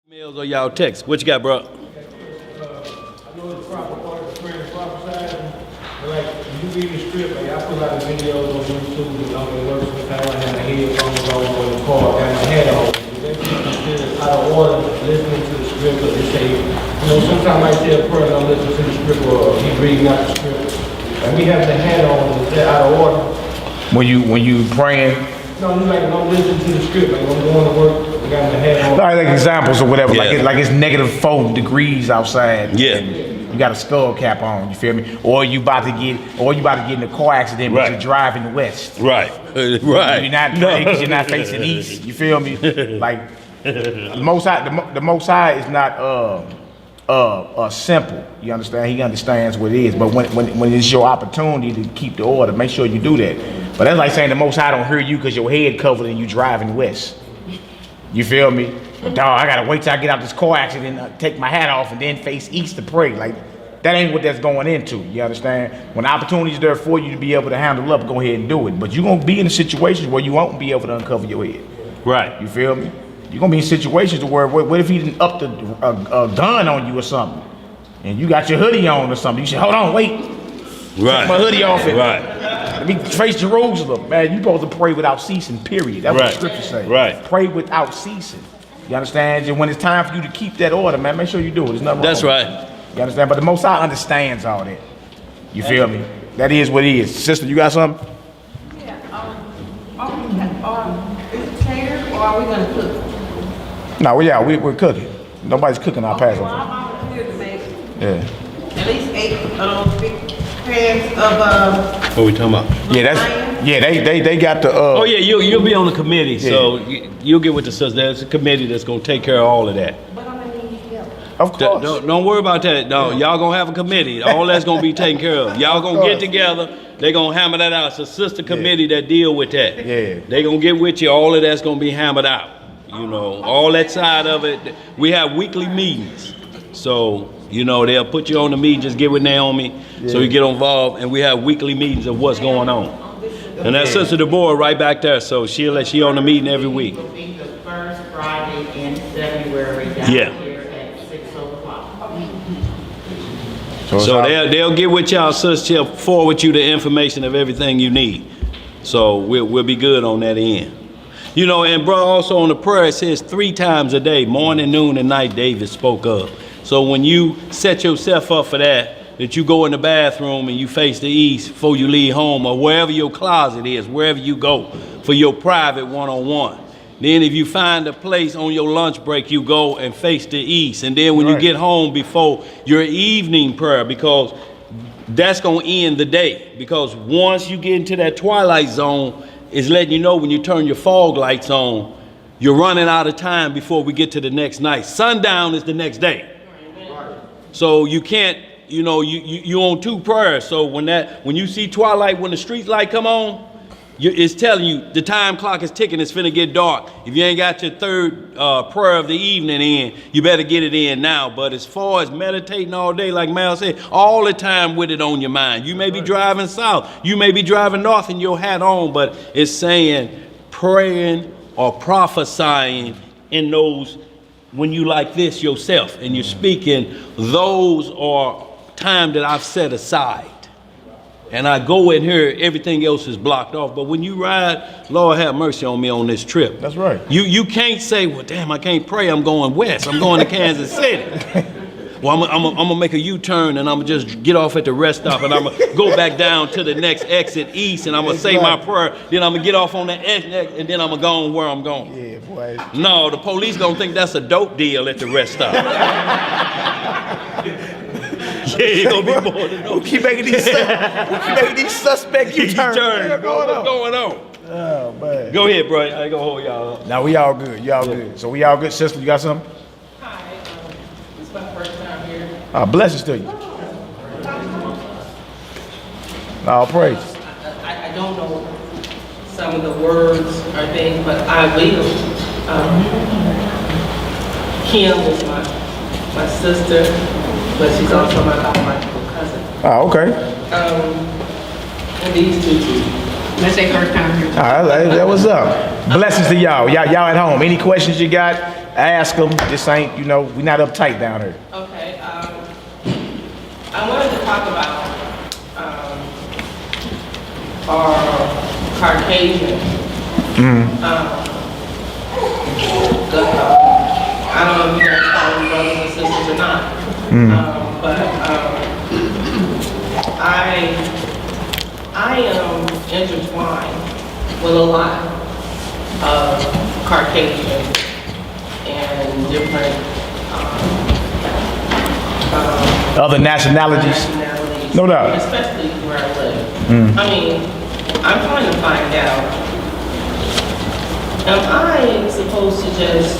Emails or y'all text. What you got, bro? I know the proper part of the prayer, proper side, but like, when you read the script, like, I put out the videos on YouTube, and I'm in work, sometimes I have my headphones on in the car, I got my hat on. They just out of order listening to the script, but they say, sometimes I say a prayer and I'm listening to the script, or he's reading out the script. And we have the hat on, is that out of order? When you praying? No, like, I'm listening to the script, like, I'm going to work. Got my hat on. Like examples or whatever, Yeah. like it's -4 degrees outside. Yeah. And you got a skull cap on, you feel me? Or you about to get in a car accident, but Right. you're driving west. Right. Right. You're not because you're not facing east. You feel me? Like the Most High is not simple. You understand? He understands what it is. But when it's your opportunity to keep the order, make sure you do that. But that's like saying the Most High don't hear you because your head covered and you driving west. You feel me? But dog, I gotta wait till I get out this car accident, take my hat off, and then face east to pray. Like, that ain't what that's going into. You understand? When the opportunity's there for you to be able to handle up, go ahead and do it. But you're gonna be in situations where you won't be able to uncover your head. Right. You feel me? You're gonna be in situations where, what if he didn't up a gun on you or something, and you got your hoodie on or something? You say, hold on, wait. Right. Take my hoodie off it. Right. Let me face Jerusalem, man. You supposed to pray without ceasing, period. That's what Right. the scriptures say. Right. Pray without ceasing. You understand? And when it's time for you to keep that order, man, make sure you do it. There's nothing That's wrong. right. You understand? But the Most High understands all that. You feel me? That is what it is. Sister, you got something? Yeah, is it catered or are we gonna cook? No, we're cooking. Nobody's cooking our Well, Passover. I'm volunteer to make Yeah. at least 8 of those big pans of, What we talking about? They got the Oh yeah, you'll be on the committee, so you'll get with the sister. There's a committee that's gonna take care of all of that. but I'm gonna need help. Of course. Don't worry about that. No, y'all gonna have a committee. All that's gonna be taken care of. Y'all gonna get together. They gonna hammer that out. It's a sister committee that deal with that. Yeah. They gonna get with you. All of that's gonna be hammered out. You know, all that side of it. We have weekly meetings, so they'll put you on the meeting. Just get with Naomi, so you get involved, and we have weekly meetings of what's going on. And that sister Deborah right back there, so she on the meeting every week. It will be the first Friday in February down Yeah. here at 6:00. So they'll get with y'all, sister. She'll forward you the information of everything you need. So we'll be good on that end. And bro, also on the prayer, it says 3 times a day, morning, noon, and night, David spoke of. So when you set yourself up for that you go in the bathroom and you face the east before you leave home, or wherever your closet is, wherever you go for your private one-on-one. Then if you find a place on your lunch break, you go and face the east. And then when you get home before your evening prayer, because that's going to end the day. Because once you get into that twilight zone, it's letting you know when you turn your fog lights on, you're running out of time before we get to the next night. Sundown is the next day. So you can't, you on 2 prayers. So when you see twilight, when the street light come on, it's telling you the time clock is ticking. It's finna get dark. If you ain't got your 3rd prayer of the evening in, you better get it in now. But as far as meditating all day, like Mal said, all the time with it on your mind. You may be driving south, you may be driving north and your hat on, but it's saying praying or prophesying in those when you like this yourself and you're speaking, those are time that I've set aside. And I go in here, everything else is blocked off. But when you ride, Lord have mercy on me on this trip. That's right. You can't say, well, damn, I can't pray. I'm going west. I'm going to Kansas City. Well, I'm gonna make a U-turn and I'm gonna just get off at the rest stop and I'm gonna go back down to the next exit east and I'm gonna say my prayer. Then I'm gonna get off on the exit and then I'm gonna go where I'm going. Yeah, boy. No, the police gonna think that's a dope deal at the rest stop. Yeah, it's gonna be more than dope. We keep making these suspect U-turns. What's going on? Oh man. Go ahead, bro. I ain't gonna hold y'all up. Now we all good. Y'all good. So we all good. Sister, you got something? Hi, this is my first time here. Blessings to you. All praise. I don't know some of the words or things, but I will. Kim is my sister, but she's also my biological cousin. Oh, okay. And these two, that's their first time here. All right, that was up. Blessings to y'all. Y'all at home. Any questions you got, ask them. This ain't, we not uptight down here. Okay, I wanted to talk about our Caucasian. I don't know if you guys call them brothers and sisters or not, but I am intertwined with a lot of Caucasian and different Other nationalities? No doubt. especially where I live. I mean, I'm trying to find out, am I supposed to just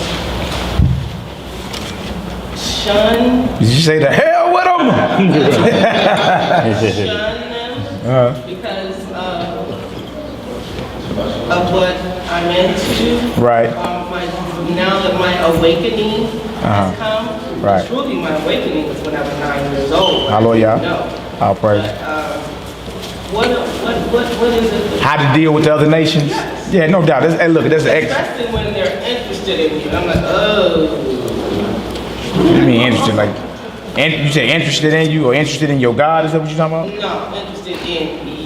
shun, Did you say the hell with them? shun them because of what I'm into? Right. Now that my awakening has come, Right. truly my awakening was when I was 9 years old. Hallelujah. No. I'll praise. What is it? How to deal with the other nations? Yes. Yeah, no doubt. Hey, look, that's an ex. Especially when they're interested in you. I'm like, oh. What do you mean interested? Like, you say interested in you or interested in your God? Is that what you're talking about? No, I'm interested in you.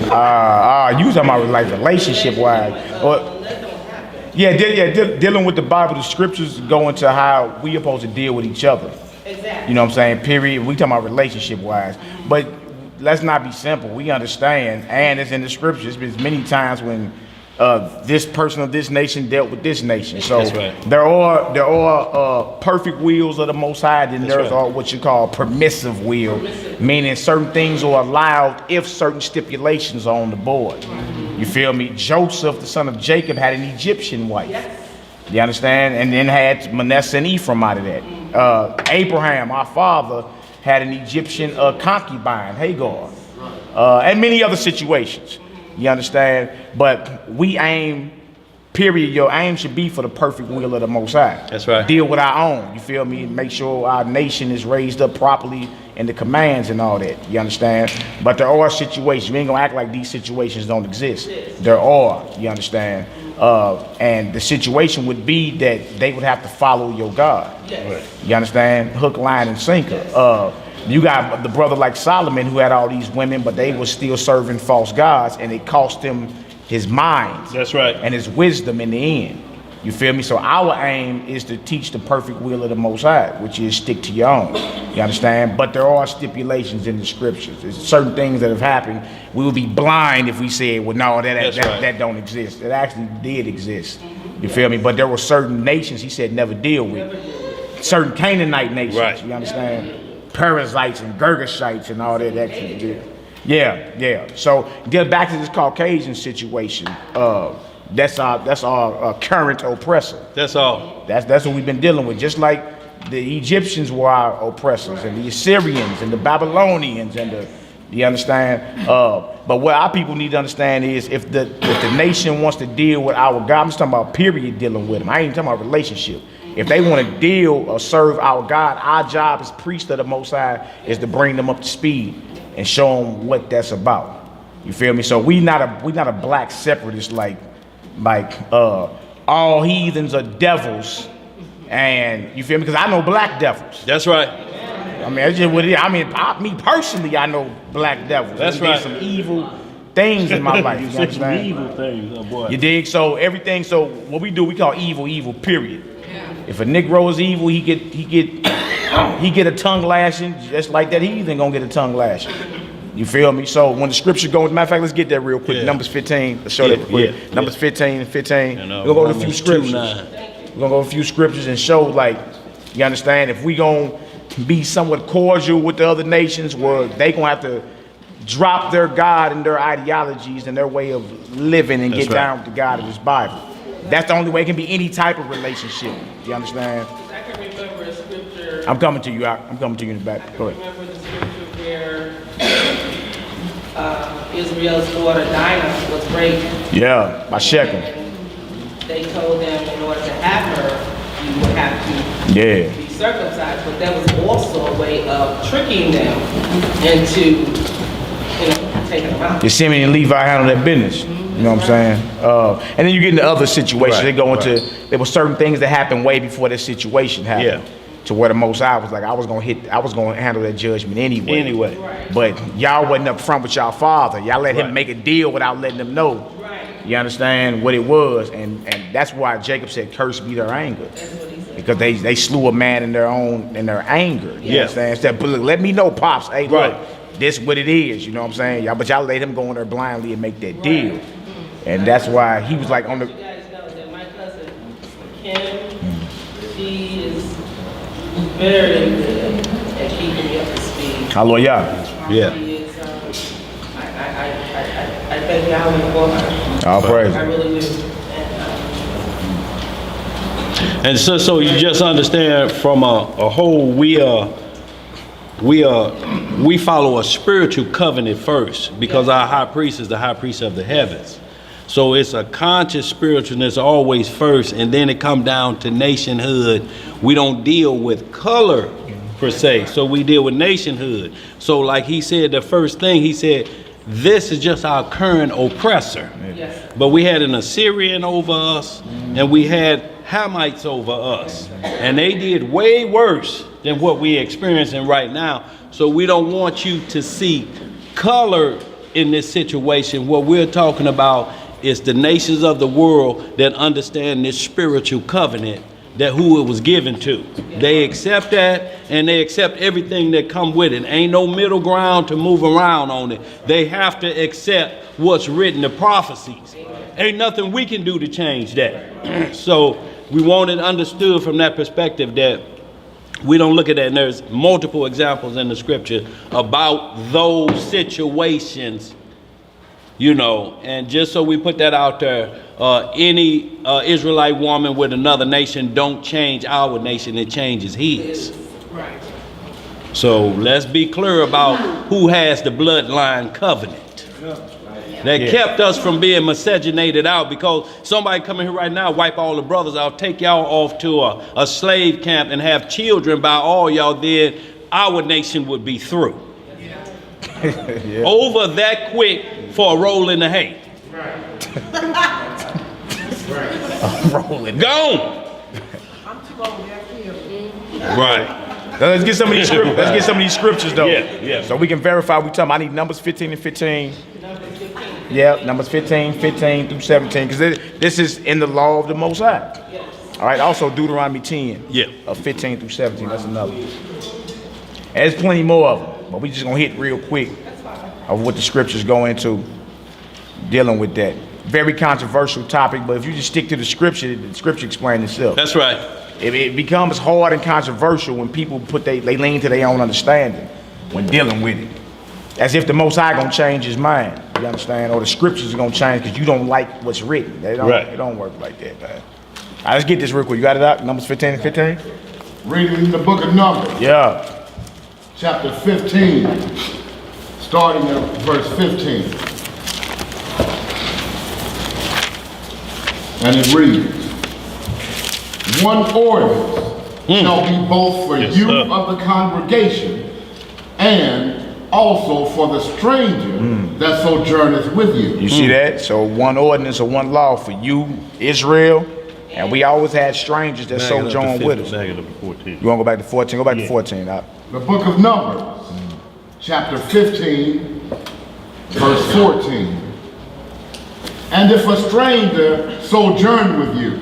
You talking about like relationship wise? Or That don't happen. dealing with the Bible, the scriptures go into how we supposed to deal with each other. Exactly. You know what I'm saying? Period. We talking about relationship wise, but let's not be simple. We understand, and it's in the scriptures. There's been many times when this person of this nation dealt with this nation. So That's right. there are perfect wills of the Most High, and That's there's right. all what you call permissive will, meaning certain things are allowed if certain stipulations are on the board. You feel me? Joseph, the son of Jacob, had an Egyptian wife. You understand? And then had Manasseh and Ephraim out of that. Abraham, our father, had an Egyptian concubine, Hagar, and many other situations. You understand? But we aim, period, your aim should be for the perfect will of the Most High. That's right. Deal with our own, you feel me? Make sure our nation is raised up properly in the commands and all that, you understand? But there are situations, we ain't gonna act like these situations don't exist. There are, you understand? And the situation would be that they would have to follow your God. Yes. You understand? Hook, line, and sinker. You got the brother like Solomon who had all these women, but they were still serving false gods, and it cost him his mind. That's right. And his wisdom in the end. You feel me? So our aim is to teach the perfect will of the Most High, which is stick to your own. You understand? But there are stipulations in the scriptures. There's certain things that have happened. We would be blind if we said, well, no, that don't exist. It actually did exist. You feel me? But there were certain nations he said never deal with. Certain Canaanite nations. Right. You understand? Perizzites and Girgashites and all that actually did. Yeah. So get back to this Caucasian situation. That's our current oppressor. That's all. That's what we've been dealing with. Just like the Egyptians were our oppressors, and the Assyrians, and the Babylonians, and you understand? But what our people need to understand is if the nation wants to deal with our God, I'm just talking about period dealing with them. I ain't talking about relationship. If they want to deal or serve our God, our job as priests of the Most High is to bring them up to speed and show them what that's about. You feel me? So we not a black separatist like all heathens are devils, and you feel me? Because I know black devils. That's right. I mean, that's just what it is. I mean, me personally, I know black devils. That's There's been right. some evil things in my life. You understand? Evil things, oh boy. You dig? So everything. So what we do, we call evil. Period. If a Negro is evil, he get a tongue lashing. Just like that heathen gonna get a tongue lashing. You feel me? So when the scripture goes, matter of fact, let's get that real quick. Yeah. Numbers 15. Let's show that real quick. Yeah. Numbers 15 and 15. And, We're gonna go to a few Romans scriptures. 2:9. We're gonna go to a few scriptures and show, like, you understand, if we gonna be somewhat cordial with the other nations, where they gonna have to drop their God and their ideologies and their way of living and That's get right. down with the God of this Bible. That's the only way it can be any type of relationship. You understand? I can remember a scripture. I'm coming to you. I'm coming to you in the back. I Go can ahead. remember the scripture where Israel's daughter Dinah was raped. Yeah, by Shechem. And they told them in order to have her, you would have to Yeah. be circumcised. But that was also a way of tricking them into, taking them out. Your Simeon and Levi handle that business. You know what I'm saying? And then you get into other situations. Right, They go into, there were certain things that happened way before this situation happened. Yeah. To where the Most High was like, I was gonna handle that judgment anyway. Anyway. But y'all wasn't up front with y'all father. Y'all let him Right. make a deal without letting them know. You understand what it was, and that's why Jacob said, "Curse be their anger," because they slew a man in their anger. You Yeah. understand? Instead, but look, let me know, pops. Hey, Right. look, this what it is. You know what I'm saying? Y'all let him go in there blindly and make that deal, and that's why he was like on the. You guys know that my cousin Kim, she is very good at keeping me up to speed. Hallelujah. Yeah. She is, I thank Yahweh for her. All praise. I really do. And so you just understand from a whole, we follow a spiritual covenant first because our high priest is the high priest of the heavens. So it's a conscious spiritualness always first, and then it come down to nationhood. We don't deal with color per se, so we deal with nationhood. So like he said, the first thing he said, this is just our current oppressor. Yes. But we had an Assyrian over us, and we had Hamites over us, and they did way worse than what we're experiencing right now. So we don't want you to see color in this situation. What we're talking about is the nations of the world that understand this spiritual covenant that who it was given to. They accept that, and they accept everything that come with it. Ain't no middle ground to move around on it. They have to accept what's written, the prophecies. Ain't nothing we can do to change that. So we want it understood from that perspective that we don't look at that, and there's multiple examples in the scripture about those situations, you know, and just so we put that out there, any Israelite woman with another nation don't change our nation, it changes his. Right. So let's be clear about who has the bloodline covenant that kept us from being miscegenated out, because somebody come in here right now, wipe all the brothers out, take y'all off to a slave camp and have children by all y'all, then our nation would be through. Yeah. Over that quick for a roll in the hay. Rolling. Gone. I'm too old, that's him. Right. Now, let's get some of these scriptures. Let's get some of these scriptures though. Yeah. So we can verify. We talking. I need Numbers 15 and 15. Yeah, Numbers 15 through 17, because this is in the law of the Most High. All right. Also Deuteronomy 10. Yeah. Of 15 through 17. That's another one. And there's plenty more of them, but we just gonna hit real quick of what the scriptures go into dealing with that. Very controversial topic, but if you just stick to the scripture explains itself. That's right. It becomes hard and controversial when people they lean to their own understanding when dealing with it. As if the Most High gonna change his mind, you understand? Or the scriptures are gonna change because you don't like what's written. It don't work like that, man. All right, let's get this real quick. You got it out? Numbers 15 and 15? Reading the book of Numbers, Yeah. chapter 15, starting at verse 15. And it reads, one ordinance shall be both for Yes, you sir. of the congregation and also for the stranger that sojourneth with you. You see that? So one ordinance or one law for you, Israel, and we always had strangers that sojourn with us. Back it up to 14. You want to go back to 14? Go back to 14. Doc. The book of Numbers, chapter 15, verse 14. And if a stranger sojourn with you,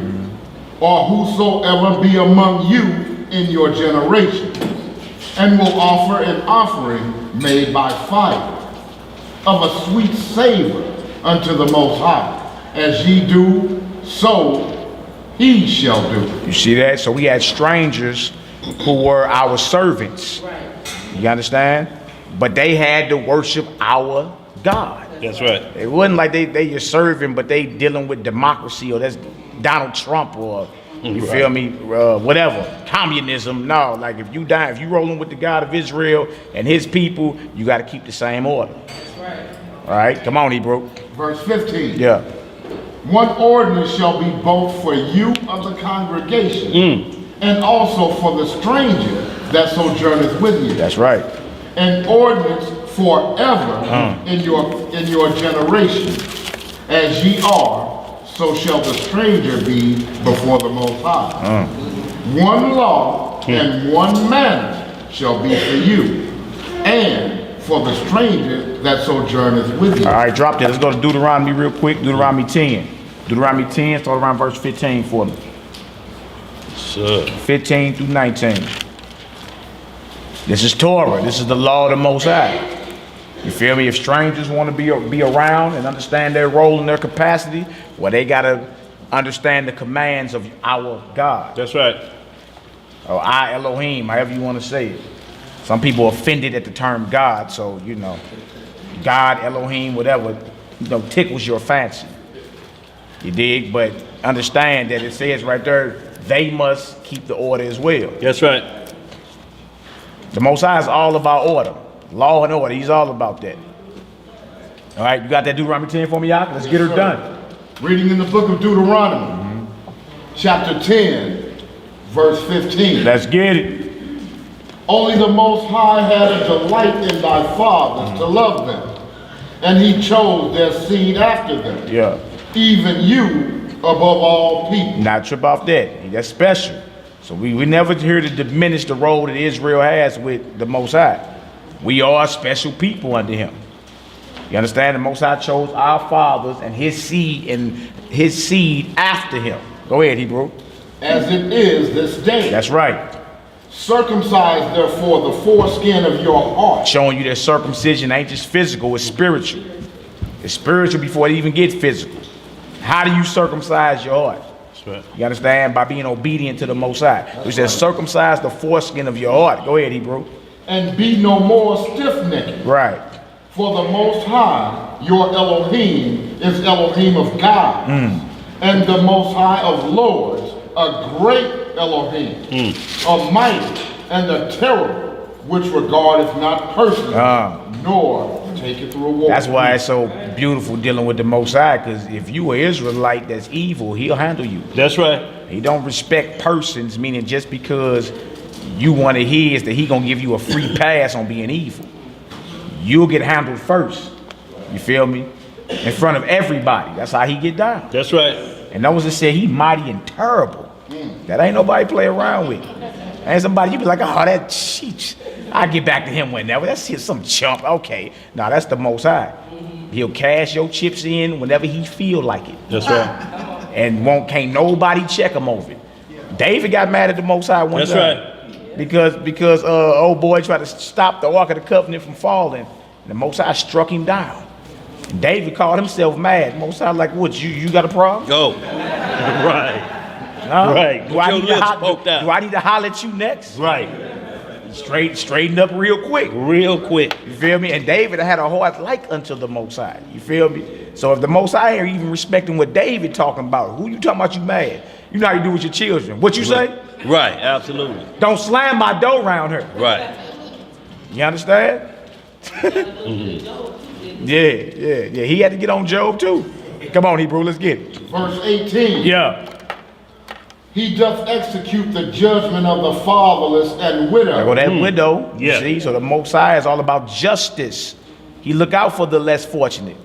or whosoever be among you in your generation, and will offer an offering made by fire, of a sweet savor unto the Most High, as ye do, so he shall do. You see that? So we had strangers who were our servants. You understand? But they had to worship our God. That's right. It wasn't like they your serving, but they dealing with democracy, or that's Donald Trump, or you feel me, whatever, communism. No, like if you rolling with the God of Israel and his people, you got to keep the same order. That's right. All right, come on, Hebrew. Verse 15. Yeah. One ordinance shall be both for you of the congregation, and also for the stranger that sojourneth with you. That's right. An ordinance forever in your generation. As ye are, so shall the stranger be before the Most High. One law and one manner shall be for you, and for the stranger that sojourneth with you. All right, drop that. Let's go to Deuteronomy real quick. Deuteronomy 10. Deuteronomy 10, start around verse 15 for me. Sir. 15 through 19. This is Torah. This is the law of the Most High. You feel me? If strangers want to be around and understand their role and their capacity, well, they got to understand the commands of our God. That's right. Or I Elohim, however you want to say it. Some people offended at the term God, so, you know, God, Elohim, whatever, you know, tickles your fancy. You dig? But understand that it says right there, they must keep the order as well. That's right. The Most High is all about order. Law and order. He's all about that. All right, you got that Deuteronomy 10 for me, Yak? Let's get her done. Reading in the book of Deuteronomy, chapter 10, verse 15. Let's get it. Only the Most High had a delight in thy fathers to love them, and he chose their seed after them, Yeah. even you above all people. Not trip off that. That's special. So we never here to diminish the role that Israel has with the Most High. We are special people under him. You understand? The Most High chose our fathers and his seed after him. Go ahead, Hebrew. As it is this day. That's right. Circumcise therefore the foreskin of your heart. Showing you that circumcision ain't just physical, it's spiritual. It's spiritual before it even gets physical. How do you circumcise your heart? That's right. You understand? By being obedient to the Most High. It says circumcise the foreskin of your heart. Go ahead, Hebrew. And be no more stiff-necked. Right. For the Most High, your Elohim, is Elohim of God, and the Most High of Lords, a great Elohim, a mighty and a terrible, which regardeth not personally, nor taketh reward. That's why it's so beautiful dealing with the Most High, because if you are Israelite that's evil, he'll handle you. That's right. He don't respect persons, meaning just because you one of his that he gonna give you a free pass on being evil. You'll get handled first. You feel me? In front of everybody. That's how he get down. That's right. And those that say he mighty and terrible, that ain't nobody play around with. Ain't somebody you be like, oh, that sheesh. I get back to him whenever. That's some chump. Okay. No, that's the Most High. He'll cash your chips in whenever he feel like it. That's right. And can't nobody check him over it. David got mad at the Most High one That's time. right. Because old boy tried to stop the Ark of the Covenant from falling. And the Most High struck him down. And David called himself mad. Most High like, what, you got a problem? Go. Right. Huh? Right. Do I need Do to holler at you next? Right. Straightened up real quick. Real quick. You feel me? And David had a heart like unto the Most High. You feel me? So if the Most High are even respecting what David talking about, who you talking about you mad? You know how you do with your children. What you say? Right. Absolutely. Don't slam my door around her. Right. You understand? Yeah. He had to get on Job too. Come on, Hebrew, let's get it. Verse 18. Yeah. He doth execute the judgment of the fatherless and widow. There go that widow. You Yeah. see, so the Most High is all about justice. He look out for the less fortunate,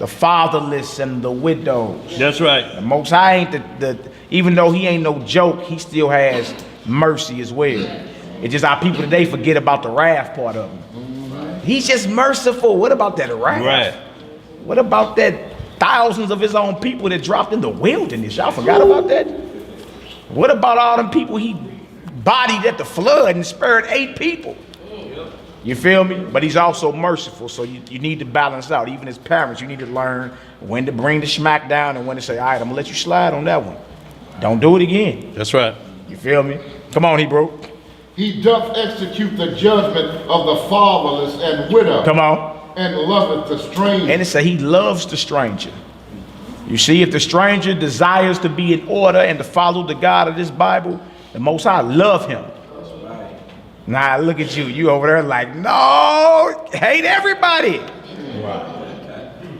the fatherless and the widows. That's right. The Most High ain't even though he ain't no joke, he still has mercy as well. It's just our people today forget about the wrath part of him. He's just merciful. What about that wrath? Right. What about that thousands of his own people that dropped in the wilderness? Y'all forgot about that? What about all them people he bodied at the flood and spared 8 people? You feel me? But he's also merciful, so you need to balance out. Even as parents, you need to learn when to bring the smack down and when to say, all right, I'm gonna let you slide on that one. Don't do it again. That's right. You feel me? Come on, Hebrew. He doth execute the judgment of the fatherless and widow. Come on. And loveth the stranger. And it says he loves the stranger. You see, if the stranger desires to be in order and to follow the God of this Bible, the Most High love him. Now look at you. You over there like, no, hate everybody.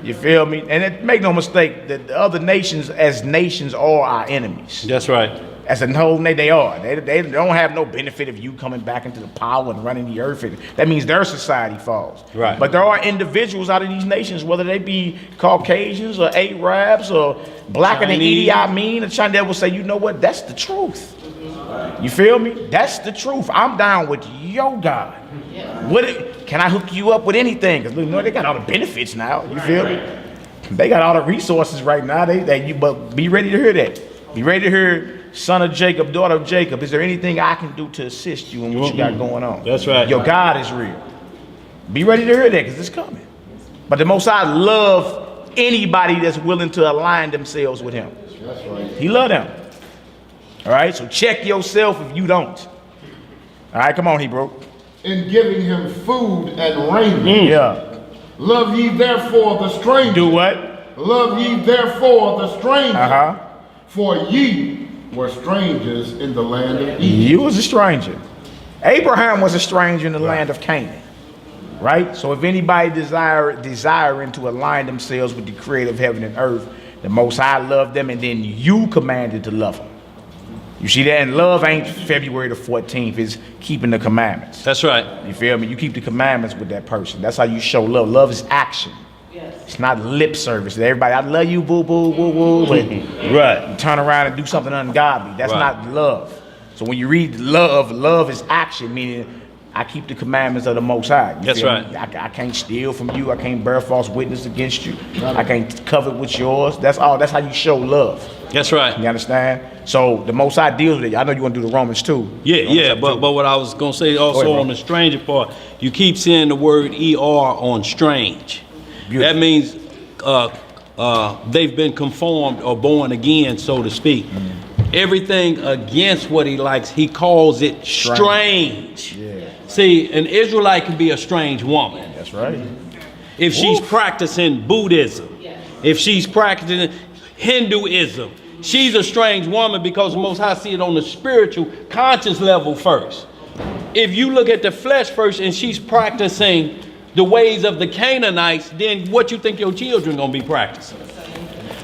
You feel me? And make no mistake that the other nations as nations are our enemies. That's right. As a whole, they are. They don't have no benefit of you coming back into the power and running the earth. And that means their society falls. Right. But there are individuals out of these nations, whether they be Caucasians or Arabs or blacker than Idi Amin or China, that will say, you know what? That's the truth. You feel me? That's the truth. I'm down with your God. Can I hook you up with anything? Because you know they got all the benefits now. You feel me? They got all the resources right now. But be ready to hear that. Be ready to hear, son of Jacob, daughter of Jacob. Is there anything I can do to assist you in what you got going on? That's right. Your God is real. Be ready to hear that because it's coming. But the Most High love anybody that's willing to align themselves with Him. That's right. He love them. All right, so check yourself if you don't. All right, come on, Hebrew. In giving him food and raiment. Yeah. Love ye therefore the stranger. Do what? Love ye therefore the stranger. Uh-huh. For ye were strangers in the land of Egypt. You was a stranger. Abraham was a stranger in the land of Canaan. Right? So if anybody desiring to align themselves with the creator of heaven and earth, the Most High loved them, and then you commanded to love them. You see that? And love ain't February the 14th. It's keeping the commandments. That's right. You feel me? You keep the commandments with that person. That's how you show love. Love is action. Yes. It's not lip service. Everybody, I love you, boo, boo, woo, woo. But Right. you turn around and do something ungodly. That's Right. not love. So when you read love, love is action, meaning I keep the commandments of the Most High. You That's feel right. me? I can't steal from you. I can't bear false witness against you. I can't covet what's yours. That's all. That's how you show love. That's right. You understand? So the Most High deals with it. I know you want to do the Romans too. Yeah, but what I was gonna say also bro. on the stranger part, you keep seeing the word "er" on strange. Beautiful. That means they've been conformed or born again, so to speak. Everything against what he likes, he calls it strange. Yeah, See, an Israelite can be a strange woman that's right. if she's practicing Buddhism, if she's practicing Hinduism. She's a strange woman because the Most High see it on the spiritual, conscious level first. If you look at the flesh first and she's practicing the ways of the Canaanites, then what you think your children gonna be practicing?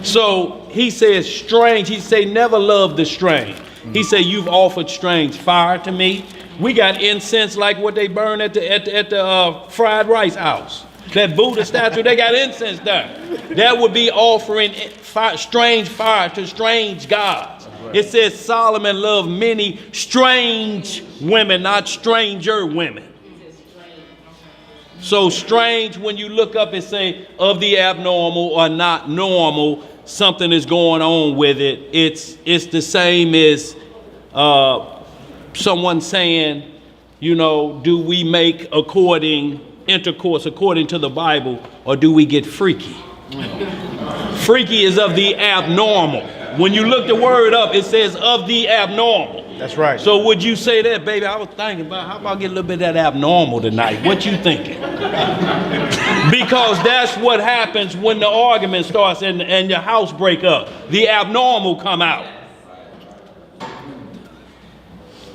So he says strange. He say never love the strange. He say you've offered strange fire to me. We got incense like what they burn at the fried rice house. That Buddha statue, they got incense there. That would be offering strange fire to strange gods. It says Solomon loved many strange women, not stranger women. So strange, when you look up and say of the abnormal or not normal, something is going on with it. It's the same as someone saying, you know, do we make intercourse according to the Bible, or do we get freaky? Freaky is of the abnormal. When you look the word up, it says of the abnormal. That's right. So would you say that, baby? I was thinking about how about get a little bit of that abnormal tonight? What you thinking? Because that's what happens when the argument starts and your house break up. The abnormal come out.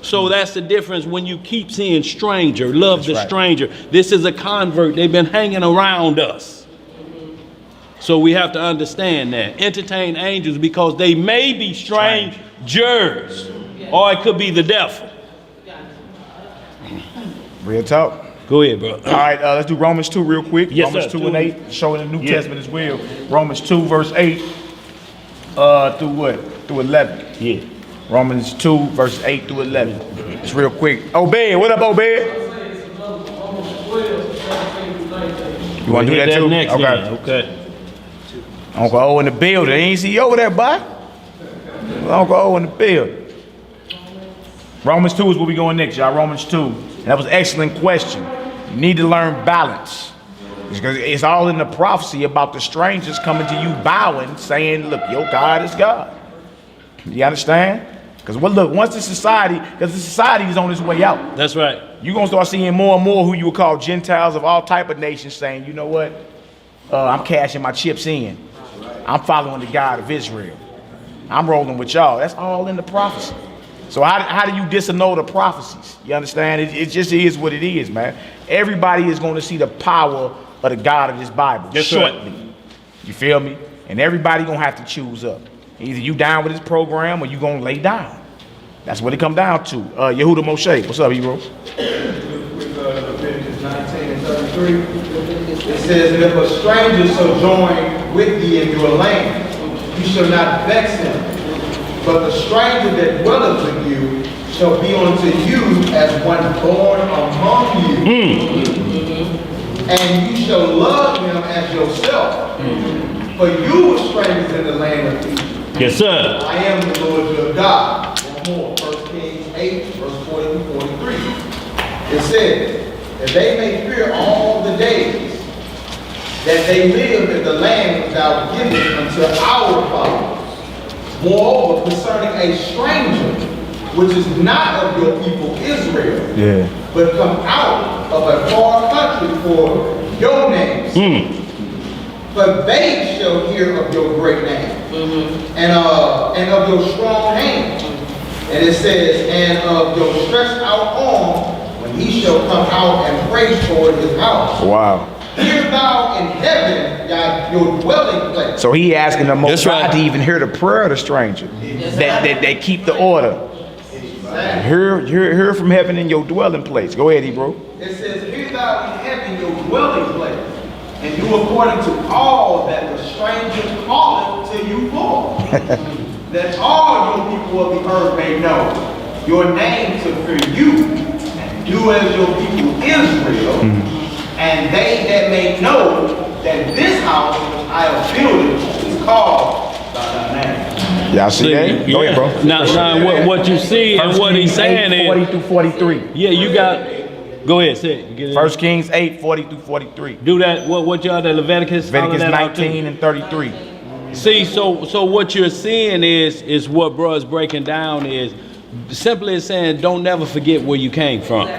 So that's the difference when you keep seeing stranger, love That's the right. stranger. This is a convert. They've been hanging around us. So we have to understand that. Entertain angels because they may be strangers, or it could be the devil. Real talk. Go ahead, bro. All right, let's do Romans 2 real quick. Yes, Romans sir. 2 and 8, showing the New Yeah. Testament as well. Romans 2 verse 8 through what? Through 11. Yeah. Romans 2 verse 8 through 11. It's real quick. Obed, what up, Obed? You want to do Hit that too? next? Okay. Yeah, okay. Uncle O in the building. Ain't see you over there, boy? Uncle O in the building. Romans 2 is where we going next, y'all. Romans 2. And that was an excellent question. You need to learn balance. Because it's all in the prophecy about the strangers coming to you bowing, saying, look, your God is God. You understand? Because look, once the society is on its way out. That's right. You're going to start seeing more and more who you would call Gentiles of all type of nations saying, you know what? I'm cashing my chips in. I'm following the God of Israel. I'm rolling with y'all. That's all in the prophecy. So how do you disannul the prophecies? You understand? It just is what it is, man. Everybody is going to see the power of the God of this Bible shortly. Right. You feel me? And everybody going to have to choose up. Either you down with this program or you going to lay down. That's what it come down to. Yehuda Moshe, what's up, Hebrew? With Leviticus 19 and 33, it says, and if a stranger sojourn with thee in your land, you shall not vex him. But the stranger that dwelleth with you shall be unto you as one born among you. And you shall love him as yourself. For you were strangers in the land of Egypt. Yes, sir. I am the Lord your God. One more, 1 Kings 8, verse 40 to 43. It says, that they may fear all the days that they lived in the land which thou givest unto our fathers. Moreover, concerning a stranger, which is not of your people Israel, but come out of a far country for your names. For they shall hear of your great name, and of your strong hand. And it says, and of your stretched out arm, when he shall come out and pray toward his house. Wow. Hear thou in heaven your dwelling place. So he asking the Most That's right. High to even hear the prayer of the stranger. That they keep the order. Hear from heaven in your dwelling place. Go ahead, Hebrew. It says, hear thou in heaven your dwelling place, and do according to all that the stranger calleth to you for. That all your people of the earth may know your name to fear you, and do as your people Israel, and they that may know that this house which I have built is called by thy name. Y'all see that? Go ahead, bro. Now, what you see and what he's saying 40 is, through 43. yeah, you got. Go ahead, say it. Get it. 1 Kings 8, 40 through 43. Do that. What y'all? That Leviticus. Leviticus Follow that out 19 too. and 33. See, so what you're seeing is what bro is breaking down is simply saying don't never forget where you came from,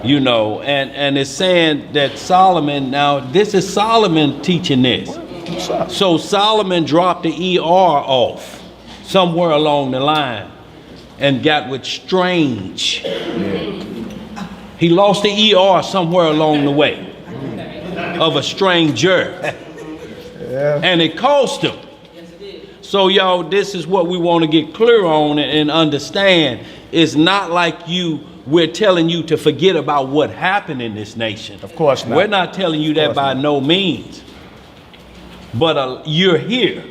you know, and it's saying that Solomon, now this is Solomon teaching this. So Solomon dropped the ER off somewhere along the line and got with strange. He lost the ER somewhere along the way of a stranger, and it cost him. So y'all, this is what we want to get clear on and understand. It's not like we're telling you to forget about what happened in this nation. Of course not. We're not telling you that by no means. But you're here.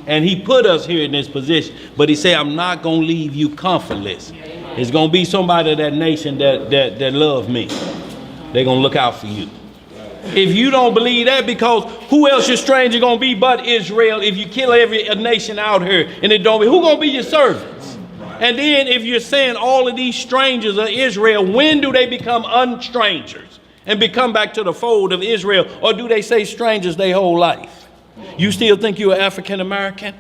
And he put us here in this position. But he said, I'm not going to leave you comfortless. There's going to be somebody in that nation that love me. They're going to look out for you. If you don't believe that, because who else your stranger gonna be but Israel? If you kill every nation out here and it don't be, who gonna be your servants? And then if you're saying all of these strangers are Israel, when do they become unstrangers and become back to the fold of Israel? Or do they say strangers their whole life? You still think you're African American?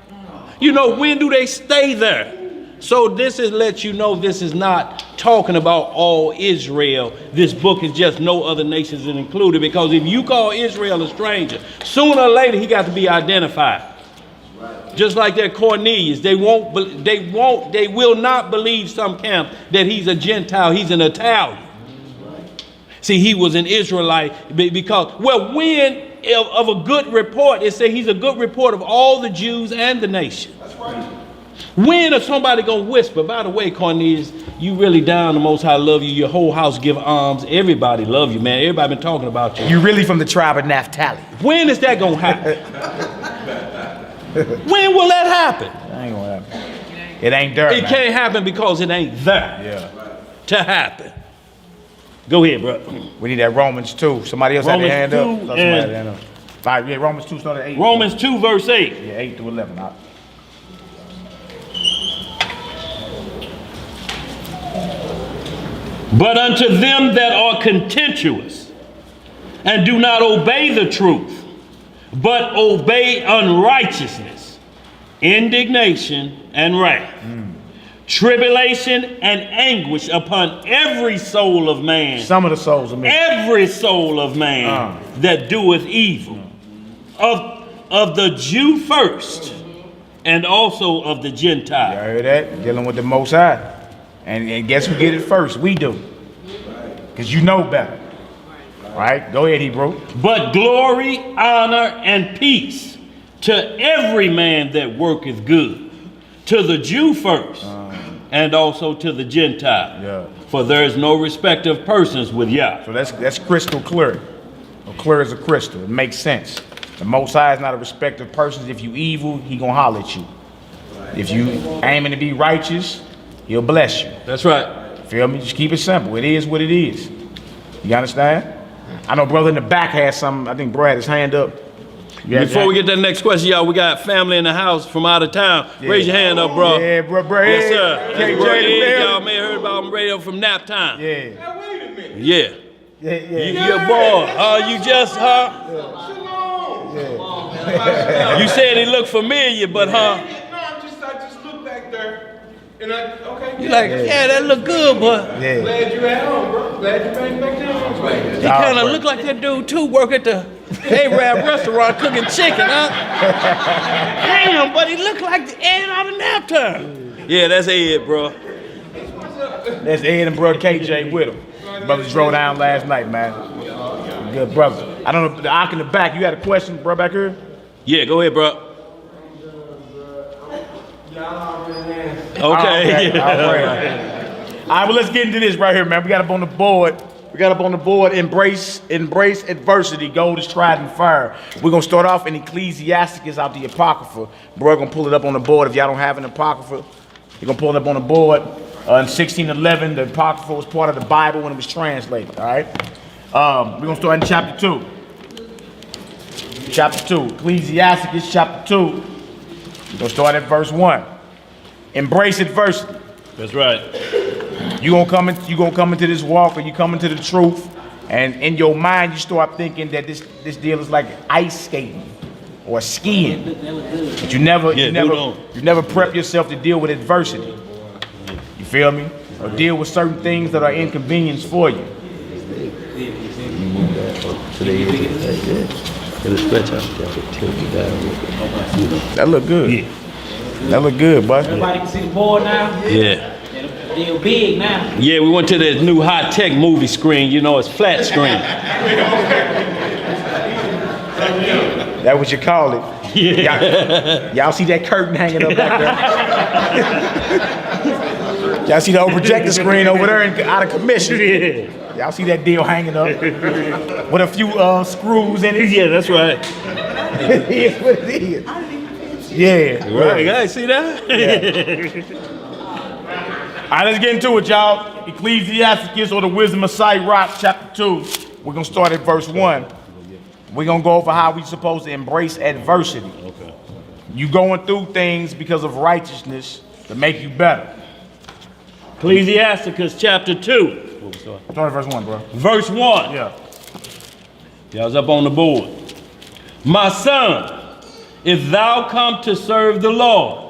You know, when do they stay there? So this is let you know this is not talking about all Israel. This book is just no other nations included, because if you call Israel a stranger, sooner or later he got to be identified. Just like that Cornelius, they will not believe some camp that he's a Gentile, he's an Italian. See, he was an Israelite because, well, when of a good report, it says he's a good report of all the Jews and the nation. That's right. When is somebody going to whisper, by the way, Cornelius, you really down, the Most High love you, your whole house give alms, everybody love you, man. Everybody been talking about you. You really from the tribe of Naphtali. When is that going to happen? When will that happen? That ain't gonna happen. It ain't there. It can't happen because it ain't there to happen. Go ahead, bro. We need that Romans 2. Somebody else had their hand up. Romans 2 Somebody had their hand up. Five, yeah, Romans 2 started at 8. Romans 2 verse 8. Yeah, 8 through 11. But unto them that are contentious and do not obey the truth, but obey unrighteousness, indignation and wrath, tribulation and anguish upon every soul of man. Some of the souls of men. Every soul of man that doeth evil, of the Jew first, and also of the Gentile. You heard that? Dealing with the Most High. And guess who get it first? We do. Because you know better. Right? Go ahead, Hebrew. But glory, honor, and peace to every man that worketh good, to the Jew first, and also to the Gentile. Yeah. For there is no respect of persons with Yah. So that's crystal clear. Clear as a crystal. It makes sense. The Most High is not a respecter of persons. If you evil, he gonna holler at you. If you aiming to be righteous, he'll bless you. That's right. Feel me? Just keep it simple. It is what it is. You understand? I know brother in the back had something. I think bro had his hand up. Before we get to the next question, y'all, we got family in the house from out of town. Yeah. Raise your hand up, bro. Yeah, bro. Yes, sir. KJ, Bro, the man. y'all may have heard about him radio from nap time. Yeah. Wait a minute. Yeah. Yeah. Your boy. You just, You said he looked familiar, but No, I just looked back there, and okay. You like, yeah, that look good, but Yeah. Glad you at home, bro. Glad you came back down. Right. he kind of looked like that dude too, work at the Arab restaurant cooking chicken, huh? Damn, but he looked like the Ed out of nap time. Yeah, that's Ed, bro. That's Ed and bro KJ with him. Brothers drove down last night, man. Good brother. I don't know, the Ock in the back, you got a question, bro, back here? Yeah, go ahead, bro. Okay. All right. All right, well, let's get into this right here, man. We got up on the board. Embrace adversity. Gold is tried in fire. We're going to start off in Ecclesiasticus out the Apocrypha. Bro, going to pull it up on the board. If y'all don't have an Apocrypha, you're going to pull it up on the board. In 1611, the Apocrypha was part of the Bible when it was translated, all right? We're going to start in chapter 2. Chapter 2. Ecclesiasticus chapter 2. We're going to start at verse 1. Embrace adversity. That's right. You gonna come into this walk, or you come into the truth, and in your mind you start thinking that this deal is like ice skating or skiing. But you never prep yourself to deal with adversity. You feel me? Or deal with certain things that are inconvenience for you. That look good. Yeah. That look good, bud. Everybody can see the board now? Yeah. They're big now. Yeah, we went to this new high-tech movie screen. You know, it's flat screen. That what you call it. Yeah. Y'all see that curtain hanging up back there? Y'all see the old projector screen over there out of commission? Yeah. Y'all see that deal hanging up with a few screws in it? Yeah, that's right. It is what it is. Yeah. Right, guys, see that? Yeah. All right, let's get into it, y'all. Ecclesiasticus, or the Wisdom of Sirach, chapter 2. We're going to start at verse 1. We're going to go over how we're supposed to embrace adversity. Okay. You going through things because of righteousness to make you better. Ecclesiasticus chapter 2. Start at verse 1, bro. Verse 1. Yeah. Y'all's up on the board. My son, if thou come to serve the Lord,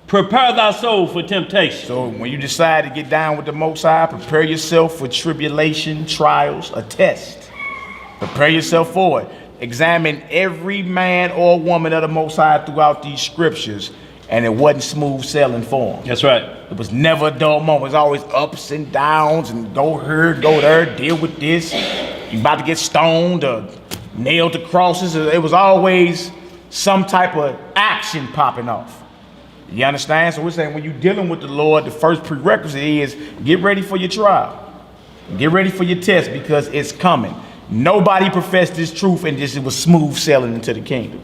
prepare thy soul for temptation. So when you decide to get down with the Most High, prepare yourself for tribulation, trials, a test. Prepare yourself for it. Examine every man or woman of the Most High throughout these scriptures, and it wasn't smooth sailing for them. That's right. It was never a dull moment. It was always ups and downs, and go here, go there, deal with this. You about to get stoned or nailed to crosses. It was always some type of action popping off. You understand? So we're saying when you're dealing with the Lord, the first prerequisite is get ready for your trial. Get ready for your test, because it's coming. Nobody professed this truth and just it was smooth sailing into the kingdom.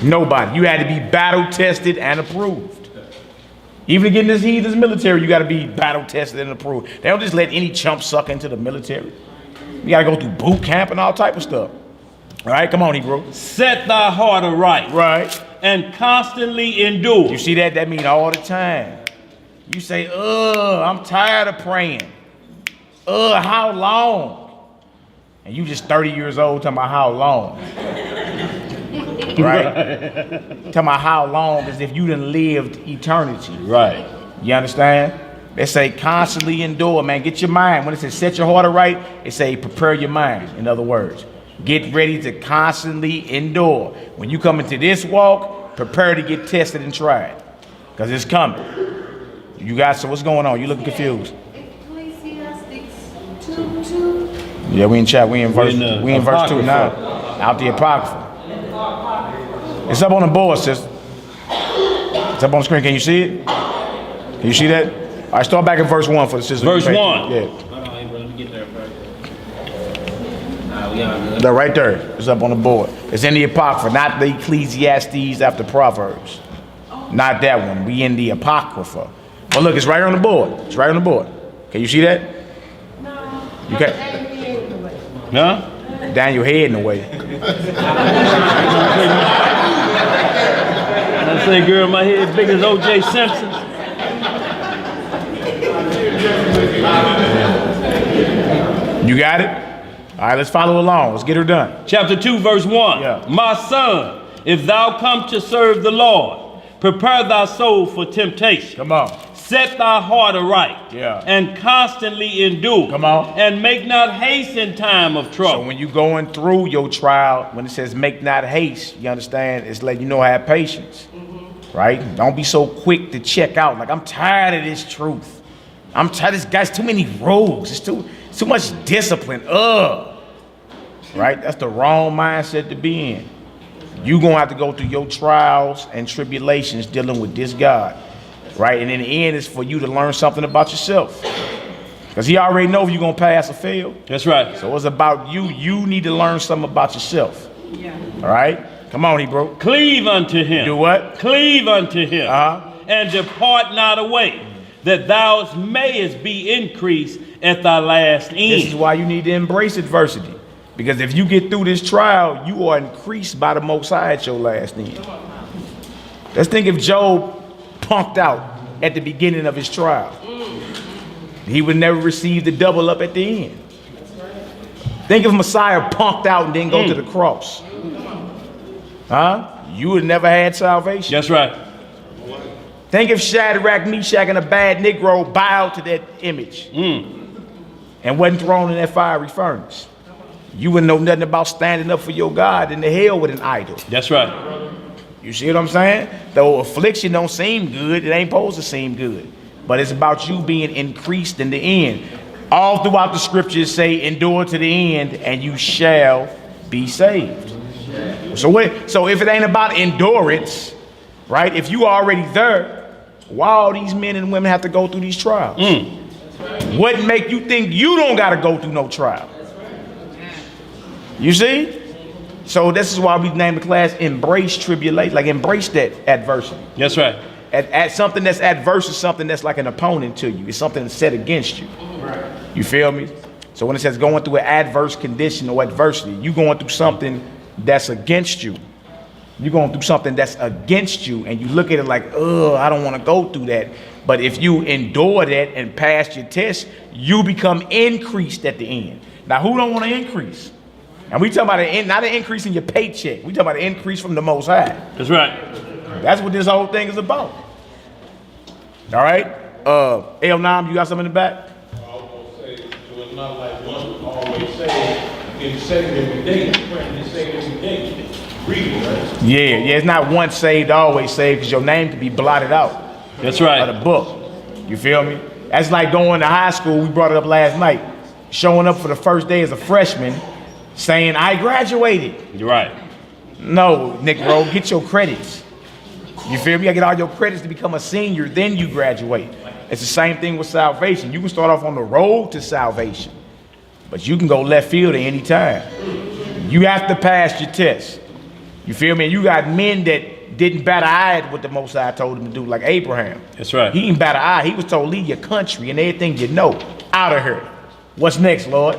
Nobody. You had to be battle tested and approved. Even to get in this heathen's military, you got to be battle tested and approved. They don't just let any chump suck into the military. You got to go through boot camp and all type of stuff. All right, come on, Hebrew. Set thy heart aright. Right. And constantly endure. You see that? That mean all the time. You say, I'm tired of praying. How long? And you just 30 years old talking about how long. Right? Talking about how long as if you done lived eternity. Right. You understand? They say constantly endure, man. Get your mind. When it says set your heart aright, it say prepare your mind. In other words, get ready to constantly endure. When you come into this walk, prepare to get tested and tried, because it's coming. You guys, so what's going on? You looking confused? Ecclesiastes 2:2. Yeah, we in chat. We in verse 2 Apocrypha. now. Out the Apocrypha. It's up on the board, sister. It's up on the screen. Can you see it? Can you see that? right, start back at verse 1 for the sister. Verse 1. Yeah. Hold on, hey, bro, let me get there first. Nah, we all good. They're right there. It's up on the board. It's in the Apocrypha, not the Ecclesiastes after Proverbs. Not that one. We in the Apocrypha. But look, it's right on the board. It's right on the board. Can you see that? No. You can't. Huh? Down your head in the way. I say, girl, my head big as O.J. Simpson. You got it? All right, let's follow along. Let's get her done. Chapter 2, verse 1. Yeah. My son, if thou come to serve the Lord, prepare thy soul for temptation. Come on. Set thy heart aright. Yeah. And constantly endure. Come on. And make not haste in time of So trouble. when you going through your trial, when it says make not haste, you understand? It's letting you know have patience. Right? Don't be so quick to check out. Like, I'm tired of this truth. I'm tired of this guy's too many rules. It's too much discipline. Right? That's the wrong mindset to be in. You're going to have to go through your trials and tribulations dealing with this God. Right? And in the end, it's for you to learn something about yourself. Because he already knows if you're going to pass or fail. That's right. So it's about you. You need to learn something about yourself. Yeah. All right? Come on, Hebrew. Cleave unto him. Do what? Cleave unto him. Uh-huh. And depart not away, that thou mayest be increased at thy last end. This is why you need to embrace adversity. Because if you get through this trial, you are increased by the Most High at your last end. Let's think if Job punked out at the beginning of his trial. He would never receive the double up at the end. Think if Messiah punked out and didn't go to the cross. Huh? You would never had salvation. That's right. Think if Shadrach, Meshach, and a bad Negro bowed to that image and wasn't thrown in that fiery furnace. You wouldn't know nothing about standing up for your God in the hell with an idol. That's right. You see what I'm saying? Though affliction don't seem good, it ain't supposed to seem good. But it's about you being increased in the end. All throughout the scriptures say, endure to the end and you shall be saved. So if it ain't about endurance, right? If you are already there, why all these men and women have to go through these trials? What make you think you don't got to go through no trial? You see? So this is why we named the class Embrace Tribulation. Like, embrace that adversity. That's right. At something that's adverse is something that's like an opponent to you. It's something that's set against you. You feel me? So when it says going through an adverse condition or adversity, you going through something that's against you. You're going through something that's against you, and you look at it like, I don't want to go through that. But if you endure that and pass your test, you become increased at the end. Now, who don't want to increase? And we talking about not an increase in your paycheck. We talking about an increase from the Most High. That's right. That's what this whole thing is about. All right? El-Nam, you got something in the back? I was gonna say, so it's not like one always say, you get saved every day, praying to saved every day. Read it, right? Yeah, it's not once saved, always saved, because your name could be blotted out That's right. of the book. You feel me? That's like going to high school, we brought it up last night, showing up for the first day as a freshman, saying, I graduated. You're right. No, Negro, get your credits. You feel me? You gotta get all your credits to become a senior, then you graduate. It's the same thing with salvation. You can start off on the road to salvation, but you can go left field at any time. You have to pass your test. You feel me? And you got men that didn't bat an eye at what the Most High told him to do, like Abraham. That's right. He didn't bat an eye. He was told, leave your country and everything you know out of here. What's next, Lord?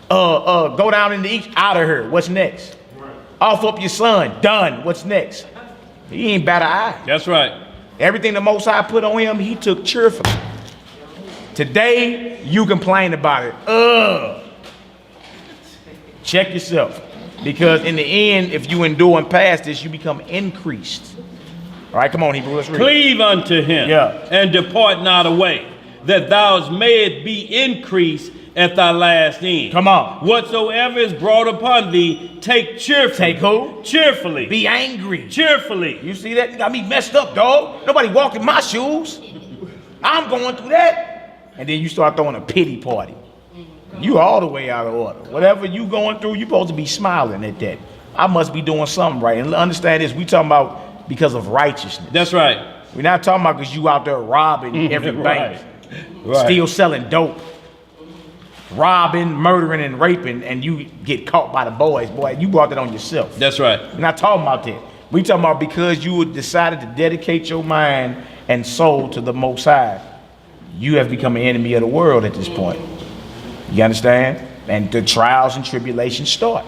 Go down in the east, out of here. What's next? Off up your son, done. What's next? He ain't bat an eye. That's right. Everything the Most High put on him, he took cheerfully. Today, you complain about it. Check yourself. Because in the end, if you endure and pass this, you become increased. All right, come on, Hebrew, let's read. Cleave unto him. Yeah. And depart not away, that thou mayest be increased at thy last end. Come on. Whatsoever is brought upon thee, take cheerfully. Take who? Cheerfully. Be angry. Cheerfully. You see that? You got me messed up, dog. Nobody walked in my shoes. I'm going through that. And then you start throwing a pity party. You all the way out of order. Whatever you going through, you supposed to be smiling at that. I must be doing something right. And understand this, we talking about because of righteousness. That's right. We're not talking about because you out there robbing every Right. bank. Right. still selling dope, robbing, murdering, and raping, and you get caught by the boys. Boy, you brought that on yourself. That's right. We're not talking about that. We talking about because you decided to dedicate your mind and soul to the Most High, you have become an enemy of the world at this point. You understand? And the trials and tribulations start.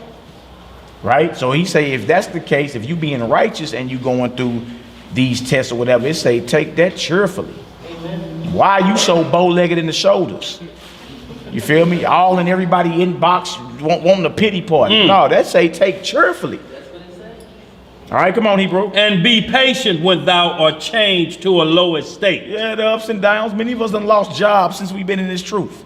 Right? So he say, if that's the case, if you being righteous and you going through these tests or whatever, it say, take that cheerfully. Amen. Why are you so bow-legged in the shoulders? You feel me? All and everybody inbox wanting a pity party. No, that say take cheerfully. That's what it said. All right, come on, Hebrew. And be patient when thou art changed to a low estate. Yeah, the ups and downs. Many of us done lost jobs since we've been in this truth.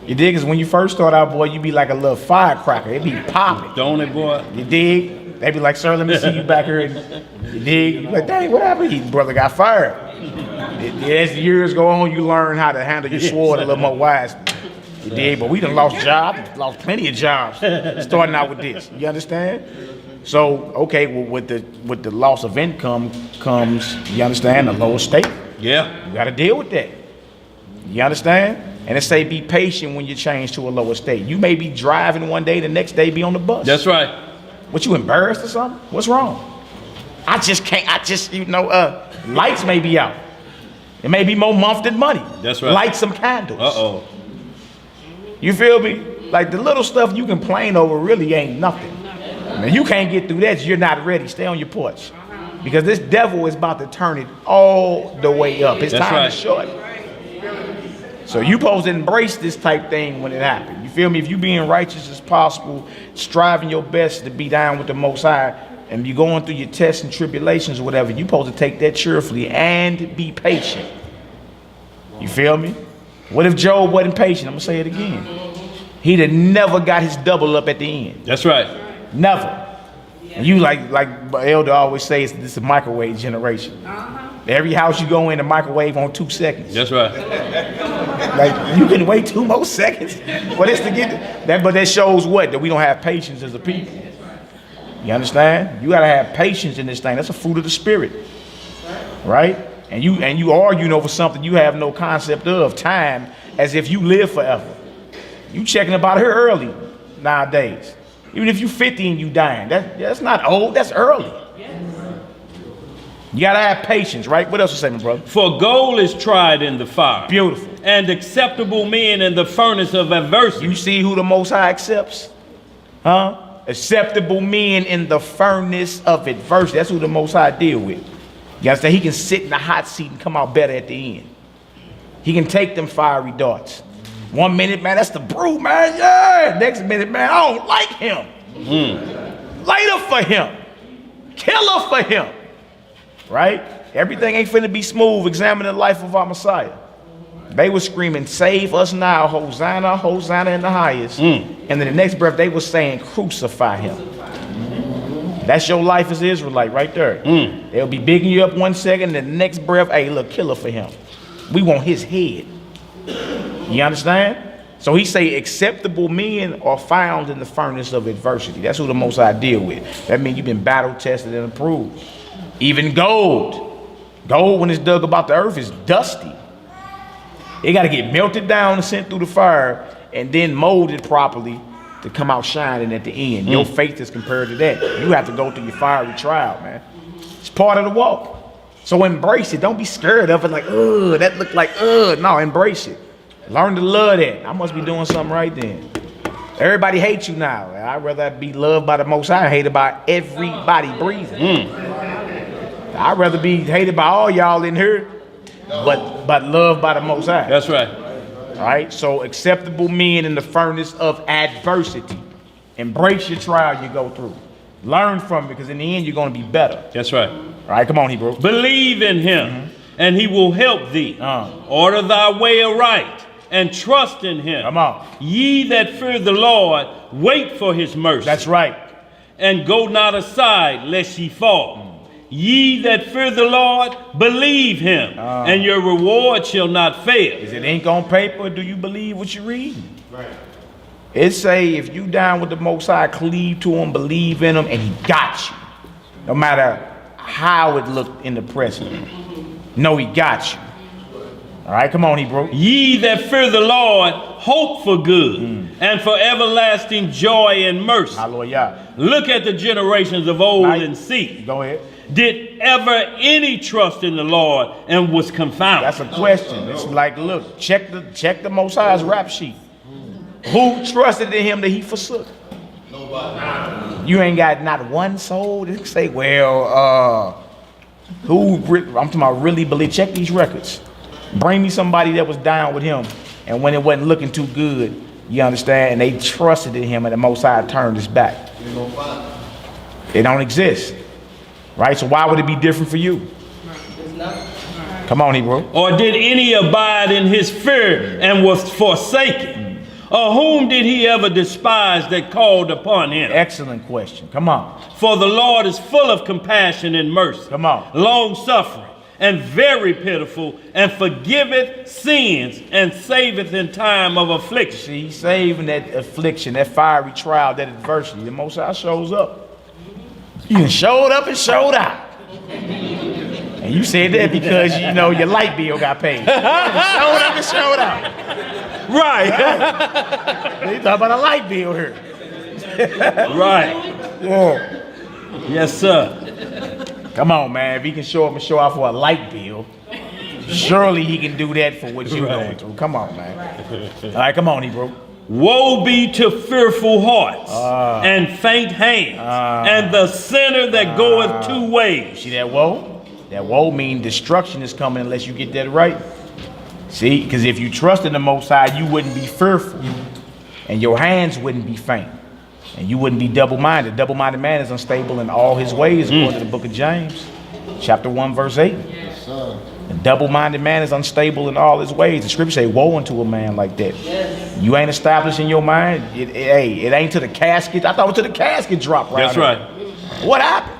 You dig? Because when you first start out, boy, you be like a little firecracker. It be popping. Don't it, boy? You dig? They be like, sir, let me see you back here. And, you dig? You like, dang, what happened? His brother got fired. As the years go on, you learn how to handle your sword a little more wisely. You dig? But we done lost jobs, lost plenty of jobs starting out with this. You understand? So, okay, well, with the loss of income comes, you understand, a low estate. Yeah. You got to deal with that. You understand? And it say be patient when you change to a lower state. You may be driving one day, the next day be on the bus. That's right. What, you embarrassed or something? What's wrong? I just can't, lights may be out. It may be more month than money. That's right. Light some candles. Uh-oh. You feel me? Like the little stuff you complain over really ain't nothing. And you can't get through that, you're not ready. Stay on your porch. Because this devil is about to turn it all the way up. His That's time right. is short. So you supposed to embrace this type thing when it happens. You feel me? If you being righteous as possible, striving your best to be down with the Most High, and you going through your tests and tribulations or whatever, you supposed to take that cheerfully and be patient. You feel me? What if Job wasn't patient? I'm gonna say it again. He'd have never got his double up at the end. That's right. Never. And you like Elder always says, this is a microwave generation. Every house you go in, the microwave on 2 seconds. That's right. Like you can wait 2 more seconds. But it's to get that. But that shows what? That we don't have patience as a people. You understand? You gotta have patience in this thing. That's a fruit of the spirit, right? And you arguing over something you have no concept of, time, as if you live forever. You checking about her early nowadays. Even if you 50 and you dying, that's not old. That's early. You gotta have patience, right? What else you say, my brother? For gold is tried in the fire. Beautiful. And acceptable men in the furnace of adversity. You see who the Most High accepts? Huh? Acceptable men in the furnace of adversity. That's who the Most High deal with. You understand? He can sit in the hot seat and come out better at the end. He can take them fiery darts. 1 minute, man, that's the brew, man. Yeah. Next minute, man, I don't like him. Later for him. Killer for him. Right? Everything ain't finna be smooth. Examine the life of our Messiah. They were screaming, save us now, Hosanna, Hosanna in the highest. And then the next breath, they were saying, crucify him. That's your life as an Israelite right there. They'll be bigging you up 1 second, and the next breath, hey, look, killer for him. We want his head. You understand? So he say acceptable men are found in the furnace of adversity. That's who the Most High deal with. That means you've been battle tested and approved. Even gold. Gold, when it's dug about the earth, is dusty. It got to get melted down and sent through the fire and then molded properly to come out shining at the end. Your faith is compared to that. You have to go through your fiery trial, man. It's part of the walk. So embrace it. Don't be scared of it like, ugh, that look like, ugh. No, embrace it. Learn to love that. I must be doing something right then. Everybody hates you now. I'd rather be loved by the Most High, hated by everybody breathing. I'd rather be hated by all y'all in here, but loved by the Most High. That's right. All right, so acceptable men in the furnace of adversity. Embrace your trial you go through. Learn from it, because in the end you're going to be better. That's right. All right, come on, Hebrew. Believe in him, and he will help thee. Order thy way aright, and trust in him. Come on. Ye that fear the Lord, wait for his mercy. That's right. And go not aside, lest ye fall. Ye that fear the Lord, believe him, and your reward shall not fail. Is it ink on paper, or do you believe what you're reading? Right. It say if you down with the Most High, cleave to him, believe in him, and he got you. No matter how it looked in the present. No, he got you. All right, come on, Hebrew. Ye that fear the Lord, hope for good, and for everlasting joy and mercy. Hallelujah. Look at the generations of old Right. and see. Go ahead. Did ever any trust in the Lord and was confounded? That's a question. It's like, look, check the Most High's rap sheet. Who trusted in him that he forsook? Nobody. You ain't got not one soul that can say, well, I'm talking about really believe. Check these records. Bring me somebody that was down with him, and when it wasn't looking too good, you understand, and they trusted in him, and the Most High turned his back. It don't exist, right? So why would it be different for you? It's not. Come on, Hebrew. Or did any abide in his fear and was forsaken? Or whom did he ever despise that called upon him? Excellent question. Come on. For the Lord is full of compassion and mercy, Come on. long suffering, and very pitiful, and forgiveth sins, and saveth in time of affliction. See, he's saving that affliction, that fiery trial, that adversity. The Most High shows up. You showed up and showed out. And you said that because, you know, your light bill got paid. Showed up and showed out. Right. They talk about a light bill here. Right. Yeah. Yes, sir. Come on, man. If he can show up and show out for a light bill, surely he can do that for what you're going through. Come on, man. All right, come on, Hebrew. Woe be to fearful hearts and faint hands, and the sinner that goeth two ways. See that woe? That woe means destruction is coming unless you get that right. See, because if you trust in the Most High, you wouldn't be fearful, and your hands wouldn't be faint, and you wouldn't be double-minded. Double-minded man is unstable in all his ways, according to the book of James, chapter 1, verse 8. A double-minded man is unstable in all his ways. The scripture say, woe unto a man like that. Yes. You ain't established in your mind. It ain't to the casket. I thought it was to the casket drop right That's there. right. What happened?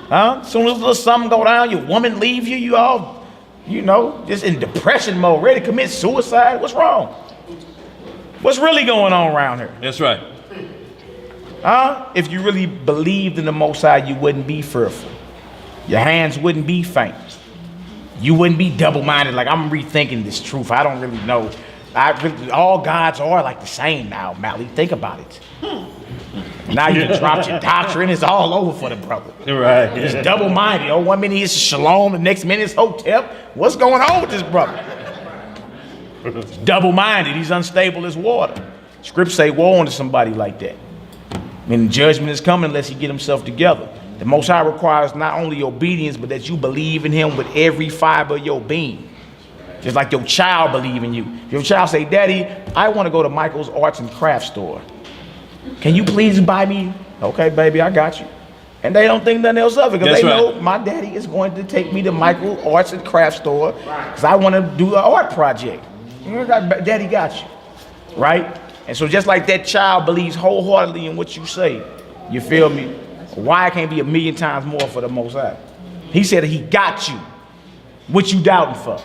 Huh? As soon as a little something go down, your woman leave you, you all, you know, just in depression mode, ready to commit suicide. What's wrong? What's really going on around here? That's right. Huh? If you really believed in the Most High, you wouldn't be fearful. Your hands wouldn't be faint. You wouldn't be double-minded. Like, I'm rethinking this truth. I don't really know. All gods are like the same now, Mally. Think about it. Now you dropped your doctrine. It's all over for the brother. Right. He's double-minded. Oh, 1 minute he's Shalom, the next minute it's Hotep. What's going on with this brother? He's double-minded. He's unstable as water. Scripts say woe unto somebody like that. I mean, judgment is coming unless he get himself together. The Most High requires not only obedience, but that you believe in him with every fiber of your being. Just like your child believe in you. If your child say, Daddy, I want to go to Michael's Arts and Crafts store. Can you please buy me? Okay, baby, I got you. And they don't think nothing else of it because they know my daddy is going to take me to Michael's Arts and Crafts store because I want to do an art project. Daddy got you, right? And so just like that child believes wholeheartedly in what you say, you feel me? Why it can't be 1,000,000 times more for the Most High? He said he got you. What you doubting for?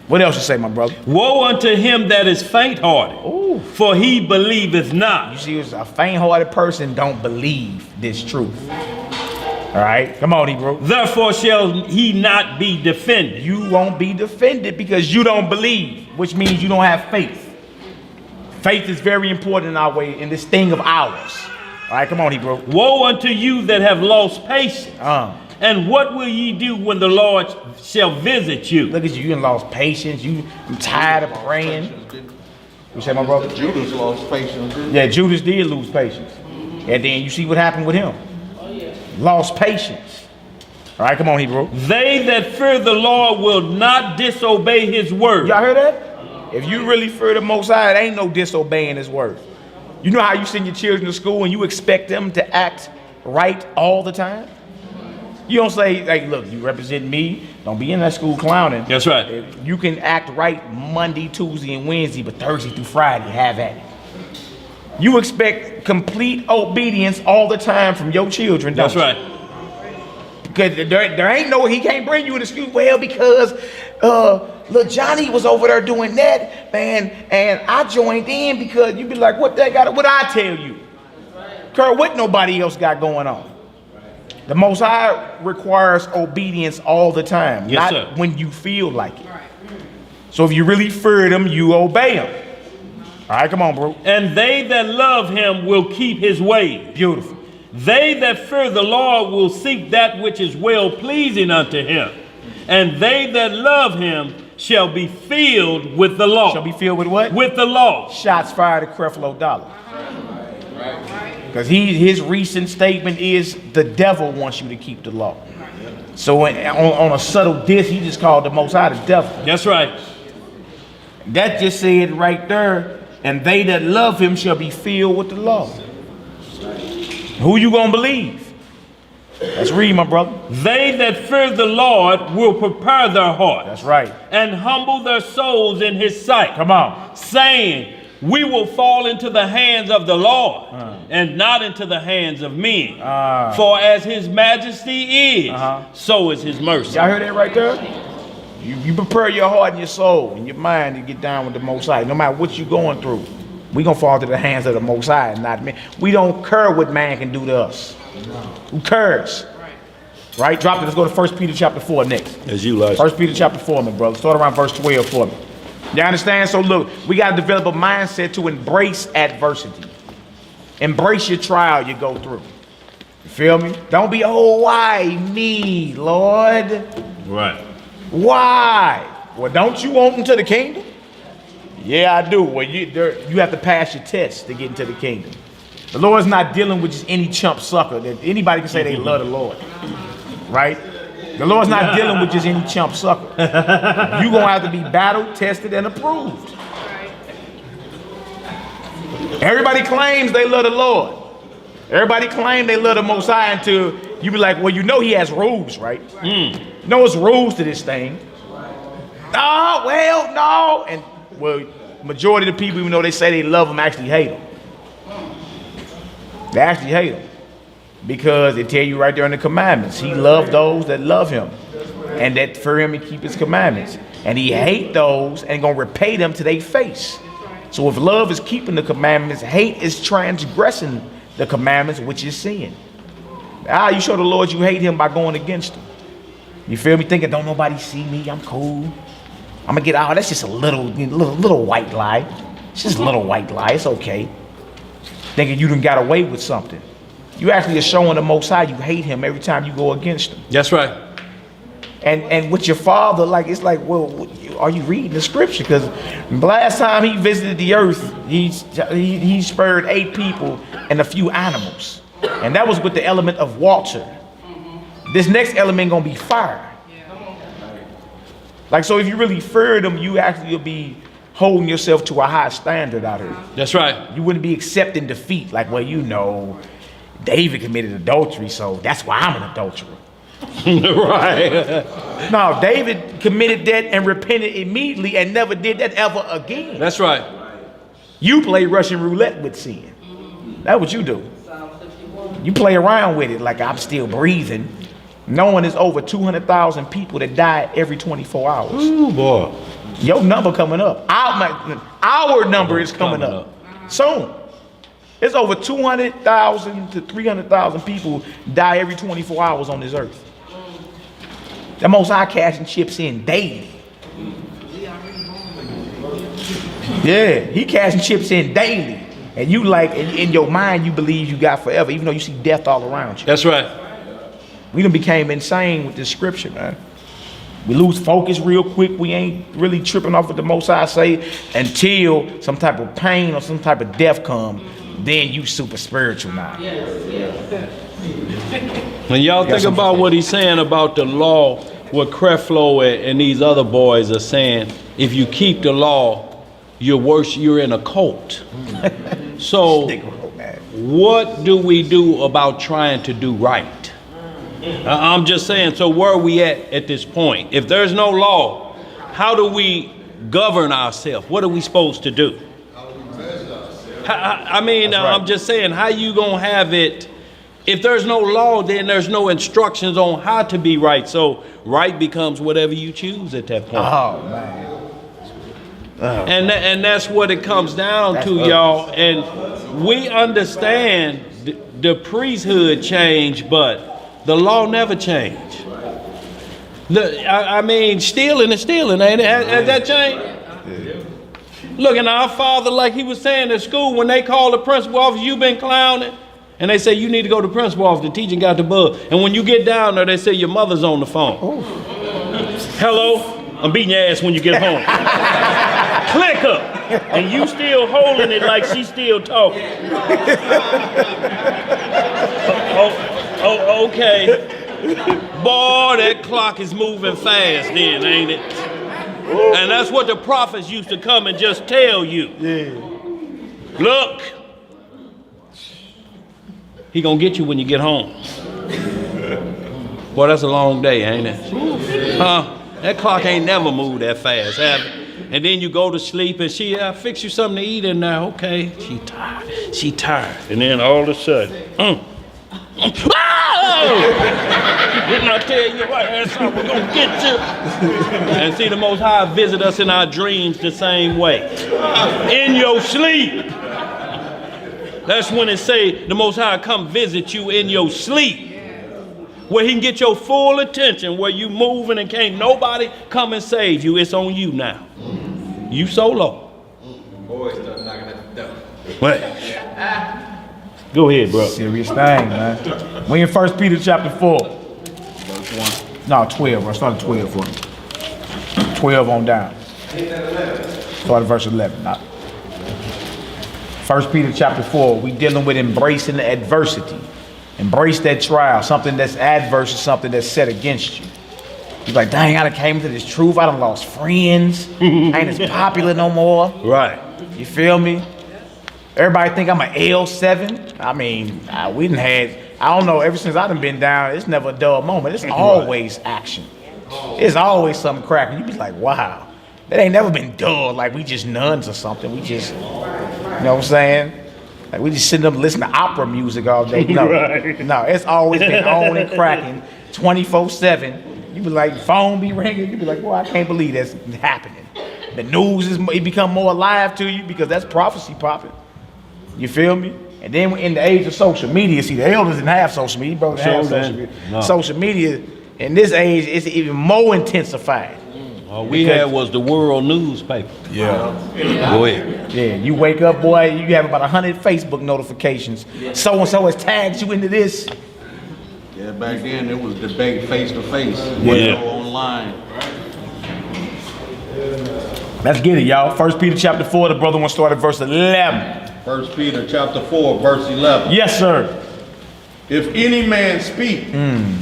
What else you say, my brother? Woe unto him that is faint-hearted, Ooh. for he believeth not. You see, a faint-hearted person don't believe this truth. All right, come on, Hebrew. Therefore shall he not be defended. You won't be defended because you don't believe, which means you don't have faith. Faith is very important in our way, in this thing of ours. All right, come on, Hebrew. Woe unto you that have lost patience. And what will ye do when the Lord shall visit you? Look at you, you done lost patience. You tired of praying. You say, my brother? Judas lost patience. Yeah, Judas did lose patience. And then you see what happened with him. Lost patience. All right, come on, Hebrew. They that fear the Lord will not disobey his word. Y'all hear that? If you really fear the Most High, it ain't no disobeying his word. You know how you send your children to school and you expect them to act right all the time? You don't say, hey, look, you represent me. Don't be in that school clowning. That's right. You can act right Monday, Tuesday, and Wednesday, but Thursday through Friday, have at it. You expect complete obedience all the time from your children, don't you? That's right. Because there ain't no, he can't bring you in the school. Well, because little Johnny was over there doing that, man, and I joined in because you be like, what I tell you? Kurt, what nobody else got going on? The Most High requires obedience all the time, Yes, not sir. when you feel like it. So if you really fear him, you obey him. All right, come on, bro. And they that love him will keep his ways. Beautiful. They that fear the Lord will seek that which is well pleasing unto him. And they that love him shall be filled with the law. Shall be filled with what? With the law. Shots fired at Creflo Dollar. Because his recent statement is the devil wants you to keep the law. So on a subtle diss, he just called the Most High the devil. That's right. That just said right there, and they that love him shall be filled with the law. Who you gonna believe? Let's read, my brother. They that fear the Lord will prepare their heart. That's right. And humble their souls in his sight. Come on. Saying, we will fall into the hands of the Lord and not into the hands of men. For as his majesty is, so is his mercy. Y'all hear that right there? You prepare your heart and your soul and your mind to get down with the Most High. No matter what you're going through, we're going to fall to the hands of the Most High and not men. We don't care what man can do to us. Who cares? Right? Drop it. Let's go to 1 Peter chapter 4 next. As you like. 1 Peter chapter 4, my brother. Start around verse 12 for me. You understand? So look, we got to develop a mindset to embrace adversity. Embrace your trial you go through. You feel me? Don't be, oh, why me, Lord? Right. Why? Well, don't you want into the kingdom? Yeah, I do. Well, you have to pass your test to get into the kingdom. The Lord's not dealing with just any chump sucker that anybody can say they love the Lord. Right? The Lord's not dealing with just any chump sucker. You're going to have to be battle tested and approved. Everybody claims they love the Lord. Everybody claims they love the Most High until you be like, well, you know he has rules, right? You know there's rules to this thing. No, well, no. And, well, majority of the people, even though they say they love him, actually hate him. They actually hate him. Because they tell you right there in the commandments, he loved those that love him and that fear him and keep his commandments. And he hate those and gonna repay them to their face. So if love is keeping the commandments, hate is transgressing the commandments, which is sin. You show the Lord you hate him by going against him. You feel me? Thinking, don't nobody see me, I'm cool. I'm gonna get out. That's just a little white lie. It's just a little white lie, it's okay. Thinking you done got away with something. You actually are showing the Most High you hate him every time you go against him. That's right. And with your father, like, it's like, well, are you reading the scripture? Because last time he visited the earth, he spared 8 people and a few animals. And that was with the element of water. This next element gonna be fire. Like, so if you really feared him, you actually will be holding yourself to a high standard out here. That's right. You wouldn't be accepting defeat. Like, well, you know, David committed adultery, so that's why I'm an adulterer. Right. No, David committed that and repented immediately and never did that ever again. That's right. You play Russian roulette with sin. That's what you do. You play around with it like I'm still breathing, knowing there's over 200,000 people that die every 24 hours. Ooh, boy. Your number coming up. Our number is coming up soon. It's over 200,000 to 300,000 people die every 24 hours on this earth. The Most High cashing chips in daily. Yeah, he cashing chips in daily. And you like, in your mind, you believe you got forever, even though you see death all around you. That's right. We done became insane with this scripture, man. We lose focus real quick. We ain't really tripping off what the Most High say until some type of pain or some type of death come. Then you super spiritual now. When y'all think about what he's saying about the law, what Creflo and these other boys are saying, if you keep the law, you're in a cult. So what do we do about trying to do right? I'm just saying, so where are we at this point? If there's no law, how do we govern ourselves? What are we supposed to do? I mean, right. I'm just saying, how you gonna have it? If there's no law, then there's no instructions on how to be right. So right becomes whatever you choose at that point. Oh, man. And that's what it comes down to, y'all. And we understand the priesthood change, but The law never changed. I mean, stealing is stealing, ain't it? Has that changed? Look, and our father, like he was saying at school, when they call the principal office, you been clowning. And they say, you need to go to the principal office, the teacher got the bug. And when you get down there, they say, your mother's on the phone. Oh. Hello, I'm beating your ass when you get home. Click her. And you still holding it like she's still talking. Okay. Boy, that clock is moving fast then, ain't it? And that's what the prophets used to come and just tell you. Yeah. Look. He gonna get you when you get home. Boy, that's a long day, ain't it? That clock ain't never moved that fast, have it? And then you go to sleep and I fix you something to eat in there. Okay, she tired. And then all of a sudden, didn't I tell you right? That's how we're gonna get you. And see, the Most High visit us in our dreams the same way. In your sleep. That's when it say the Most High come visit you in your sleep. Where he can get your full attention, where you moving and can't nobody come and save you. It's on you now. You solo. Boys start knocking at the door. What? Go ahead, bro. Serious thing, man. We in 1 Peter chapter 4. Verse 1. No, 12, bro. Start at 12 for me. 12 on down. Start at verse 11. Not. 1 Peter chapter 4, we dealing with embracing the adversity. Embrace that trial. Something that's adverse is something that's set against you. He's like, dang, I done came to this truth. I done lost friends. I ain't as popular no more. Right. You feel me? Everybody think I'm an L7. I mean, we done had, I don't know, ever since I done been down, it's never a dull moment. It's always action. It's always something cracking. You be like, wow. That ain't never been dull, like we just nuns or something. We just, you know what I'm saying? Like we just sitting up listening to opera music all day. No, Right. no, it's always been on and cracking 24/7. You be like, phone be ringing. You be like, well, I can't believe that's happening. The news it become more alive to you because that's prophecy popping. You feel me? And then in the age of social media, see, the elders didn't have social media. Brothers didn't have social media. No. Social media in this age is even more intensified. All we had was the world newspaper. Yeah. Go ahead. Yeah, you wake up, boy, you have about 100 Facebook notifications. So-and-so has tagged you into this. Yeah, back then it was debate face to face. Yeah. Online. Let's get it, y'all. 1 Peter chapter 4, the brother wants to start at verse 11. 1 Peter chapter 4, verse 11. Yes, sir. If any man speak,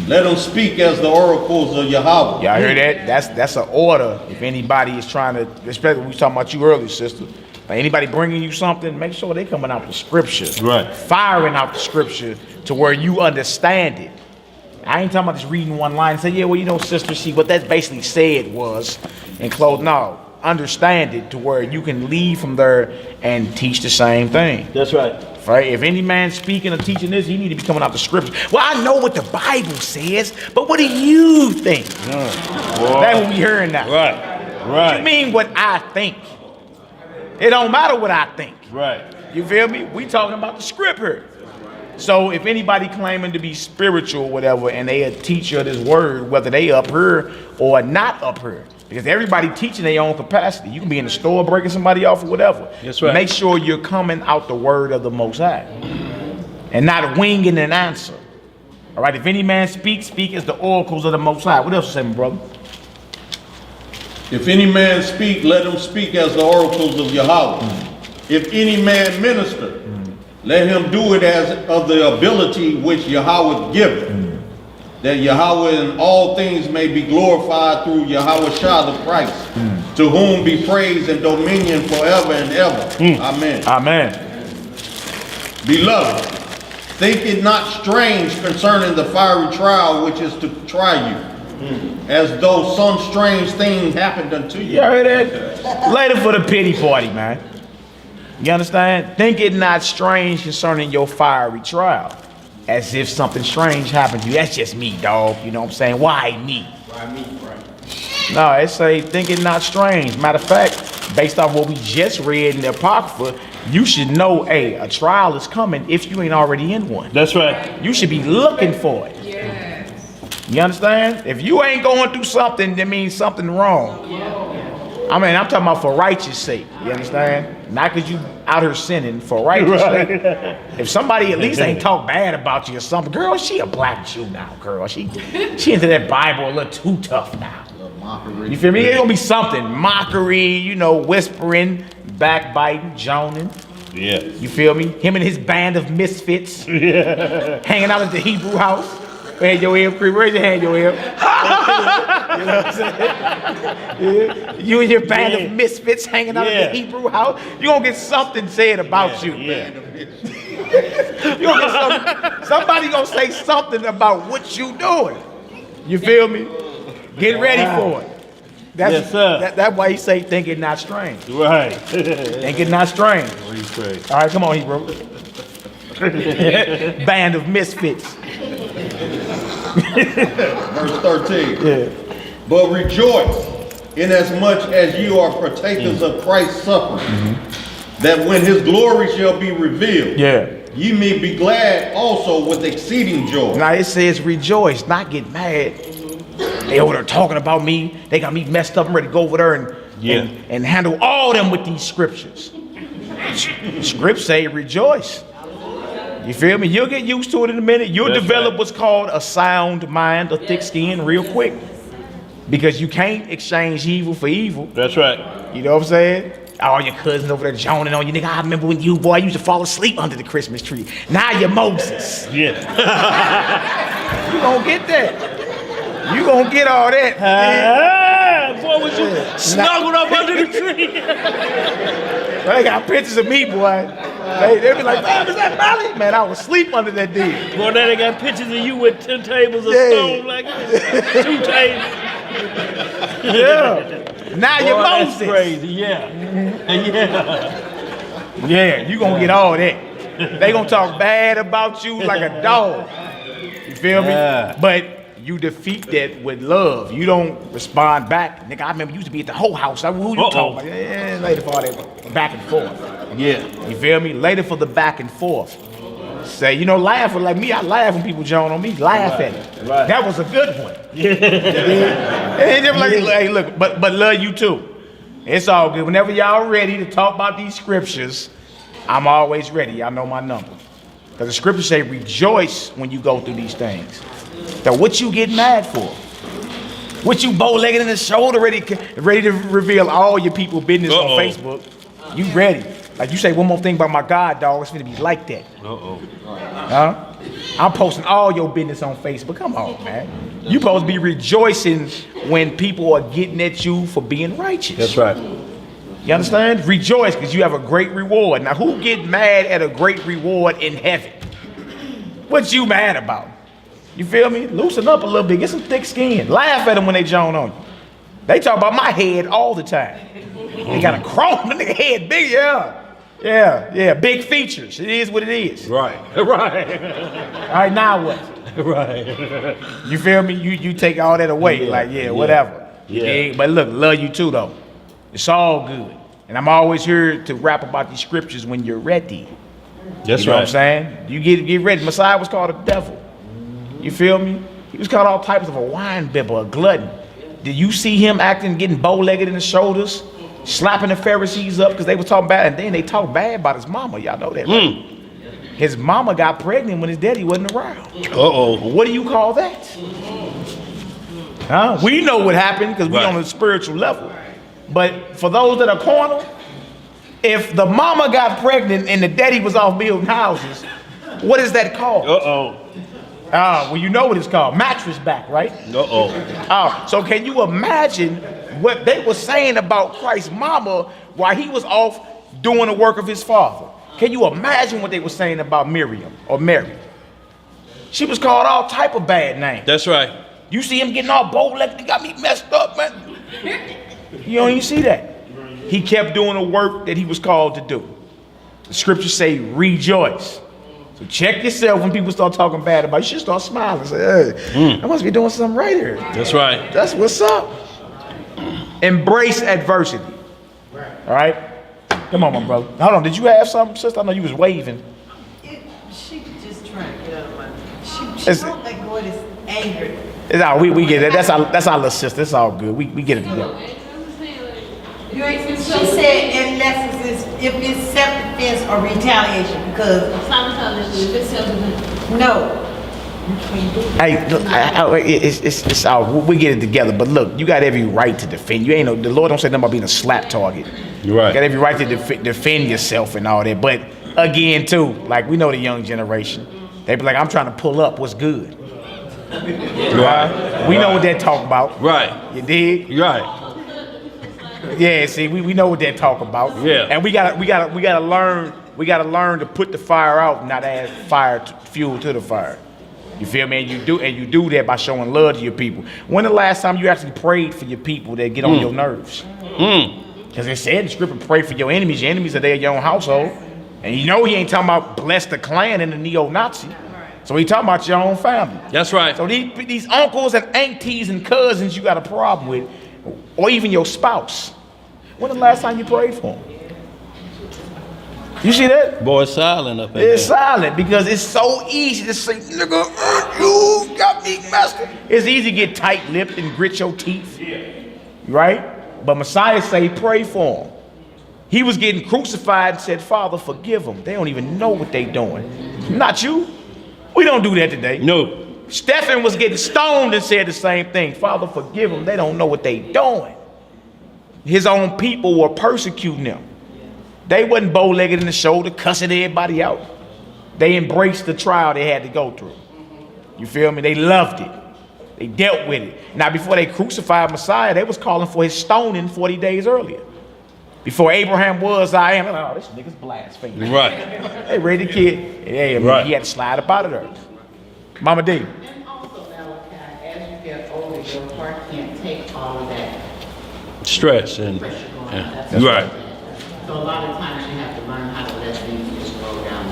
let him speak as the oracles of Yahweh. Y'all hear that? That's an order. If anybody is trying to, especially we was talking about you earlier, sister. Like anybody bringing you something, make sure they coming out the scripture. Right. Firing out the scripture to where you understand it. I ain't talking about just reading one line and say, yeah, well, you know, sister, see, what that basically said was, and close. No, understand it to where you can leave from there and teach the same thing. That's right. Right? If any man speaking or teaching this, he need to be coming out the scripture. Well, I know what the Bible says, but what do you think? That's what we hearing now. Right. What you mean what I think? It don't matter what I think. Right. You feel me? We talking about the script here. So if anybody claiming to be spiritual or whatever, and they a teacher of this word, whether they up here or not up here, because everybody teaching their own capacity. You can be in the store breaking somebody off or whatever. That's right. Make sure you're coming out the word of the Most High and not winging an answer. All right. If any man speak as the oracles of the Most High. What else you say, my brother? If any man speak, let him speak as the oracles of Yahweh. If any man minister, let him do it as of the ability which Yahweh giveth, that Yahweh in all things may be glorified through Yahweh Shah the Christ, to whom be praise and dominion forever and ever. Amen. Amen. Beloved, think it not strange concerning the fiery trial which is to try you, as though some strange thing happened unto you. You heard that? Later for the pity party, man. You understand? Think it not strange concerning your fiery trial, as if something strange happened to you. That's just me, dog. You know what I'm saying? Why me? Why me, right? No, it say think it not strange. Matter of fact, based off what we just read in the Apocrypha, you should know, hey, a trial is coming if you ain't already in one. That's right. You should be looking for it. You understand? If you ain't going through something, that means something wrong. I mean, I'm talking about for righteous sake. You understand? Not because you out here sinning, for righteous sake. If somebody at least ain't talk bad about you or something, girl, she a black Jew now, girl. She into that Bible a little too tough now. You feel me? It's gonna be something. Mockery, you know, whispering, backbiting, joning. Yeah. You feel me? Him and his band of misfits. Hanging out at the Hebrew house. Hand your ear, raise your hand, your ear. You know what I'm saying? Yeah. You and your band of misfits hanging out at the Hebrew house. You gonna get something said about you. You gonna get somebody gonna say something about what you doing. You feel me? Get ready for it. Yes, sir. That's why he say think it not strange. Right. Think it not strange. All right, come on, Hebrew. Band of misfits. Verse 13. Yeah. But rejoice, inasmuch as you are partakers of Christ's suffering, that when his glory shall be revealed, ye may be glad also with exceeding joy. Now it says rejoice, not get mad. They over there talking about me. They got me messed up. I'm ready to go over there and handle all them with these scriptures. Scripts say rejoice. You feel me? You'll get used to it in a minute. You'll develop what's called a sound mind, a thick skin real quick. Because you can't exchange evil for evil. That's right. You know what I'm saying? All your cousins over there joning on you. Nigga, I remember when you, boy, used to fall asleep under the Christmas tree. Now you're Moses. Yeah. You gonna get that. You gonna get all that. Boy, was you snuggled up under the tree? They got pictures of me, boy. They be like, man, is that Molly? Man, I was asleep under that deal. Boy, now they got pictures of you with 10 tables of stone like this. 2 tables. Yeah. Now you're Moses. That's crazy, yeah. Yeah, you gonna get all that. They gonna talk bad about you like a dog. You feel me? But you defeat that with love. You don't respond back. Nigga, I remember you used to be at the whole house. Who you talking about? Yeah, later for all that back and forth. Yeah. You feel me? Later for the back and forth. Say, you know, laugh like me. I laugh when people join on me. Laugh at it. Right. That was a good one. And they like, hey, look, but love you too. It's all good. Whenever y'all ready to talk about these scriptures, I'm always ready. Y'all know my number. Because the scriptures say rejoice when you go through these things. So what you get mad for? What you bow-legged in the shoulder ready to reveal all your people business on Facebook? You ready. Like you say one more thing about my God, dog, it's gonna be like that. Huh? I'm posting all your business on Facebook. Come on, man. You supposed to be rejoicing when people are getting at you for being righteous. That's right. You understand? Rejoice because you have a great reward. Now, who get mad at a great reward in heaven? What you mad about? You feel me? Loosen up a little bit. Get some thick skin. Laugh at them when they join on you. They talk about my head all the time. They got a chrome, the nigga head big, yeah, big features. It is what it is. Right. All right, now what? Right. You feel me? You take all that away, whatever. Yeah. But look, love you too though. It's all good. And I'm always here to rap about these scriptures when you're ready. That's you know right. what I'm saying? You get ready. Messiah was called a devil. You feel me? He was called all types of a wine bibber, a glutton. Did you see him getting bow-legged in the shoulders, slapping the Pharisees up because they were talking bad, and then they talked bad about his mama. Y'all know that, right? His mama got pregnant when his daddy wasn't around. What do you call that? Huh? We know what happened because we on a spiritual level. But for those that are carnal, if the mama got pregnant and the daddy was off building houses, what is that called? Well, you know what it's called. Mattress back, right? So can you imagine what they were saying about Christ's mama while he was off doing the work of his father? Can you imagine what they were saying about Miriam or Mary? She was called all type of bad names. That's right. You see him getting all bow-legged, he got me messed up, man. You don't even see that. He kept doing the work that he was called to do. The scriptures say rejoice. So check yourself when people start talking bad about you. You should start smiling and say, hey, I must be doing something right here. That's right. That's what's up. Embrace adversity. All right? Come on, my brother. Hold on. Did you have something, sister? I know you was waving. She just trying to get out of my. She don't let go of this anger It's all we get it. That's our little sister. It's all good. We get it together. She said unless if it's self-defense or retaliation, because no. Hey, look, it's all we get it together. But look, you got every right to defend. You ain't no. The Lord don't say nothing about being a slap target. You're right. You got every right to defend yourself and all that. But again, too, like we know the young generation, they be like, I'm trying to pull up. What's good? Right. We know what they're talking about. Right. You dig? Right. Yeah. See, we know what they're talking about. Yeah. And we gotta learn to put the fire out, and not add fuel to the fire. You feel me? And you do that by showing love to your people. When the last time you actually prayed for your people that get on your nerves? Because it said in the scripture, pray for your enemies. Your enemies are there in your own household. And you know he ain't talking about bless the Klan and the neo-Nazi. So he talking about your own family. That's right. So these uncles and aunties and cousins you got a problem with, or even your spouse. When the last time you prayed for them? You see that? Boy, it's silent up in It's there. silent because it's so easy to say, nigga, you got me messed up. It's easy to get tight-lipped and grit your teeth. Right? But Messiah say, pray for him. He was getting crucified and said, Father, forgive them. They don't even know what they doing. Not you. We don't do that today. No. Stephen was getting stoned and said the same thing. Father, forgive them. They don't know what they doing. His own people were persecuting him. They wasn't bow-legged in the shoulder, cussing everybody out. They embraced the trial they had to go through. You feel me? They loved it. They dealt with it. Now, before they crucified Messiah, they was calling for his stoning 40 days earlier. Before Abraham was, I am. Oh, this nigga's blaspheming. Right. They ready to kid. Hey, Right. He had to slide up out of there. Mama D. And also, Malachi, as you get older, your heart can't take all of that Stress and pressure going on. yeah. That's Right. So a lot of times you have to learn how to let things just roll down.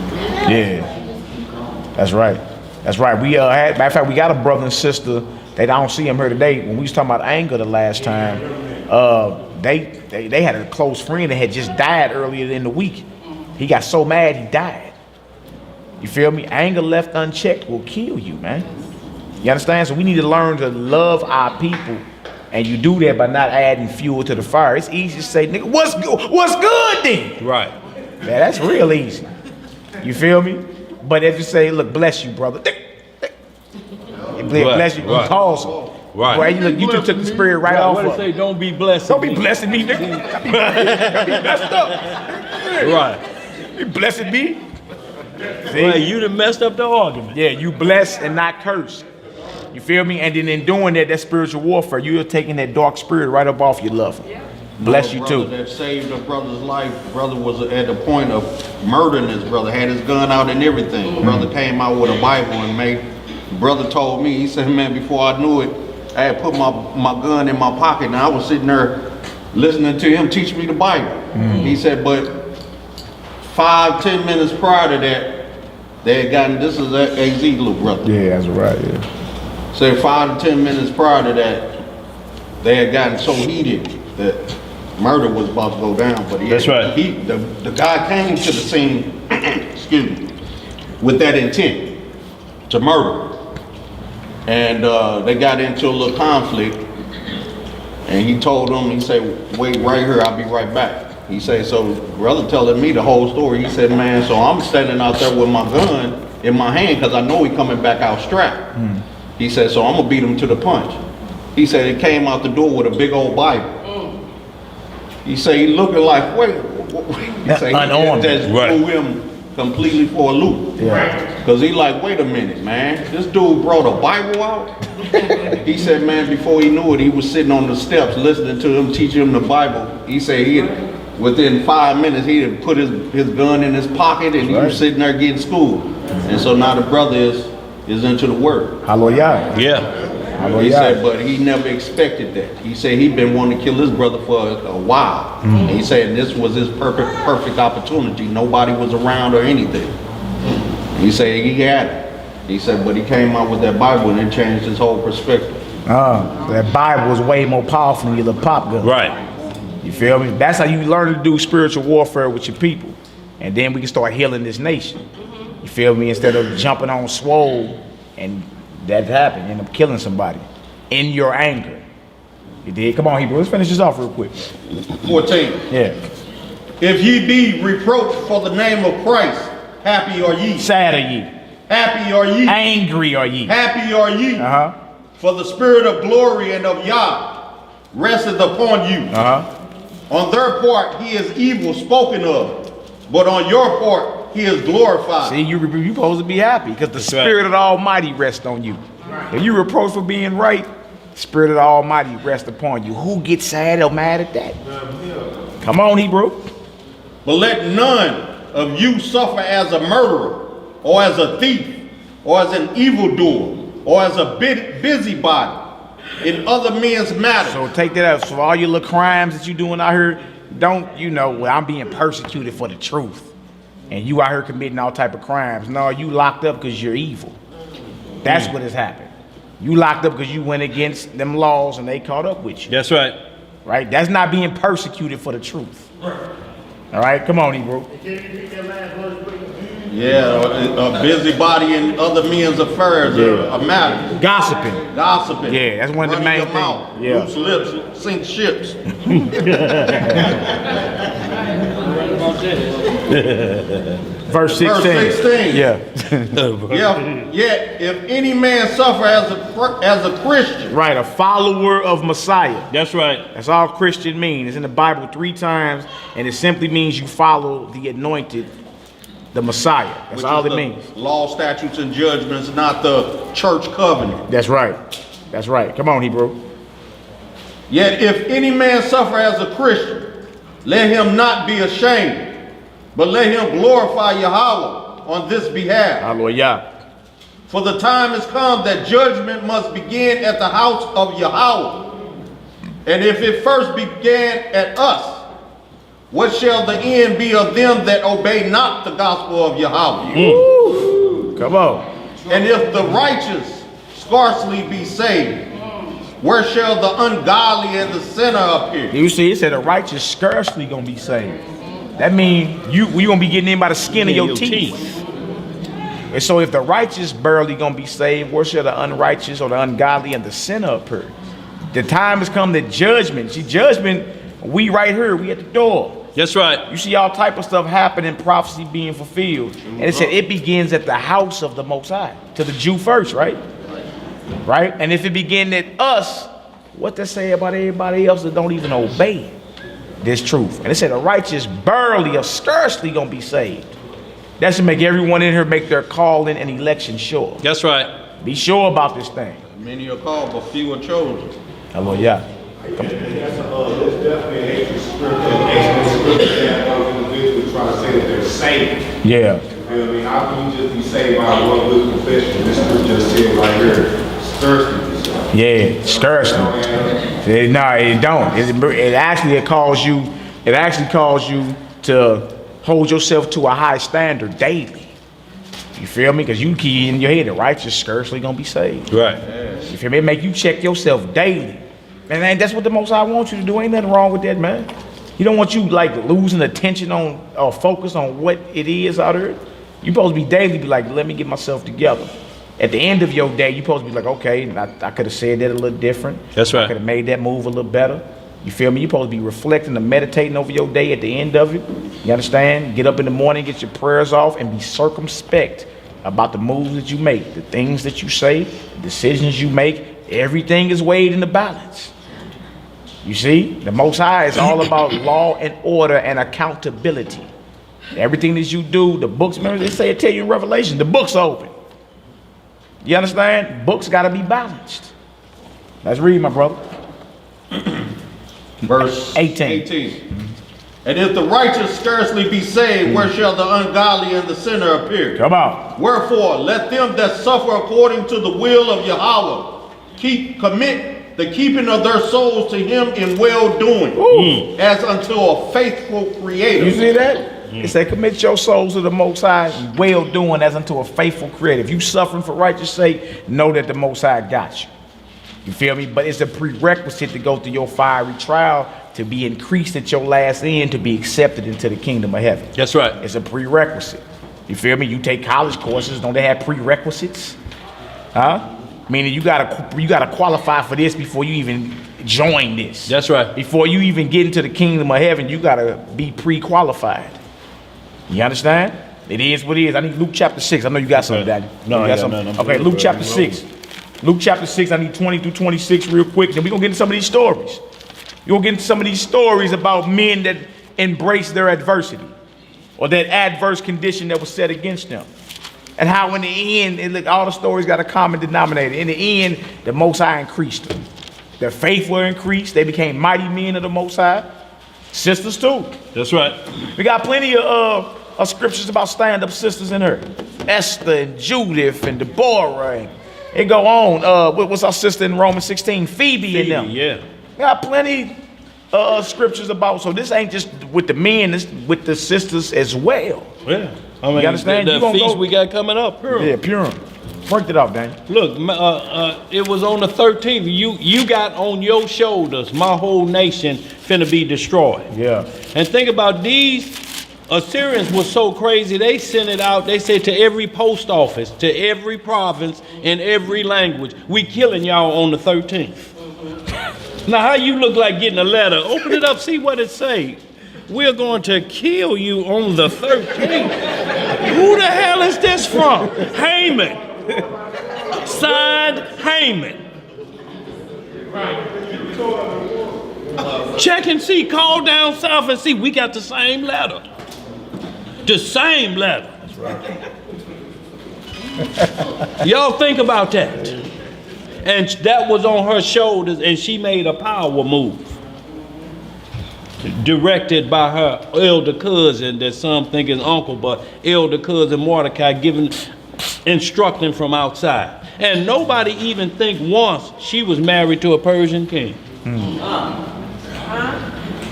Yeah. And just keep going. That's right. That's right. We had, matter of fact, we got a brother and sister that I don't see him here today. When we was talking about anger the last time, they had a close friend that had just died earlier in the week. He got so mad he died. You feel me? Anger left unchecked will kill you, man. You understand? So we need to learn to love our people, and you do that by not adding fuel to the fire. It's easy to say, nigga, what's good? What's good then? Right. Man, that's real easy. You feel me? But if you say, look, bless you, brother. Bless you, Right. cause him. Right. Boy, you took the spirit right off What of it say? him. Don't be blessed. Don't be blessing me, nigga. Got me messed up. Right. You blessing me? Well, you done messed up the argument. Yeah, you bless and not curse. You feel me? And then in doing that spiritual warfare, you're taking that dark spirit right up off your lover. Bless you brother too. that saved a brother's life. Brother was at the point of murdering his brother, had his gun out and everything. Brother came out with a Bible and brother told me, he said, man, before I knew it, I had put my gun in my pocket and I was sitting there listening to him teach me the Bible. He said, but 5-10 minutes prior to that, they had gotten, this is AZ little brother. Yeah, that's right, yeah. Said 5 to 10 minutes prior to that, they had gotten so heated that murder was about to go down. But That's right. The guy came to the scene, excuse me, with that intent to murder. And they got into a little conflict. And he told them, he said, wait right here, I'll be right back. He said, so brother telling me the whole story. He said, man, so I'm standing out there with my gun in my hand because I know he coming back out strapped. He said, so I'm gonna beat him to the punch. He said he came out the door with a big old Bible. He said he looking like, wait. He said Unarmed. he just Right. threw him completely for a loop. Yeah. Cause he like, wait a minute, man. This dude brought a Bible out. He said, man, before he knew it, he was sitting on the steps listening to him teach him the Bible. He said within 5 minutes he had put his gun in his pocket and he was sitting there getting schooled. And so now the brother is into the word. Hallelujah. Yeah. He said, but he never expected that. He said he'd been wanting to kill his brother for a while. And he said this was his perfect opportunity. Nobody was around or anything. He said he had it. He said, but he came out with that Bible and it changed his whole perspective. That Bible was way more powerful than your little pop gun. Right. You feel me? That's how you learn to do spiritual warfare with your people. And then we can start healing this nation. You feel me? Instead of jumping on swole and That happened. You end up killing somebody in your anger. You did. Come on, Hebrew. Let's finish this off real quick. 14. Yeah. If ye be reproached for the name of Christ, happy are ye. Sad are ye. Happy are ye. Angry are ye. Happy are ye. Uh-huh. For the spirit of glory and of Yah resteth upon you. Uh-huh. On their part he is evil spoken of, but on your part he is glorified. See, you supposed to be happy because the Spirit of the Almighty rests on you. If you reproach for being right, the Spirit of the Almighty rests upon you. Who gets sad or mad at that? Come on, Hebrew. But let none of you suffer as a murderer, or as a thief, or as an evildoer, or as a busybody in other men's matters. So take that out. So all your little crimes that you doing out here, don't, well, I'm being persecuted for the truth. And you out here committing all type of crimes. No, you locked up because you're evil. That's what has happened. You locked up because you went against them laws and they caught up with you. That's right. Right? That's not being persecuted for the truth. All right, come on, Hebrew. Yeah, a busybody in other men's affairs, a matter. Gossiping. Gossiping. Yeah, that's one of the Running main your mouth. things. Yeah. Loose lips sink ships. Verse 16. Verse 16. Yeah. Yet if any man suffer as a Christian. Right, a follower of Messiah. That's right. That's all Christian means. It's in the Bible 3 times, and it simply means you follow the anointed, the Messiah. That's all it means. Law, statutes, and judgments, not the church covenant. That's right. That's right. Come on, Hebrew. Yet if any man suffer as a Christian, let him not be ashamed, but let him glorify Yahweh on this behalf. Hallelujah. For the time is come that judgment must begin at the house of Yahweh. And if it first began at us, what shall the end be of them that obey not the gospel of Yahweh? Come on. And if the righteous scarcely be saved, where shall the ungodly and the sinner appear? You see, it said the righteous scarcely gonna be saved. That means we gonna be getting in by the skin of your teeth. And so if the righteous barely gonna be saved, where shall the unrighteous or the ungodly and the sinner appear? The time has come that judgment. See, judgment, we right here, we at the door. That's right. You see all type of stuff happening, prophecy being fulfilled. And it said it begins at the house of the Most High, to the Jew first, right? Right? And if it begin at us, what to say about everybody else that don't even obey this truth? And it said the righteous barely or scarcely gonna be saved. That should make everyone in here make their calling and election sure. That's right. Be sure about this thing. Many are called, but few are chosen. Hallelujah. That's definitely an extra scripture that those individuals try to say that they're saved. Yeah. You feel me? How can you just be saved by one good confession? This scripture just said right here, thirsty. Yeah, scarcely. No, it don't. It actually calls you to hold yourself to a high standard daily. You feel me? Because you keep in your head, the righteous scarcely gonna be saved. Right. You feel me? It make you check yourself daily. And that's what the Most High wants you to do. Ain't nothing wrong with that, man. He don't want you like losing attention on or focus on what it is out there. You supposed to be daily be like, let me get myself together. At the end of your day, you supposed to be like, okay, I could have said that a little different. That's right. I could have made that move a little better. You feel me? You supposed to be reflecting and meditating over your day at the end of it. You understand? Get up in the morning, get your prayers off, and be circumspect about the moves that you make, the things that you say, the decisions you make. Everything is weighed in the balance. You see, the Most High is all about law and order and accountability. Everything that you do, the books, remember they say it tell you in Revelation, the books are open. You understand? Books got to be balanced. Let's read, my brother. Verse 18. And if the righteous scarcely be saved, where shall the ungodly and the sinner appear? Come on. Wherefore, let them that suffer according to the will of Yahweh commit the keeping of their souls to him in well-doing, as unto a faithful creator. You see that? It said, commit your souls to the Most High, well-doing as unto a faithful creator. If you suffering for righteous sake, know that the Most High got you. You feel me? But it's a prerequisite to go through your fiery trial, to be increased at your last end, to be accepted into the kingdom of heaven. That's right. It's a prerequisite. You feel me? You take college courses, don't they have prerequisites? Huh? Meaning you gotta qualify for this before you even join this. That's right. Before you even get into the kingdom of heaven, you gotta be pre-qualified. You understand? It is what it is. I need Luke chapter 6. I know you got something, Daddy. No, You I got got something? nothing. Okay, Luke chapter 6. Luke chapter 6, I need 20 through 26 real quick. Then we're gonna get into some of these stories. You're gonna get into some of these stories about men that embrace their adversity or that adverse condition that was set against them. And how in the end, look, all the stories got a common denominator. In the end, the Most High increased them. Their faith were increased. They became mighty men of the Most High. Sisters too. That's right. We got plenty of scriptures about stand-up sisters in her. Esther and Judith and Deborah. And it go on. What's our sister in Romans 16? Phoebe and them. Yeah. We got plenty scriptures about. So this ain't just with the men, it's with the sisters as well. Yeah. I mean, You understand? the You gonna feast go- we got coming up. Purim. Yeah, Purim. Break it out, Daniel. Look, it was on the 13th. You got on your shoulders my whole nation finna be destroyed. Yeah. And think about these Assyrians was so crazy, they sent it out, they said to every post office, to every province, in every language, we killing y'all on the 13th. Now how you look like getting a letter? Open it up, see what it say. We're going to kill you on the 13th. Who the hell is this from? Haman. Signed Haman. Check and see, call down south and see, we got the same letter. The same letter. That's right. Y'all think about that. And that was on her shoulders, and she made a power move. Directed by her elder cousin, that some think is uncle, but elder cousin Mordecai instructing from outside. And nobody even think once she was married to a Persian king.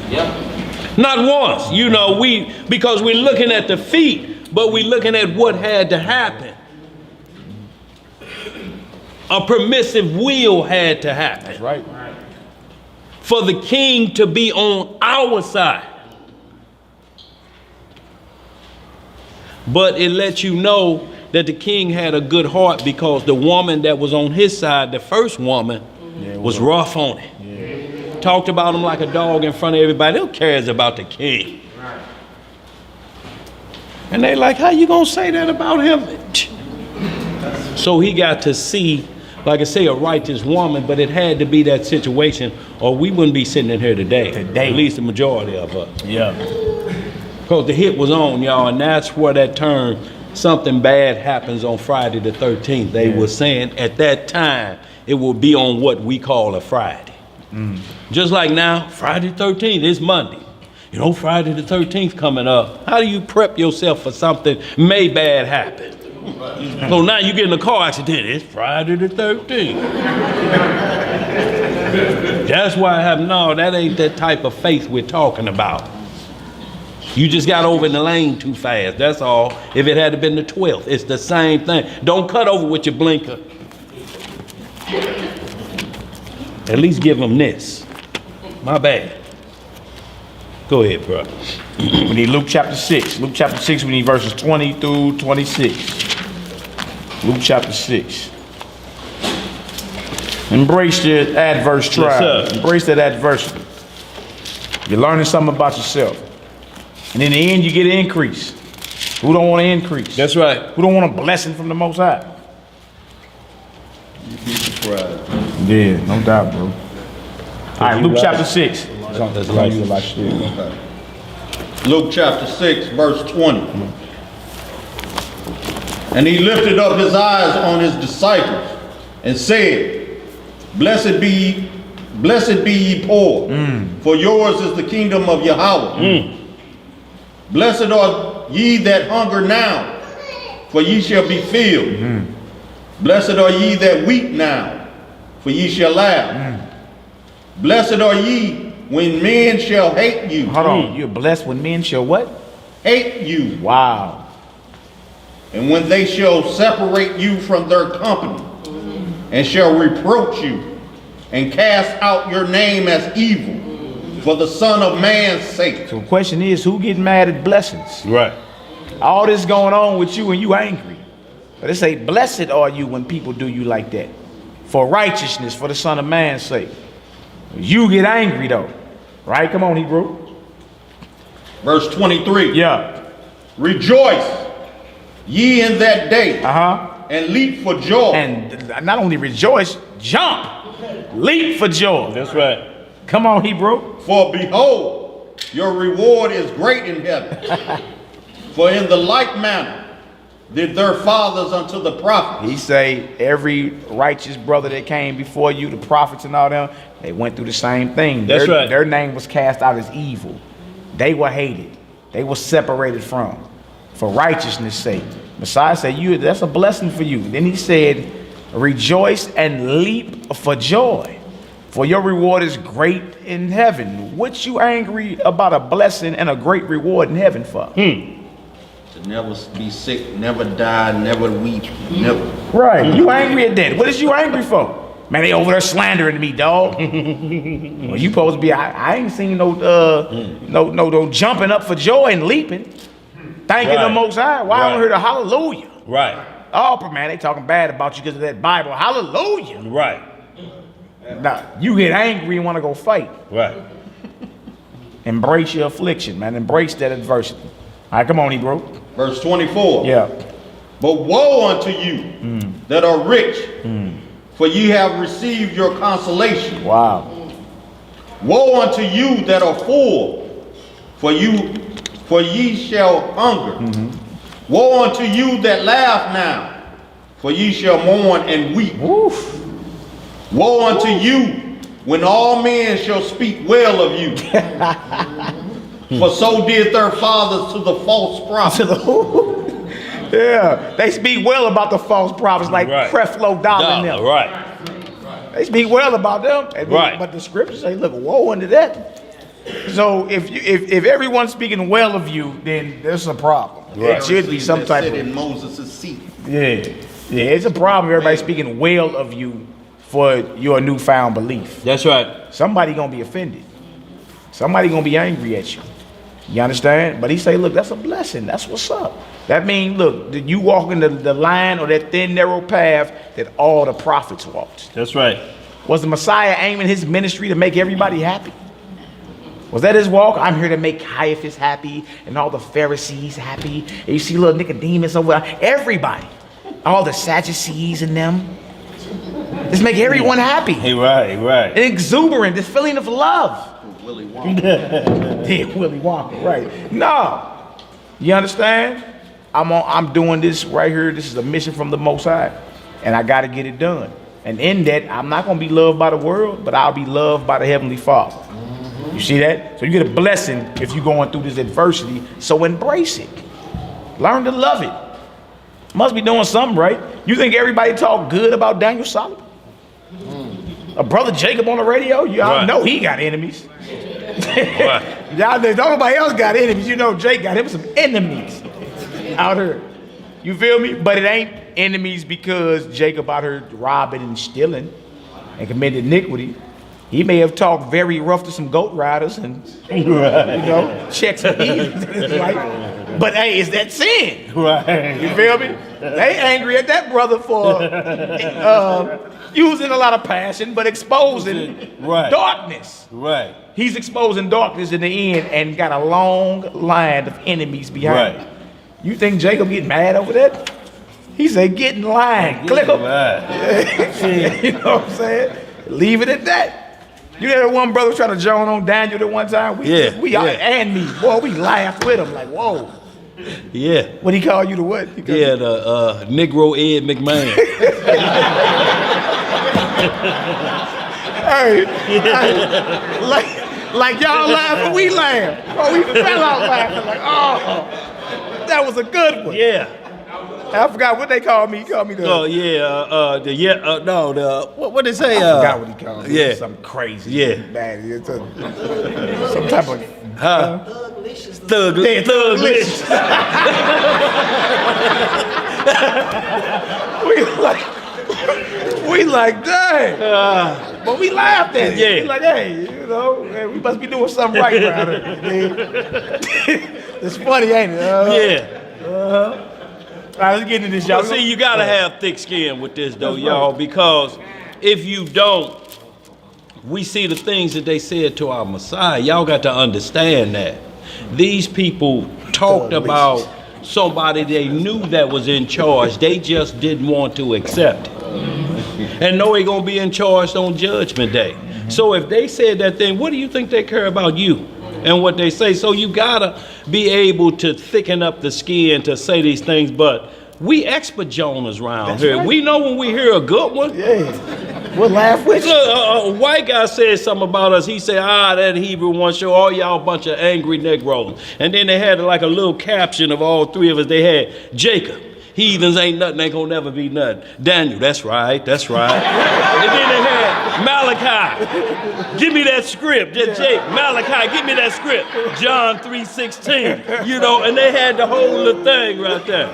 Yep. Not once, because we're looking at the feet, but we're looking at what had to happen. A permissive will had to happen. That's right. For the king to be on our side. But it lets you know that the king had a good heart, because the woman that was on his side, the first woman, was rough on it. Yeah. Talked about him like a dog in front of everybody. Who cares about the king? Right. And they like, how you gonna say that about him? So he got to see, like I say, a righteous woman, but it had to be that situation, or we wouldn't be sitting in here today. At least the majority of us. Yeah. Because the hit was on, y'all, and that's where that term, something bad happens on Friday the 13th. They were saying at that time, it will be on what we call a Friday. Just like now, Friday the 13th is Monday. Friday the 13th coming up. How do you prep yourself for something may bad happen? So now you get in a car accident, it's Friday the 13th. That's why I have, no, that ain't that type of faith we're talking about. You just got over in the lane too fast, that's all. If it had been the 12th, it's the same thing. Don't cut over with your blinker. At least give them this. My bad. Go ahead, bro. We need Luke chapter 6. Luke chapter 6, we need verses 20 through 26. Luke chapter 6. Embrace the adverse trial. Yes, sir. Embrace that adversity. You're learning something about yourself. And in the end, you get an increase. Who don't want to increase? That's right. Who don't want a blessing from the Most High? You'd be surprised. Yeah, no doubt, bro. All right, Luke chapter 6. That's like you like Okay. Luke chapter 6, verse 20. And he lifted up his eyes on his disciples and said, Blessed be ye poor, for yours is the kingdom of Yahweh. Blessed are ye that hunger now, for ye shall be filled. Blessed are ye that weep now, for ye shall laugh. Blessed are ye when men shall hate you. Hold on, you're blessed when men shall what? Hate you. Wow. And when they shall separate you from their company, and shall reproach you, and cast out your name as evil, for the Son of Man's sake. So the question is, who getting mad at blessings? Right. All this going on with you and you angry. But they say, blessed are you when people do you like that. for righteousness, for the Son of Man's sake. You get angry though, right? Come on, Hebrew. Verse 23. Yeah. Rejoice ye in that day, Uh-huh. and leap for joy. And not only rejoice, jump, leap for joy. That's right. Come on, Hebrew. For behold, your reward is great in heaven. For in the like manner did their fathers unto the prophets. He say every righteous brother that came before you, the prophets and all them, they went through the same thing. That's right. Their name was cast out as evil. They were hated. They were separated from, for righteousness' sake. Messiah said, that's a blessing for you. Then he said, rejoice and leap for joy, for your reward is great in heaven. What you angry about a blessing and a great reward in heaven for? To never be sick, never die, never weep, never. Right. You angry at that. What is you angry for? Man, they over there slandering me, dog. Well, you supposed to be, I ain't seen no jumping up for joy and leaping. Thanking the Most High. Why I don't hear the hallelujah? Right. Oh, man, they talking bad about you because of that Bible. Hallelujah. Right. Now, you get angry and want to go fight. Right. Embrace your affliction, man. Embrace that adversity. All right, come on, Hebrew. Verse 24. Yeah. But woe unto you that are rich, for ye have received your consolation. Wow. Woe unto you that are full, for ye shall hunger. Woe unto you that laugh now, for ye shall mourn and weep. Oof. Woe unto you when all men shall speak well of you. For so did their fathers to the false prophets. Yeah, they speak well about the false prophets like Creflo Dollar and them. Right. They speak well about them. And Right. But the scriptures say, look, woe unto that. So if everyone's speaking well of you, then there's a problem. It should be some type Sit of... in Moses' seat. Yeah, it's a problem. Everybody speaking well of you for your newfound belief. That's right. Somebody gonna be offended. Somebody gonna be angry at you. You understand? But he say, look, that's a blessing. That's what's up. That means, look, that you walk in the line or that thin, narrow path that all the prophets walked. That's right. Was the Messiah aiming his ministry to make everybody happy? Was that his walk? I'm here to make Caiaphas happy and all the Pharisees happy. And you see little Nicodemus over there. Everybody. All the Sadducees and them. Just make everyone happy. Right. Exuberant, this feeling of love. Willy Wonka. Yeah, Willy Wonka, right. No. You understand? I'm doing this right here. This is a mission from the Most High. And I got to get it done. And in that, I'm not going to be loved by the world, but I'll be loved by the Heavenly Father. You see that? So you get a blessing if you're going through this adversity. So embrace it. Learn to love it. Must be doing something right. You think everybody talk good about Daniel Solomon? A brother Jacob on the radio? Y'all know he got enemies. Y'all know nobody else got enemies. You know Jake got him some enemies out here. You feel me? But it ain't enemies because Jacob out here robbing and stealing and committed iniquity. He may have talked very rough to some goat riders and you know, check some heathens. Right? But hey, is that sin? Right. You feel me? They angry at that brother for using a lot of passion, but exposing darkness. Right. He's exposing darkness in the end and got a long line of enemies behind him. You think Jacob getting mad over that? He said, get in line. Click him. You know what I'm saying? Leave it at that. You know that one brother was trying to join on Daniel that one time? And me. Boy, we laughed with him like, whoa. Yeah. What he call you the what? Yeah, the Negro Ed McMahon. Like y'all laughing, we laugh. Oh, we fell out laughing like, oh, that was a good one. Yeah. I forgot what they called me. He called me the... Oh, yeah, what they say? I forgot what he called me. Yeah. Something crazy. Yeah. Bad. It's some type of... Thuglicious. we like, dang. But we laughed at it. Yeah. We like, hey, you know, man, we must be doing something right around here. It's funny, ain't it? Yeah. All right, let's get into this, y'all. Well, see, you gotta have thick skin with this, though, y'all, because if you don't, we see the things that they said to our Messiah. Y'all got to understand that. These people talked about somebody they knew that was in charge. They just didn't want to accept it. And know they're going to be in charge on Judgment Day. So if they said that thing, what do you think they care about you and what they say? So you got to be able to thicken up the skin to say these things. But we expert Jonahs around here. Right. We know when we hear a good one. Yeah. We'll laugh with you. A white guy said something about us. He said, that Hebrew one show, all y'all bunch of angry Negroes. And then they had like a little caption of all three of us. They had Jacob. Heathens ain't nothing, ain't gonna never be nothing. Daniel, that's right. And then they had Malachi. Give me that script. Jake, Malachi, give me that script. John 3:16. You know, and they had the whole little thing right there.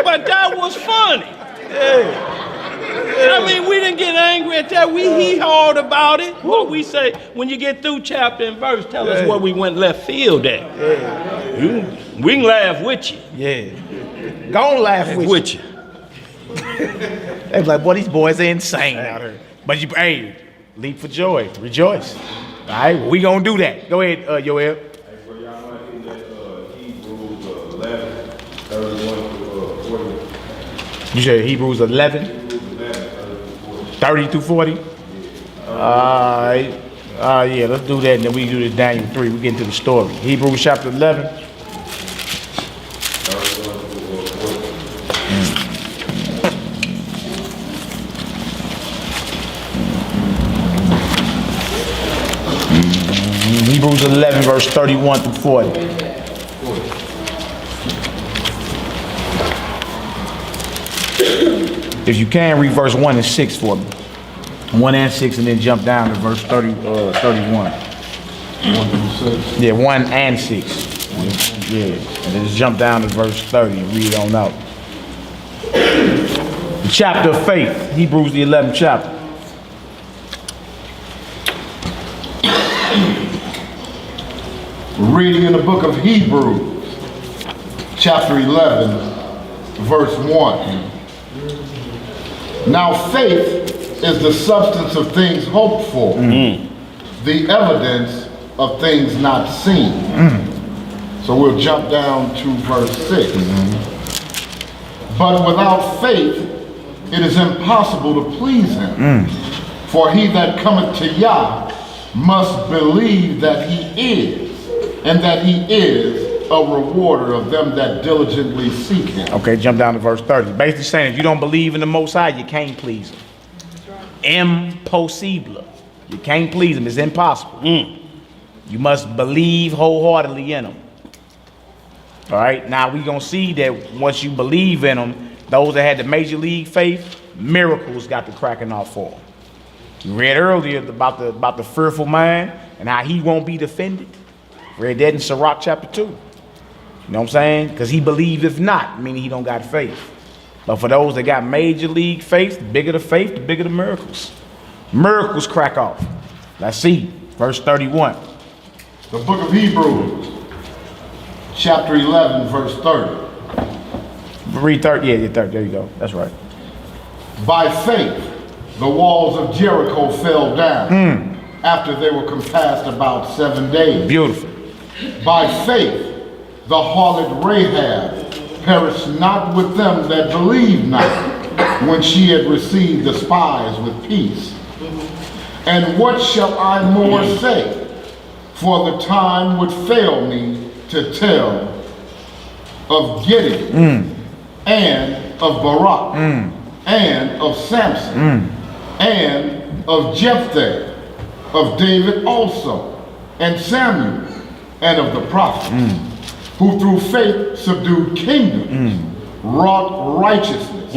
But that was funny. I mean, we didn't get angry at that. We hee-hawed about it. What we say, when you get through chapter and verse, tell us where we went left field at. We can laugh with you. Yeah. Go on, laugh with you. They be like, boy, these boys are insane out here. But you, hey, leap for joy, rejoice. All right, well, we gonna do that. Go ahead, Yoel. Hey, for y'all know, I think that Hebrews 11, 31 to 40. You said Hebrews 11? 30 through 40? Yeah, let's do that, and then we do this Daniel 3. We get into the story. Hebrews chapter 11. Hebrews 11, verse 31 through 40. If you can, read verse 1 and 6 for me. 1 and 6, and then jump down to verse 31. 1 through 6? Yeah, 1 and 6. Yeah, and then just jump down to verse 30 and read on out. The chapter of faith, Hebrews the 11th chapter. Reading in the book of Hebrews, chapter 11, verse 1. Now faith is the substance of things hoped for, the evidence of things not seen. So we'll jump down to verse 6. But without faith, it is impossible to please him. For he that cometh to Yah must believe that he is, and that he is a rewarder of them that diligently seek him. Okay, jump down to verse 30. Basically saying if you don't believe in the Most High, you can't please him. Impossible. You can't please him. It's impossible. You must believe wholeheartedly in him. All right, now we're going to see that once you believe in him, those that had the major league faith, miracles got the cracking off for them. You read earlier about the fearful man and how he won't be defended. Read that in Sirach chapter 2. You know what I'm saying? Because he believed if not, meaning he don't got faith. But for those that got major league faith, the bigger the faith, the bigger the miracles. Miracles crack off. Let's see, verse 31. The book of Hebrews, chapter 11, verse 30. Read 30, yeah, 30, there you go, that's right. By faith, the walls of Jericho fell down after they were compassed about 7 days. Beautiful. By faith, the harlot Rahab perished not with them that believed not, when she had received the spies with peace. And what shall I more say? For the time would fail me to tell of Gideon, and of Barak, and of Samson, and of Jephthah, of David also, and Samuel, and of the prophets, who through faith subdued kingdoms, wrought righteousness,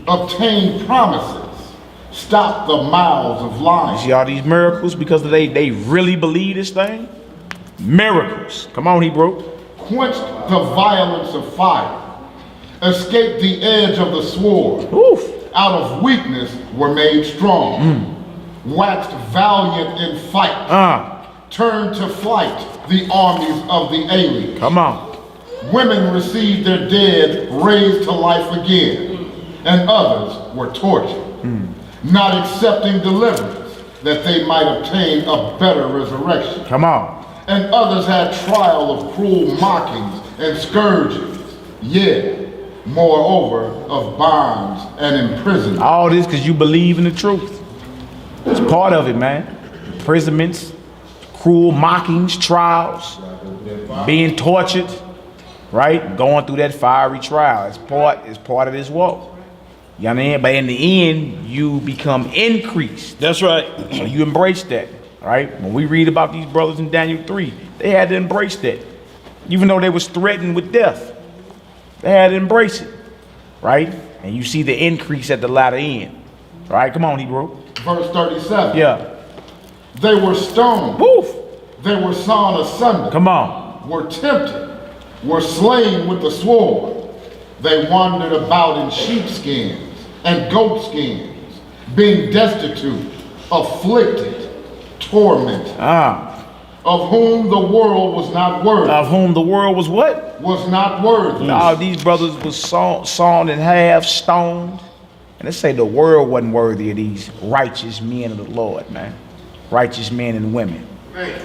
obtained promises, stopped the mouths of lions. You see all these miracles because they really believe this thing? Miracles. Come on, Hebrew. Quenched the violence of fire, escaped the edge of the sword, out of weakness were made strong, waxed valiant in fight, turned to flight the armies of the alien. Come on. Women received their dead raised to life again, and others were tortured. not accepting deliverance, that they might obtain a better resurrection. Come on. And others had trial of cruel mockings and scourgings, yea, moreover, of bonds and imprisonment. All this because you believe in the truth. It's part of it, man. Imprisonments, cruel mockings, trials, being tortured, right? Going through that fiery trial. It's part of this walk. You know what I mean? But in the end, you become increased. That's right. So you embrace that, right? When we read about these brothers in Daniel 3, they had to embrace that. Even though they was threatened with death, they had to embrace it, right? And you see the increase at the latter end. Right? Come on, Hebrew. Verse 37. Yeah. They were stoned. Woof. They were sawn asunder. Come on. Were tempted. Were slain with the sword. They wandered about in sheepskins and goatskins, being destitute, afflicted, tormented. Of whom the world was not worthy. Of whom the world was what? Was not worthy. All these brothers was sawn in half, stoned. And let's say the world wasn't worthy of these righteous men of the Lord, man. Righteous men and women,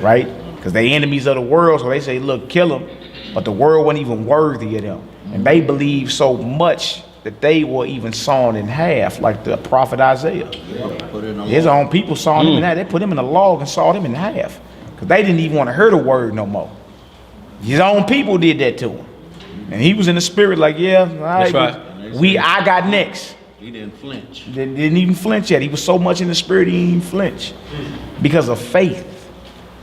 right? Because they enemies of the world, so they say, look, kill them. But the world wasn't even worthy of them. And they believed so much that they were even sawn in half, like the prophet Isaiah. His own people saw him in half. They put him in a log and sawed him in half. Because they didn't even want to hear the word no more. His own people did that to him. And he was in the spirit like, yeah, all right, That's right. I got next. He didn't flinch. Didn't even flinch yet. He was so much in the spirit, he didn't even flinch. Because of faith.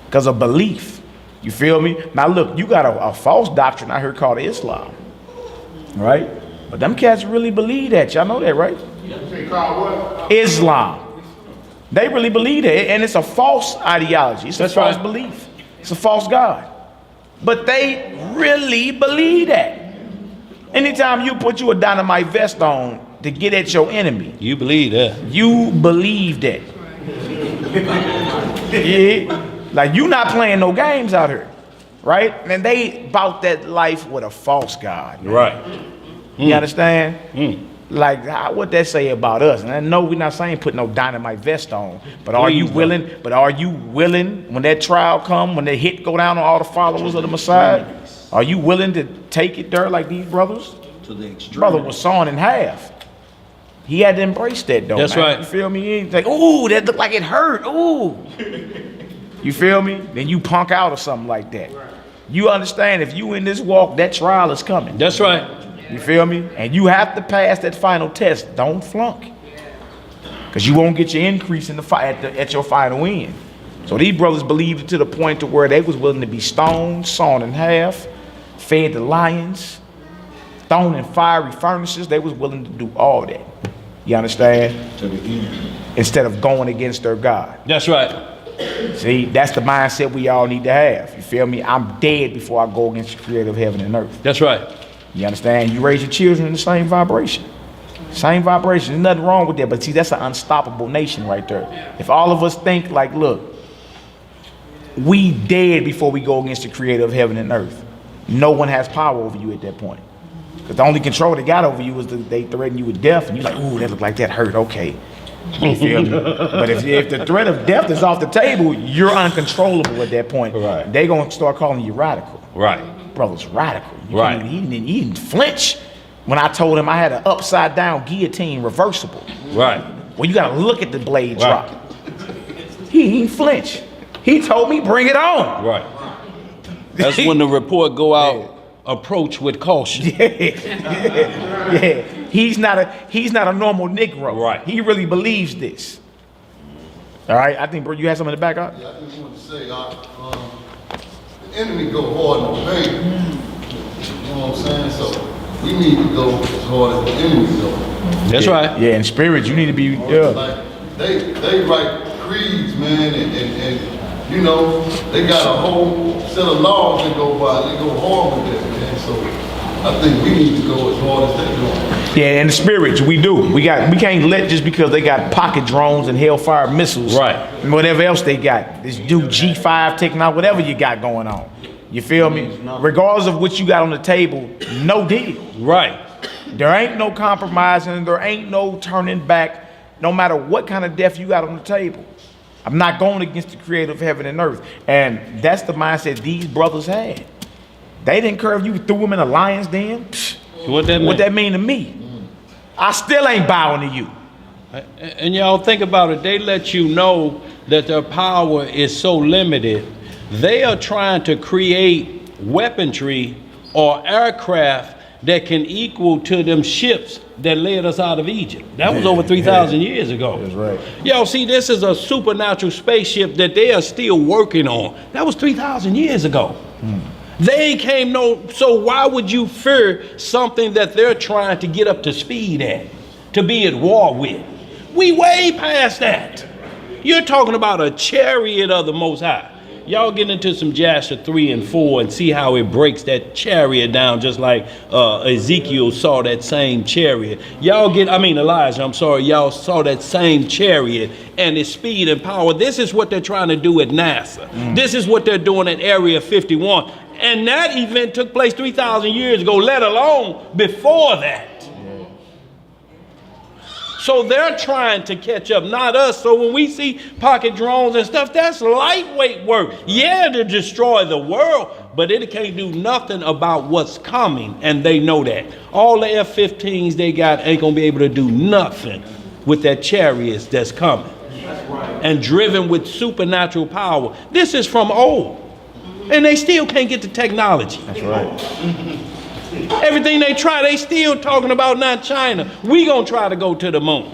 Because of belief. You feel me? Now look, you got a false doctrine out here called Islam. Right? But them cats really believe that. Y'all know that, right? Islam. They really believe that. And it's a false ideology. It's a false belief. It's a false God. But they really believe that. Anytime you put a dynamite vest on to get at your enemy, You believe that. you believe that. Yeah. Like you not playing no games out here. Right? And they about that life with a false God. Man. Right. You understand? Like what that say about us? And I know we're not saying put no dynamite vest on, but are you willing? But are you willing when that trial come, when the hit go down on all the followers of the Messiah? Are you willing to take it there like these brothers? To the extreme. Brother was sawn in half. He had to embrace that though. That's man. right. You feel me? He ain't like, ooh, that looked like it hurt. Ooh. You feel me? Then you punk out or something like that. You understand if you in this walk, that trial is coming. That's right. You feel me? And you have to pass that final test. Don't flunk. Because you won't get your increase in the at your final end. So these brothers believed it to the point to where they was willing to be stoned, sawn in half, fed to lions, thrown in fiery furnaces. They was willing to do all that. You understand? To the end. Instead of going against their God. That's right. See, that's the mindset we all need to have. You feel me? I'm dead before I go against the creator of heaven and earth. That's right. You understand? You raise your children in the same vibration. Same vibration. There's nothing wrong with that. But see, that's an unstoppable nation right there. If all of us think like, look, we dead before we go against the creator of heaven and earth. No one has power over you at that point. Because the only control they got over you was they threaten you with death. And you're like, ooh, that look like that hurt. Okay. You feel me? But if the threat of death is off the table, you're uncontrollable at that point. Right. They're going to start calling you radical. Right. Brother's radical. Right. He didn't flinch when I told him I had an upside down guillotine reversible. Right. Well, you got to look at the blade Right. drop. He didn't flinch. He told me, bring it on. Right. That's when the report go out. Approach with caution. Yeah. He's not a normal Negro. Right. He really believes this. All right. I think, bro, you had something to back up? Yeah, I just want to say, the enemy go hard in the paint. You know what I'm saying? So we need to go as hard as the enemy go. That's right. Yeah, in spirit, you need to be. Like they write creeds, man, and you know they got a whole set of laws that go by. They go hard with that, man. So I think we need to go as hard as they go. Yeah, in the spirit, we do. We can't let just because they got pocket drones and Hellfire missiles, Right. and whatever else they got. This dude G5 taking out whatever you got going on. You feel me? Regardless of what you got on the table, no deal. Right. There ain't no compromising. There ain't no turning back. no matter what kind of death you got on the table. I'm not going against the creator of heaven and earth. And that's the mindset these brothers had. They didn't care if you threw them in a lion's den. Psh, what that mean to me? I still ain't bowing to you. And y'all think about it, they let you know that their power is so limited. They are trying to create weaponry or aircraft that can equal to them ships that led us out of Egypt. That was over 3,000 years ago. That's right. Y'all see, this is a supernatural spaceship that they are still working on. That was 3,000 years ago. They came so why would you fear something that they're trying to get up to speed at, to be at war with? We way past that. You're talking about a chariot of the Most High. Y'all get into some Jasher 3 and 4 and see how it breaks that chariot down, just like Ezekiel saw that same chariot. Elijah, I'm sorry, y'all saw that same chariot and its speed and power. This is what they're trying to do at NASA. This is what they're doing at Area 51. And that event took place 3,000 years ago, let alone before that. So they're trying to catch up, not us. So when we see pocket drones and stuff, that's lightweight work. Yeah, to destroy the world, but it can't do nothing about what's coming, and they know that. All the F-15s they got ain't gonna be able to do nothing with that chariots that's coming. That's right. And driven with supernatural power. This is from old, and they still can't get the technology. That's right. Everything they try, they still talking about not China. We gonna try to go to the moon.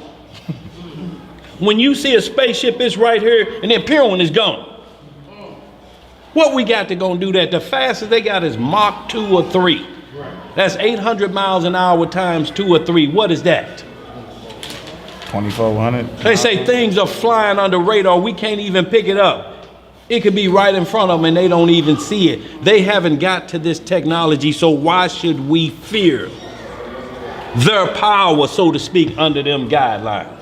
When you see a spaceship, it's right here, and then pure one is gone. What we got to go and do that? The fastest they got is Mach 2 or 3. That's 800 miles an hour times 2 or 3. What is that? 2,400. They say things are flying under radar. We can't even pick it up. It could be right in front of them and they don't even see it. They haven't got to this technology, so why should we fear their power, so to speak, under them guidelines?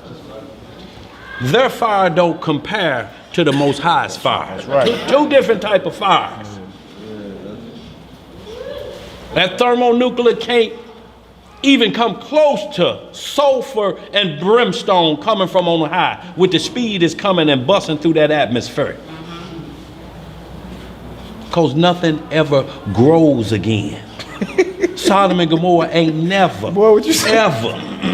Their fire don't compare to the Most High's fire. That's right. Two different type of fires. That thermonuclear can't even come close to sulfur and brimstone coming from on high with the speed is coming and busting through that atmosphere. Because nothing ever grows again. Sodom and Gomorrah ain't never, Boy, what you say? ever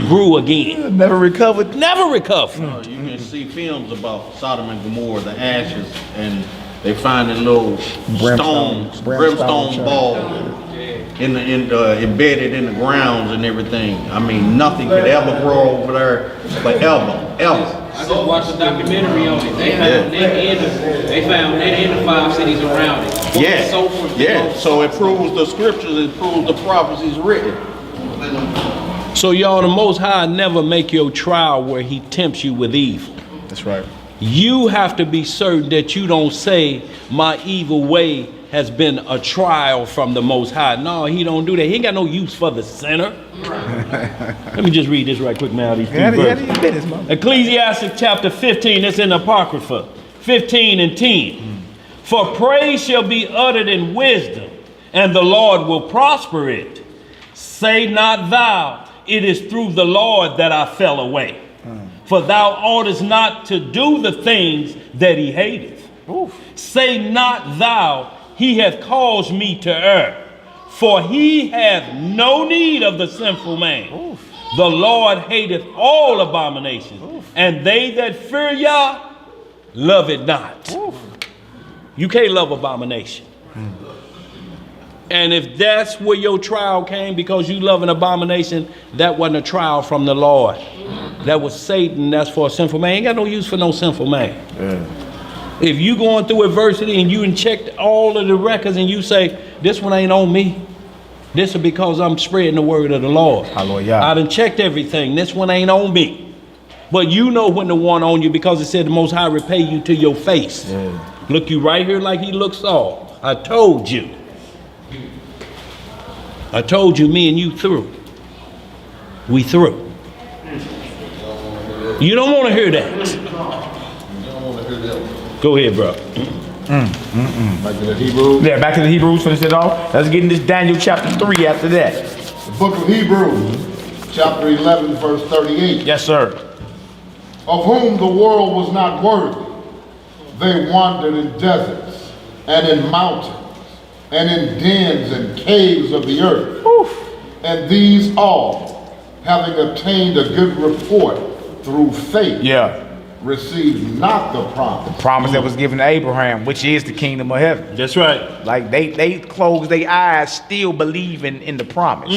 grew again. Never recovered. Never recovered. You can see films about Sodom and Gomorrah, the ashes, and they find a little brimstone ball embedded in the grounds and everything. I mean, nothing could ever grow over there forever. I just watched a documentary on it. They found that in the 5 cities around it. So it proves the scriptures, it proves the prophecies written. So y'all, the Most High never make your trial where he tempts you with evil. That's right. You have to be certain that you don't say my evil way has been a trial from the Most High. No, he don't do that. He ain't got no use for the sinner. Let me just read this right quick now. These three verses. Ecclesiastes chapter 15, it's in the Apocrypha, 15 and 10. For praise shall be uttered in wisdom, and the Lord will prosper it. Say not thou, it is through the Lord that I fell away. For thou oughtest not to do the things that he hateth. Say not thou, he hath caused me to err. For he hath no need of the sinful man. The Lord hateth all abominations. And they that fear Yah, love it not. You can't love abomination. And if that's where your trial came because you love an abomination, that wasn't a trial from the Lord. That was Satan. That's for a sinful man. Ain't got no use for no sinful man. If you going through adversity and you checked all of the records and you say, this one ain't on me. This is because I'm spreading the word of the Lord. Hallelujah. I done checked everything. This one ain't on me. But you know when the one on you because it said the Most High repay you to your face. Look you right here like he looks all. I told you. I told you me and you through. We through. You don't want to hear that. Go ahead, bro. Back to the Hebrews. Yeah, back to the Hebrews, finish it off. Let's get in this Daniel chapter 3 after that. The book of Hebrews, chapter 11, verse 38. Yes, sir. of whom the world was not worthy. They wandered in deserts and in mountains and in dens and caves of the earth. And these all, having obtained a good report through faith, received not the promise. The promise that was given to Abraham, which is the kingdom of heaven. That's right. Like they closed their eyes, still believing in the promise.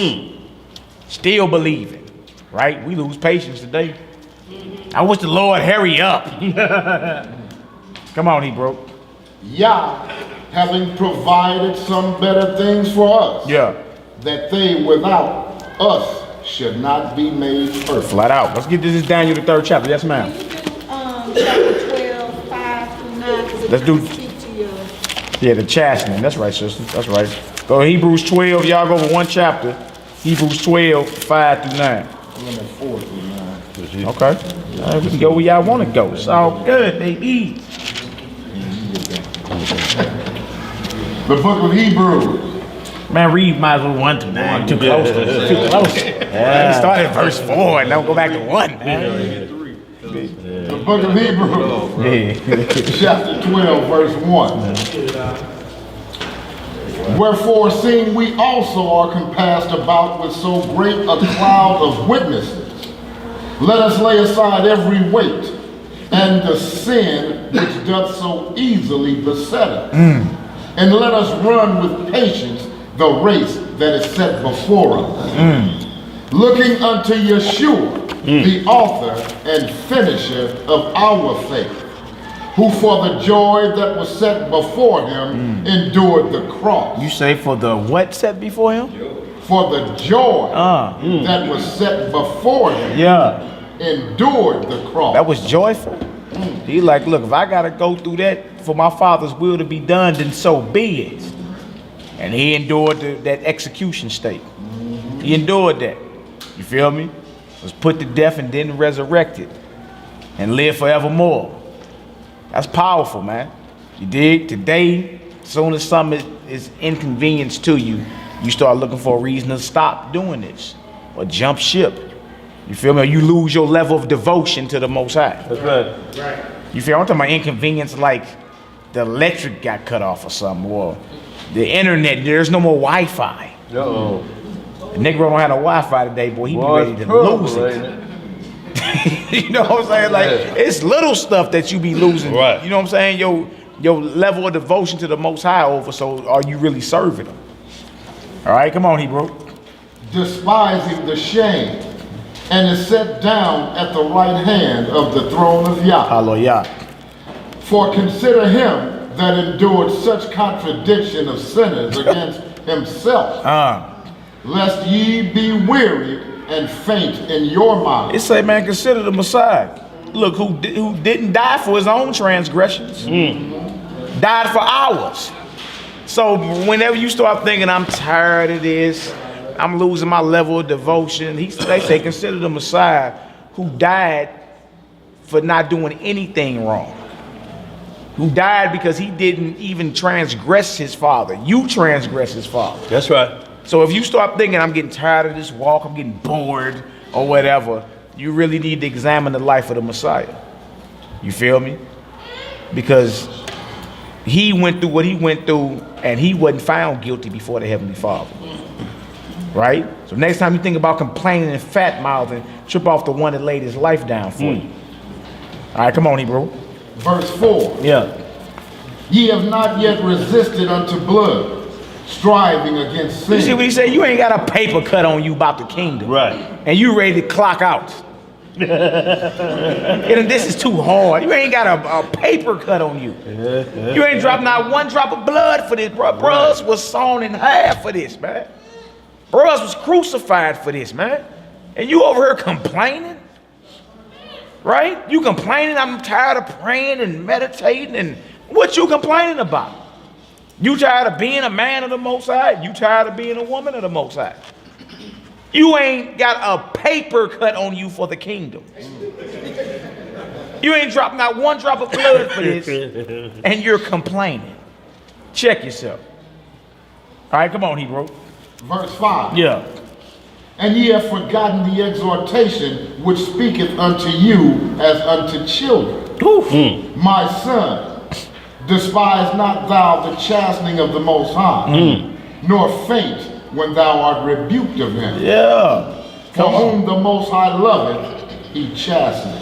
Still believing, right? We lose patience today. I wish the Lord hurry up. Come on, Hebrew. Yah, having provided some better things for us, that they without us should not be made perfect. Flat out. Let's get this Daniel the 3rd chapter. Yes, ma'am. Chapter 12, 5 through 9, because it Let's do- doesn't speak to your. Yeah, the chastening. That's right, sister. That's right. Go to Hebrews 12. Y'all go over one chapter. Hebrews 12, 5 through 9. Okay. All right, we can go where y'all want to go. It's all good, baby. The book of Hebrews, Man, read might as well 1 to 9. Too close. Too close. Yeah. Start at verse 4 and don't go back to 1. the book of Hebrews, chapter 12, verse 1. Wherefore, seeing we also are compassed about with so great a cloud of witnesses, let us lay aside every weight and the sin which doth so easily beset us, and let us run with patience the race that is set before us, looking unto Yeshua, the author and finisher of our faith, who for the joy that was set before him endured the cross. You say for the what set before him? For the joy that was set before him endured the cross. That was joyful. He like, look, if I got to go through that for my Father's will to be done, then so be it. And he endured that execution state. He endured that. You feel me? Was put to death and then resurrected and lived forevermore. That's powerful, man. You dig? Today, as soon as something is inconvenience to you, you start looking for a reason to stop doing this or jump ship. You feel me? Or you lose your level of devotion to the Most High. That's right. You feel? I'm talking about inconvenience like the electric got cut off or something, or the internet. There's no more Wi-Fi. Uh-oh. The Negro don't have no Wi-Fi today, boy. He be ready to lose it. You know what I'm saying? Like, it's little stuff that you be losing. Right. You know what I'm saying? Your level of devotion to the Most High over. So are you really serving him? All right, come on, Hebrew. Despising the shame, and is set down at the right hand of the throne of Yah. Hallelujah. For consider him that endured such contradiction of sinners against himself, lest ye be wearied and faint in your mind. It say, man, consider the Messiah. Look, who didn't die for his own transgressions, died for ours. So whenever you start thinking, I'm tired of this, I'm losing my level of devotion, they say, consider the Messiah who died for not doing anything wrong. Who died because he didn't even transgress his Father. You transgress his Father. That's right. So if you start thinking, I'm getting tired of this walk, I'm getting bored or whatever, you really need to examine the life of the Messiah. You feel me? Because he went through what he went through and he wasn't found guilty before the Heavenly Father. Right? So next time you think about complaining and fat mouthing, trip off the one that laid his life down for you. All right, come on, Hebrew. Verse 4. Yeah. Ye have not yet resisted unto blood, striving against sin. You see what he said? You ain't got a paper cut on you about the kingdom. Right. And you ready to clock out. And this is too hard. You ain't got a paper cut on you. You ain't dropped not one drop of blood for this, bro. Bros was sawn in half for this, man. Bros was crucified for this, man. And you over here complaining? Right? You complaining, I'm tired of praying and meditating, and what you complaining about? You tired of being a man of the Most High? You tired of being a woman of the Most High? You ain't got a paper cut on you for the kingdom. You ain't dropped not one drop of blood for this, and you're complaining. Check yourself. All right, come on, Hebrew. Verse 5. Yeah. And ye have forgotten the exhortation which speaketh unto you as unto children. My son, despise not thou the chastening of the Most High, nor faint when thou art rebuked of him. Yeah. For whom the Most High loveth, he chasteneth,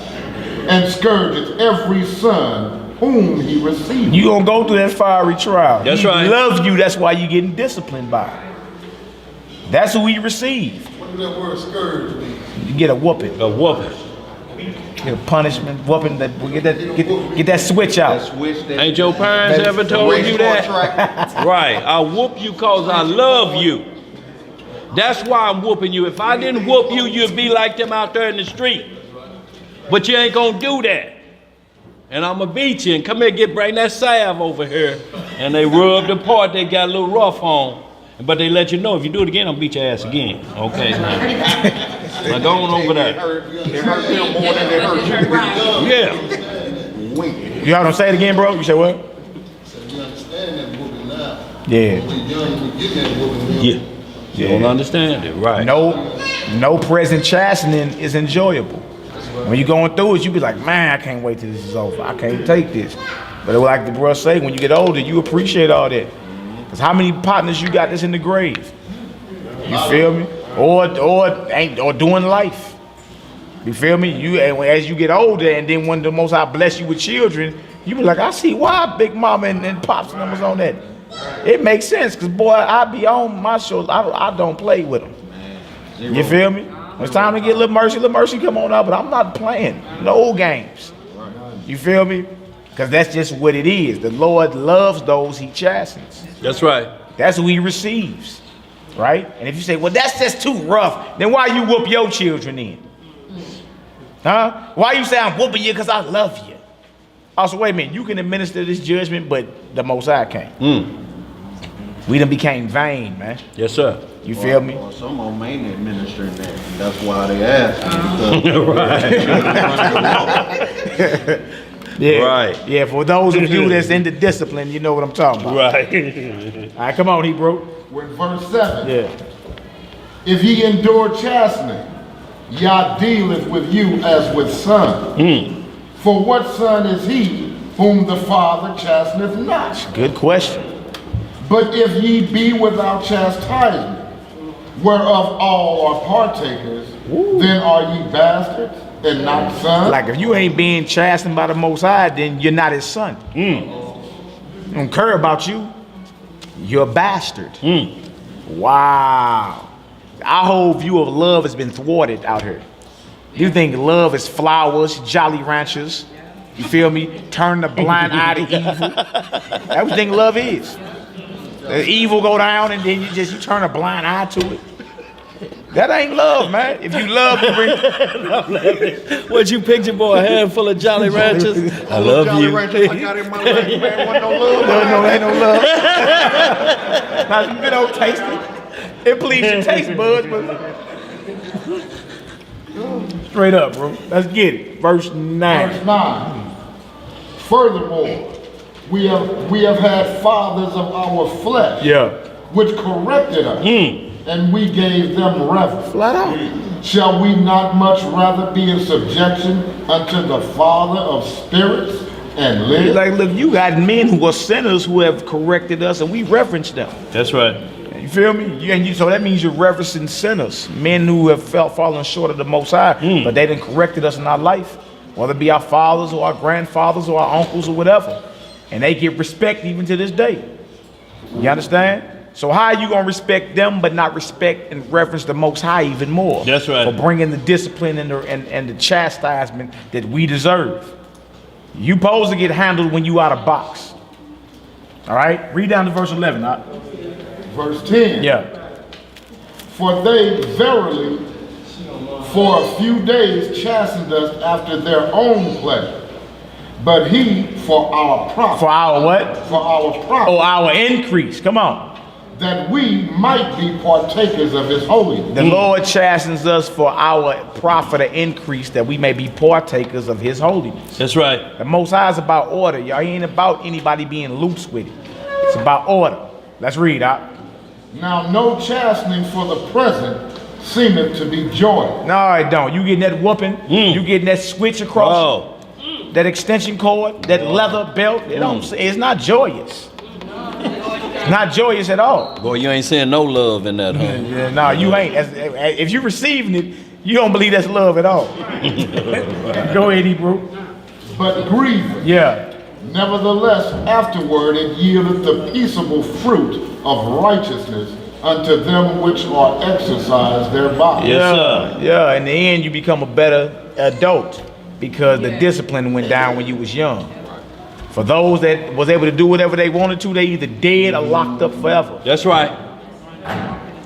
and scourgeth every son whom he receiveth. You gonna go through that fiery trial. That's He right. loves you, that's why you getting disciplined by him. That's who he received. What does that word scourge mean? You get a whooping. A whooping. Get a punishment, whooping, get that switch out. Switch that. Ain't your parents ever told you that? Right. I whoop you cause I love you. That's why I'm whooping you. If I didn't whoop you, you'd be like them out there in the street. But you ain't gonna do that. And I'ma beat you and come here, bring that salve over here. And they rub the part they got a little rough on. But they let you know if you do it again, I'll beat your ass again. Okay, now go on over there. It hurt them more than it hurt you. Yeah. Wink. Y'all don't say it again, bro? You say what? You understand that whooping now. Yeah. When you're young, you get that whooping. Yeah. You don't understand it, right? No present chastening is enjoyable. When you're going through it, you be like, man, I can't wait till this is over. I can't take this. But like the bro say, when you get older, you appreciate all that. Cause how many partners you got that's in the grave? You feel me? Or doing life. You feel me? You as you get older, and then when the Most High bless you with children, you be like, I see why Big Mama and Pops and them was on that. It makes sense, cause boy, I be on my show. I don't play with them. You feel me? When it's time to get little mercy come on up, but I'm not playing no games. You feel me? Cause that's just what it is. The Lord loves those he chastens. That's right. That's who he receives, right? And if you say, well, that's just too rough, then why you whoop your children in? Huh? Why you say I'm whooping you because I love you? Also, wait a minute, you can administer this judgment, but the Most High can't. We done became vain, man. Yes, sir. You feel me? Well, some of them ain't administering that. And that's why they ask. Yeah. Right. Yeah, for those of you that's into discipline, you know what I'm talking about. Right. All right, come on, Hebrew. With verse 7. Yeah. If ye endure chastening, Yah dealeth with you as with son. For what son is he whom the Father chasteneth not? Good question. But if ye be without chastisement, whereof all are partakers, then are ye bastards and not sons? Like if you ain't being chastened by the Most High, then you're not his son. Don't care about you. You're a bastard. Wow. Our whole view of love has been thwarted out here. You think love is flowers, Jolly Ranchers, you feel me? Turn the blind eye to evil. Everything love is. The evil go down and then you turn a blind eye to it. That ain't love, man. If you love, you bring. What you picture, boy? A handful of Jolly Ranchers. I love Jolly you. Ranchers I got in my life, man, wasn't no love. No, ain't no love. Now you been on tasting. It please your taste buds, but straight up, bro. Let's get it. Verse 9. Verse 9. Furthermore, we have had fathers of our flesh, which corrected us, and we gave them reverence. Flat out. Shall we not much rather be in subjection unto the Father of spirits and live? Like, look, you got men who are sinners who have corrected us, and we reverence them. That's right. You feel me? So that means you're reverencing sinners, men who have fallen short of the Most High, but they done corrected us in our life, whether it be our fathers or our grandfathers or our uncles or whatever. And they get respect even to this day. You understand? So how are you going to respect them but not respect and reverence the Most High even more? That's right. For bringing the discipline and the chastisement that we deserve. You supposed to get handled when you out of box. All right? Read down to verse 11. Verse 10. Yeah. For they verily for a few days chastened us after their own pleasure. But he for our profit. For our what? For our profit. Oh, our increase. Come on. That we might be partakers of his holiness. The Lord chastens us for our profit or increase, that we may be partakers of his holiness. That's right. The Most High is about order. Y'all ain't about anybody being loose with it. It's about order. Let's read out. Now no chastening for the present seemeth to be joy. No, it don't. You getting that whooping, you getting that switch across, Oh, that extension cord, that leather belt. It don't. It's not joyous. It's not joyous at all. boy, you ain't seeing no love in that, huh? Yeah, no, you ain't. If you receiving it, you don't believe that's love at all. Go ahead, Hebrew. But grieveth. Yeah. Nevertheless, afterward it yieldeth the peaceable fruit of righteousness unto them which are exercised thereby. Yes, sir. Yeah. In the end, you become a better adult because the discipline went down when you was young. For those that was able to do whatever they wanted to, they either dead or locked up forever. That's right.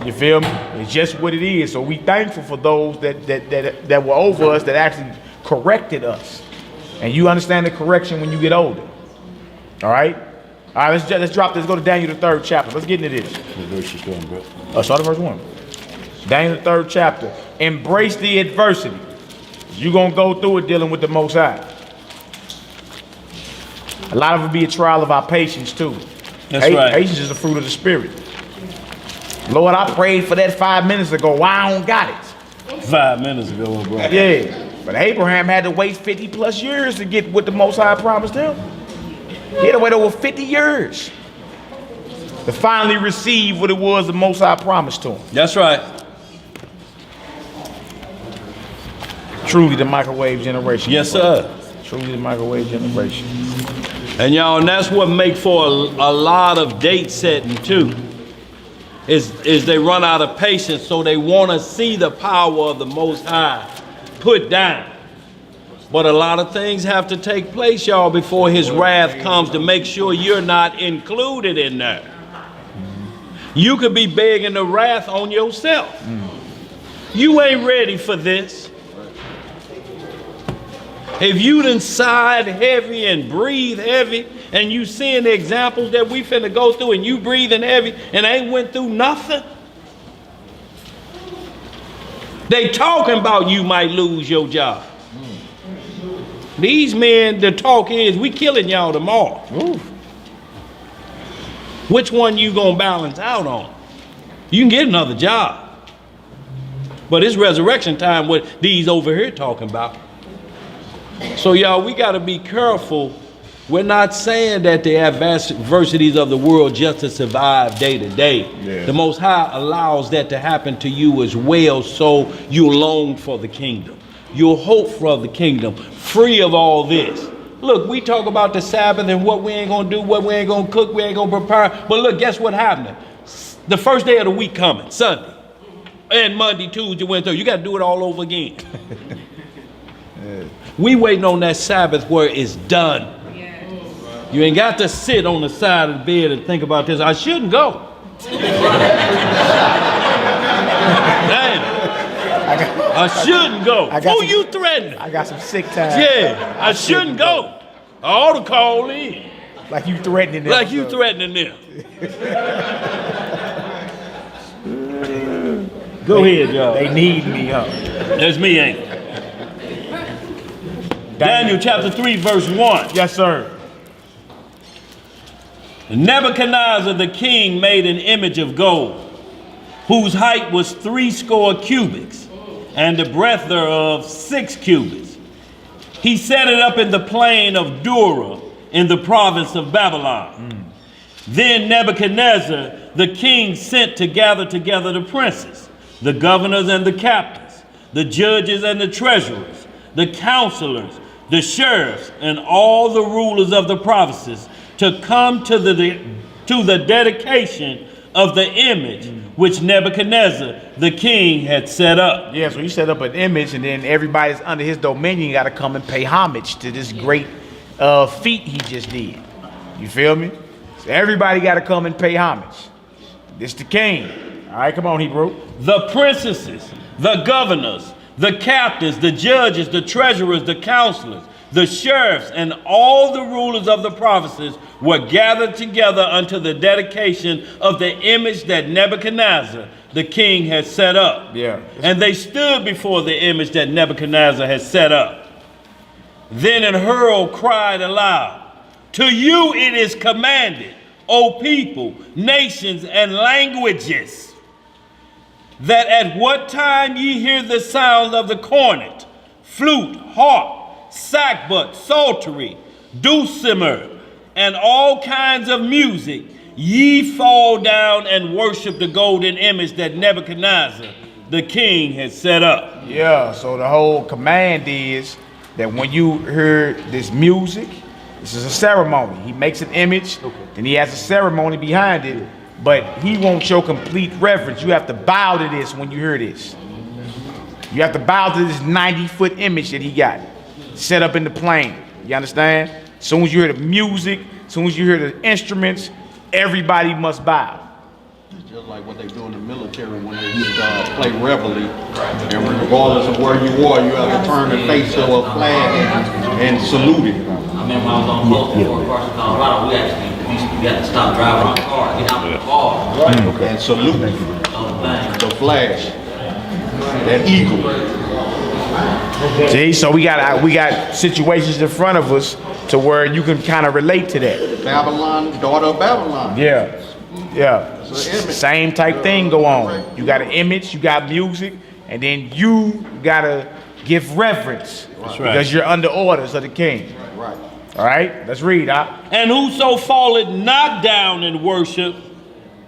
You feel me? It's just what it is. So we thankful for those that were over us that actually corrected us. And you understand the correction when you get older. All right? All right, let's drop this. Go to Daniel, the 3rd chapter. Let's get into this. Start at verse 1. Daniel, the 3rd chapter. Embrace the adversity. You're going to go through it dealing with the Most High. A lot of it be a trial of our patience too. That's right. Patience is the fruit of the Spirit. Lord, I prayed for that 5 minutes ago. Why I don't got it? 5 minutes ago, bro. Yeah. But Abraham had to wait 50 plus years to get what the Most High promised him. He had to wait over 50 years to finally receive what it was the Most High promised to him. That's right. Truly the microwave generation. Yes, sir. Truly the microwave generation. And y'all, and that's what make for a lot of date setting too. Is they run out of patience, so they want to see the power of the Most High put down. But a lot of things have to take place, y'all, before his wrath comes to make sure you're not included in there. You could be begging the wrath on yourself. You ain't ready for this. If you done sighed heavy and breathe heavy, and you seeing the examples that we finna go through, and you breathing heavy and ain't went through nothing, they talking about you might lose your job. These men, the talk is, we killing y'all tomorrow. Ooh. Which one you gonna balance out on? You can get another job, but it's resurrection time, what these over here talking about. So y'all, we got to be careful. We're not saying that the adversities of the world just to survive day to day. Yeah. The Most High allows that to happen to you as well, so you long for the kingdom. You'll hope for the kingdom, free of all this. Look, we talk about the Sabbath and what we ain't going to do, what we ain't going to cook, we ain't going to prepare. But look, guess what happened? The first day of the week coming, Sunday, and Monday, Tuesday, Wednesday. You got to do it all over again. We waiting on that Sabbath where it's done. You ain't got to sit on the side of the bed and think about this. I shouldn't go. Damn. I shouldn't go. Who you threatening? I got some sick time. Yeah, I shouldn't go. I ought to call in. Like you threatening them. Like you threatening them. Go ahead, y'all. They need me, huh? That's me, ain't it? Daniel chapter 3, verse 1. Yes, sir. Nebuchadnezzar the king made an image of gold, whose height was 60 cubits, and the breadth thereof 6 cubits. He set it up in the plain of Dura, in the province of Babylon. Then Nebuchadnezzar the king sent to gather together the princes, the governors and the captains, the judges and the treasurers, the counselors, the sheriffs, and all the rulers of the provinces to come to the dedication of the image which Nebuchadnezzar the king had set up. Yeah, so he set up an image, and then everybody that's under his dominion got to come and pay homage to this great feat he just did. You feel me? So everybody got to come and pay homage. This the king. All right, come on, Hebrew. The princesses, the governors, the captains, the judges, the treasurers, the counselors, the sheriffs, and all the rulers of the provinces were gathered together unto the dedication of the image that Nebuchadnezzar the king had set up. Yeah. And they stood before the image that Nebuchadnezzar had set up. Then an herald cried aloud, "To you it is commanded, O people, nations, and languages, that at what time ye hear the sound of the cornet, flute, harp, sackbut, psaltery, dulcimer, and all kinds of music, ye fall down and worship the golden image that Nebuchadnezzar, the king, had set up. Yeah, so the whole command is that when you hear this music, this is a ceremony. He makes an image, then he has a ceremony behind it, but he wants your complete reverence. You have to bow to this when you hear this. You have to bow to this 90-foot image that he got set up in the plane. You understand? As soon as you hear the music, as soon as you hear the instruments, everybody must bow. Just like what they do in the military when they play reveille, and regardless of where you are, you have to turn and face to a flag and salute it. I remember when I was on post before Carson, Colorado, we had to stop driving our car, get out of the car, And salute the flag, that eagle. See, so we got situations in front of us to where you can kind of relate to that. Babylon, daughter of Babylon. Yeah, yeah. It's an image. Same type thing go on. You got an image, you got music, and then you gotta give reverence. That's right. Because you're under orders of the king. Right. All right, let's read. And whoso falleth not down in worship,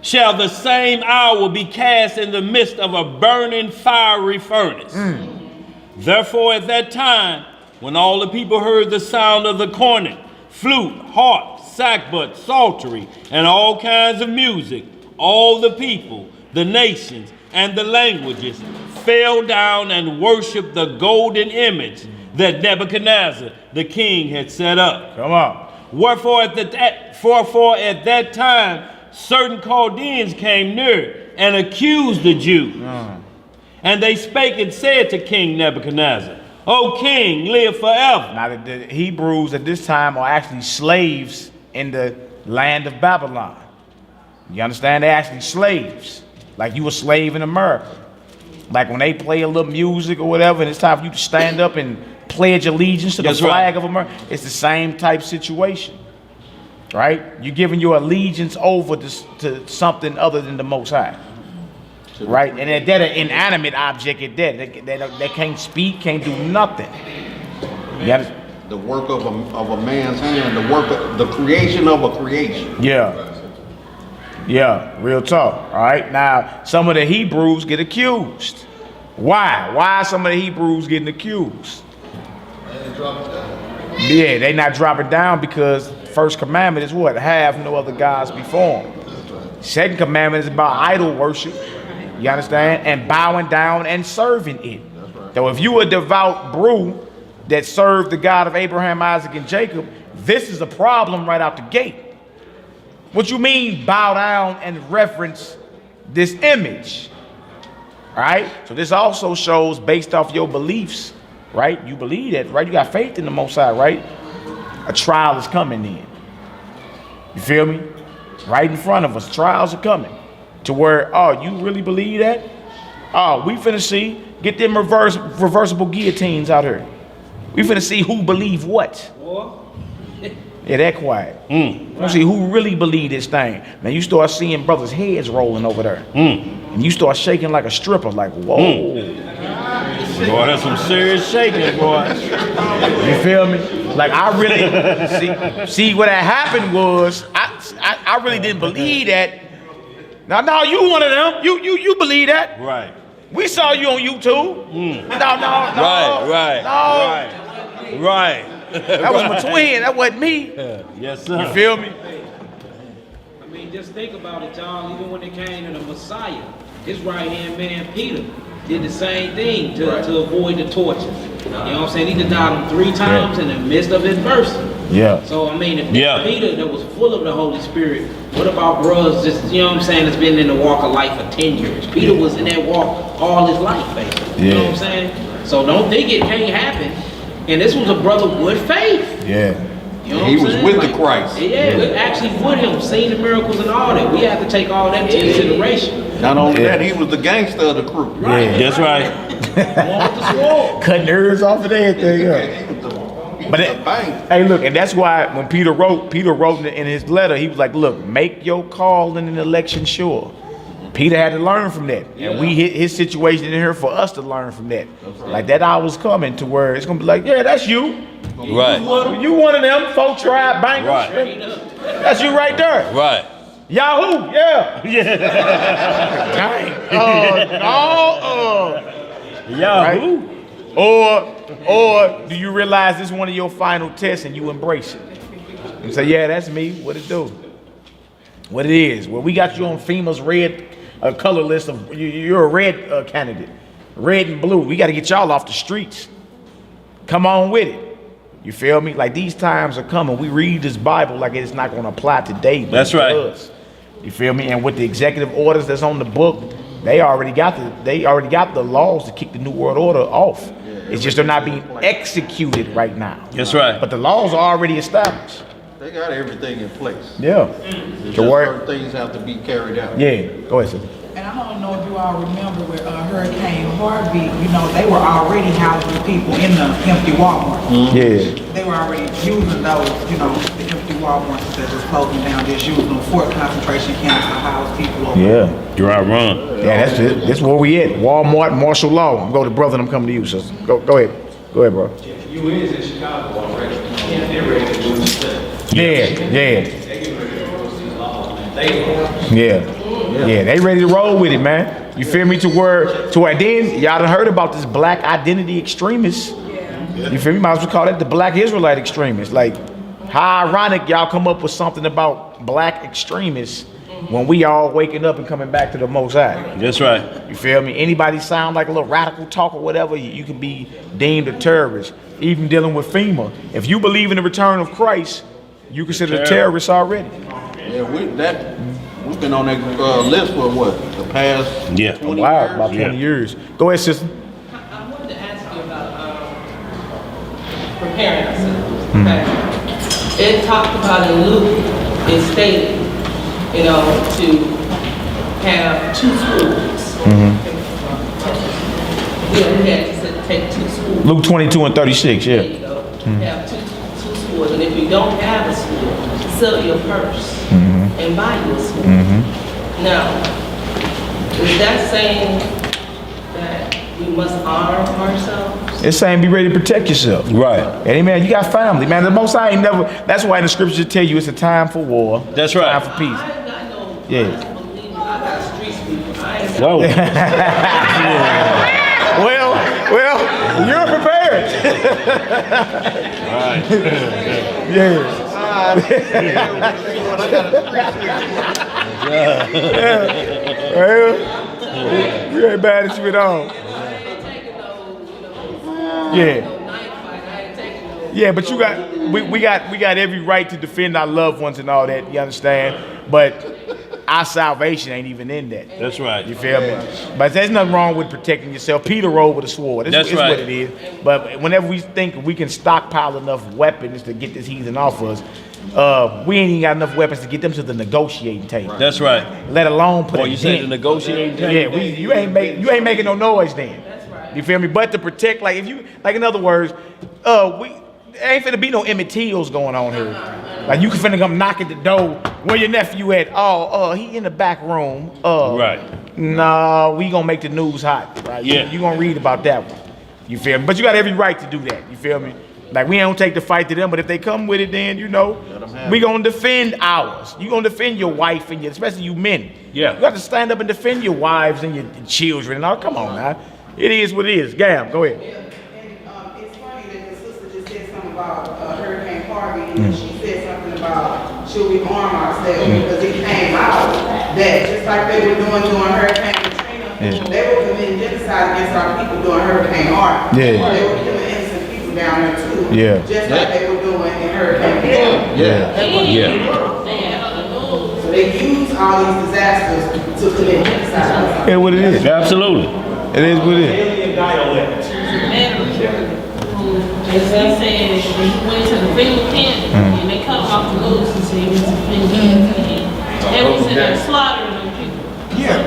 shall the same hour be cast in the midst of a burning fiery furnace. Therefore at that time, when all the people heard the sound of the cornet, flute, harp, sackbut, psaltery, and all kinds of music, all the people, the nations, and the languages fell down and worshiped the golden image that Nebuchadnezzar, the king, had set up. Come on. Wherefore at that time, certain Chaldeans came near and accused the Jews. And they spake and said to King Nebuchadnezzar, O king, live forever. Now the Hebrews at this time are actually slaves in the land of Babylon. You understand? They're actually slaves. Like you a slave in America. Like when they play a little music or whatever, and it's time for you to stand up and pledge allegiance to the flag of America. It's the same type situation. Right? You're giving your allegiance over to something other than the Most High. Right? And they're an inanimate object at that. They can't speak, can't do nothing. The work of a man's hand, the creation of a creation. Yeah. Yeah, real talk. All right. Now, some of the Hebrews get accused. Why? Why are some of the Hebrews getting accused? Yeah, they not dropping down because first commandment is what? Have no other gods before him. Second commandment is about idol worship. You understand? And bowing down and serving it. So if you a devout brew that served the God of Abraham, Isaac, and Jacob, this is a problem right out the gate. What you mean bow down and reverence this image? All right? So this also shows based off your beliefs, right? You believe that, right? You got faith in the Most High, right? A trial is coming in. You feel me? Right in front of us, trials are coming. To where, oh, you really believe that? Oh, we finna see, get them reversible guillotines out here. We finna see who believe what. Yeah, that quiet. Let's see who really believe this thing. Now you start seeing brothers' heads rolling over there. And you start shaking like a stripper, like, whoa. Boy, that's some serious shaking, boy. You feel me? Like I really, see what had happened was, I really didn't believe that. Now you one of them. You believe that. Right. We saw you on YouTube. No. Right. That was my twin. That wasn't me. Yes, sir. You feel me? I mean, just think about it, y'all. Even when it came to the Messiah, his right-hand man, Peter, did the same thing to avoid the torture. You know what I'm saying? He denied him 3 times in the midst of adversity. Yeah. So, I mean, if Peter that was full of the Holy Spirit, what about brothers just, you know what I'm saying, that's been in the walk of life for 10 years? Peter was in that walk all his life, basically. You know what I'm saying? So don't think it can't happen. And this was a brother with faith. Yeah. You know He was saying? with the Christ. Yeah, actually with him, seeing the miracles and all that. We have to take all that into consideration. Not only that, he was the gangster of the crew. Right. That's right. One with the sword. Cutting ears off of everything. He was the bank. Hey, look, and that's why when Peter wrote in his letter, he was like, look, make your call in an election sure. Peter had to learn from that. And we hit his situation in here for us to learn from that. Like that hour's coming to where it's gonna be like, yeah, that's you. Right. You one of them folk tribe bangers. Right. That's you right there. Right. Yahoo, yeah. Dang. Yahoo. Right? Or do you realize this is one of your final tests and you embrace it? And say, yeah, that's me. What it do? What it is? Well, we got you on FEMA's red color list of you're a red candidate, red and blue. We got to get y'all off the streets. Come on with it. You feel me? Like these times are coming. We read this Bible like it's not going to apply today. But That's right. it does. You feel me? And with the executive orders that's on the book, they already got the laws to kick the New World Order off. It's just they're not being executed right now. That's right. But the laws are already established. They got everything in place. Yeah. It's To just work. certain things have to be carried out. Yeah. Go ahead, sir. And I don't know if you all remember with Hurricane Harvey, you know, they were already housing people in the empty Walmart. Yeah. They were already using those, you know, the empty Walmarts that was closing down, just using them for concentration camps to house people over. Yeah. You're right, wrong. Yeah, that's it. That's where we at. Walmart, martial law. I'm going to brother and I'm coming to you, sister. Go ahead. Go ahead, bro. You is in Chicago already. They're ready to do this thing. Yeah. They get ready to enforce these laws, man. Yeah, they ready to roll with it, man. You feel me? To where then y'all done heard about this black identity extremists. You feel me? Might as well call that the black Israelite extremists. Like, how ironic y'all come up with something about black extremists when we all waking up and coming back to the Most High. That's right. You feel me? Anybody sound like a little radical talk or whatever, you can be deemed a terrorist. Even dealing with FEMA. If you believe in the return of Christ, you consider a terrorist already. Yeah, we've been on that list for what, the past 20 Wow, years? about 20 years. Go ahead, sister. I wanted to ask you about preparing ourselves. Okay? It talked about in Luke, it stated, you know, to have 2 schools. Yeah, we had to take 2 schools. Luke 22 and 36, There yeah. you go. Have two schools, and if you don't have a school, sell your purse and buy you a school. Now, is that saying that we must honor ourselves? It's saying be ready to protect yourself. Right. Amen. You got family, man. The Most High ain't never. That's why in the scriptures tell you it's a time for war. That's right. Time for peace. I know. Yeah. I believe it. I got street people. I ain't Whoa. Well, you're prepared. Yeah. Well, you ain't bad at you at all. Yeah. Yeah, but you got we got every right to defend our loved ones and all that, you understand? But our salvation ain't even in that. That's right. You feel me? But there's nothing wrong with protecting yourself. Peter rode with a sword. That's It's right. what it is. But whenever we think we can stockpile enough weapons to get this heathen off us, we ain't even got enough weapons to get them to the negotiating table. That's right. Let alone put Oh, a you say the dent. negotiating table? Yeah, you ain't making no noise then. That's right. You feel me? But to protect, like if you, like in other words, there ain't finna be no Emmett Tills going on here. Like you can finna come knock at the door. Where your nephew at? He in the back room. Right. Nah, we gonna make the news hot. Right? Yeah. You gonna read about that one. You feel me? But you got every right to do that. You feel me? Like we don't take the fight to them, but if they come with it, then you know we gonna defend ours. You gonna defend your wife and especially you men. Yeah. You got to stand up and defend your wives and your children and all. Come on now. It is what it is. Gam, go ahead. It's funny that the sister just said something about Hurricane Harvey, and she said something about should we arm ourselves because it came out that just like they were doing during Hurricane Katrina, they were committing genocide against our people during Hurricane Harvey. Yeah. They were killing innocent people down there too. Yeah. Just like they were doing in Hurricane Katrina. So they use all these disasters to commit genocide. Yeah, what it is. Absolutely. It is what it is. Alien dialect. As he said, he went to the FEMA camp and they cut him off the news and said he was a FEMA camp. They was in there slaughtering them people. Yeah.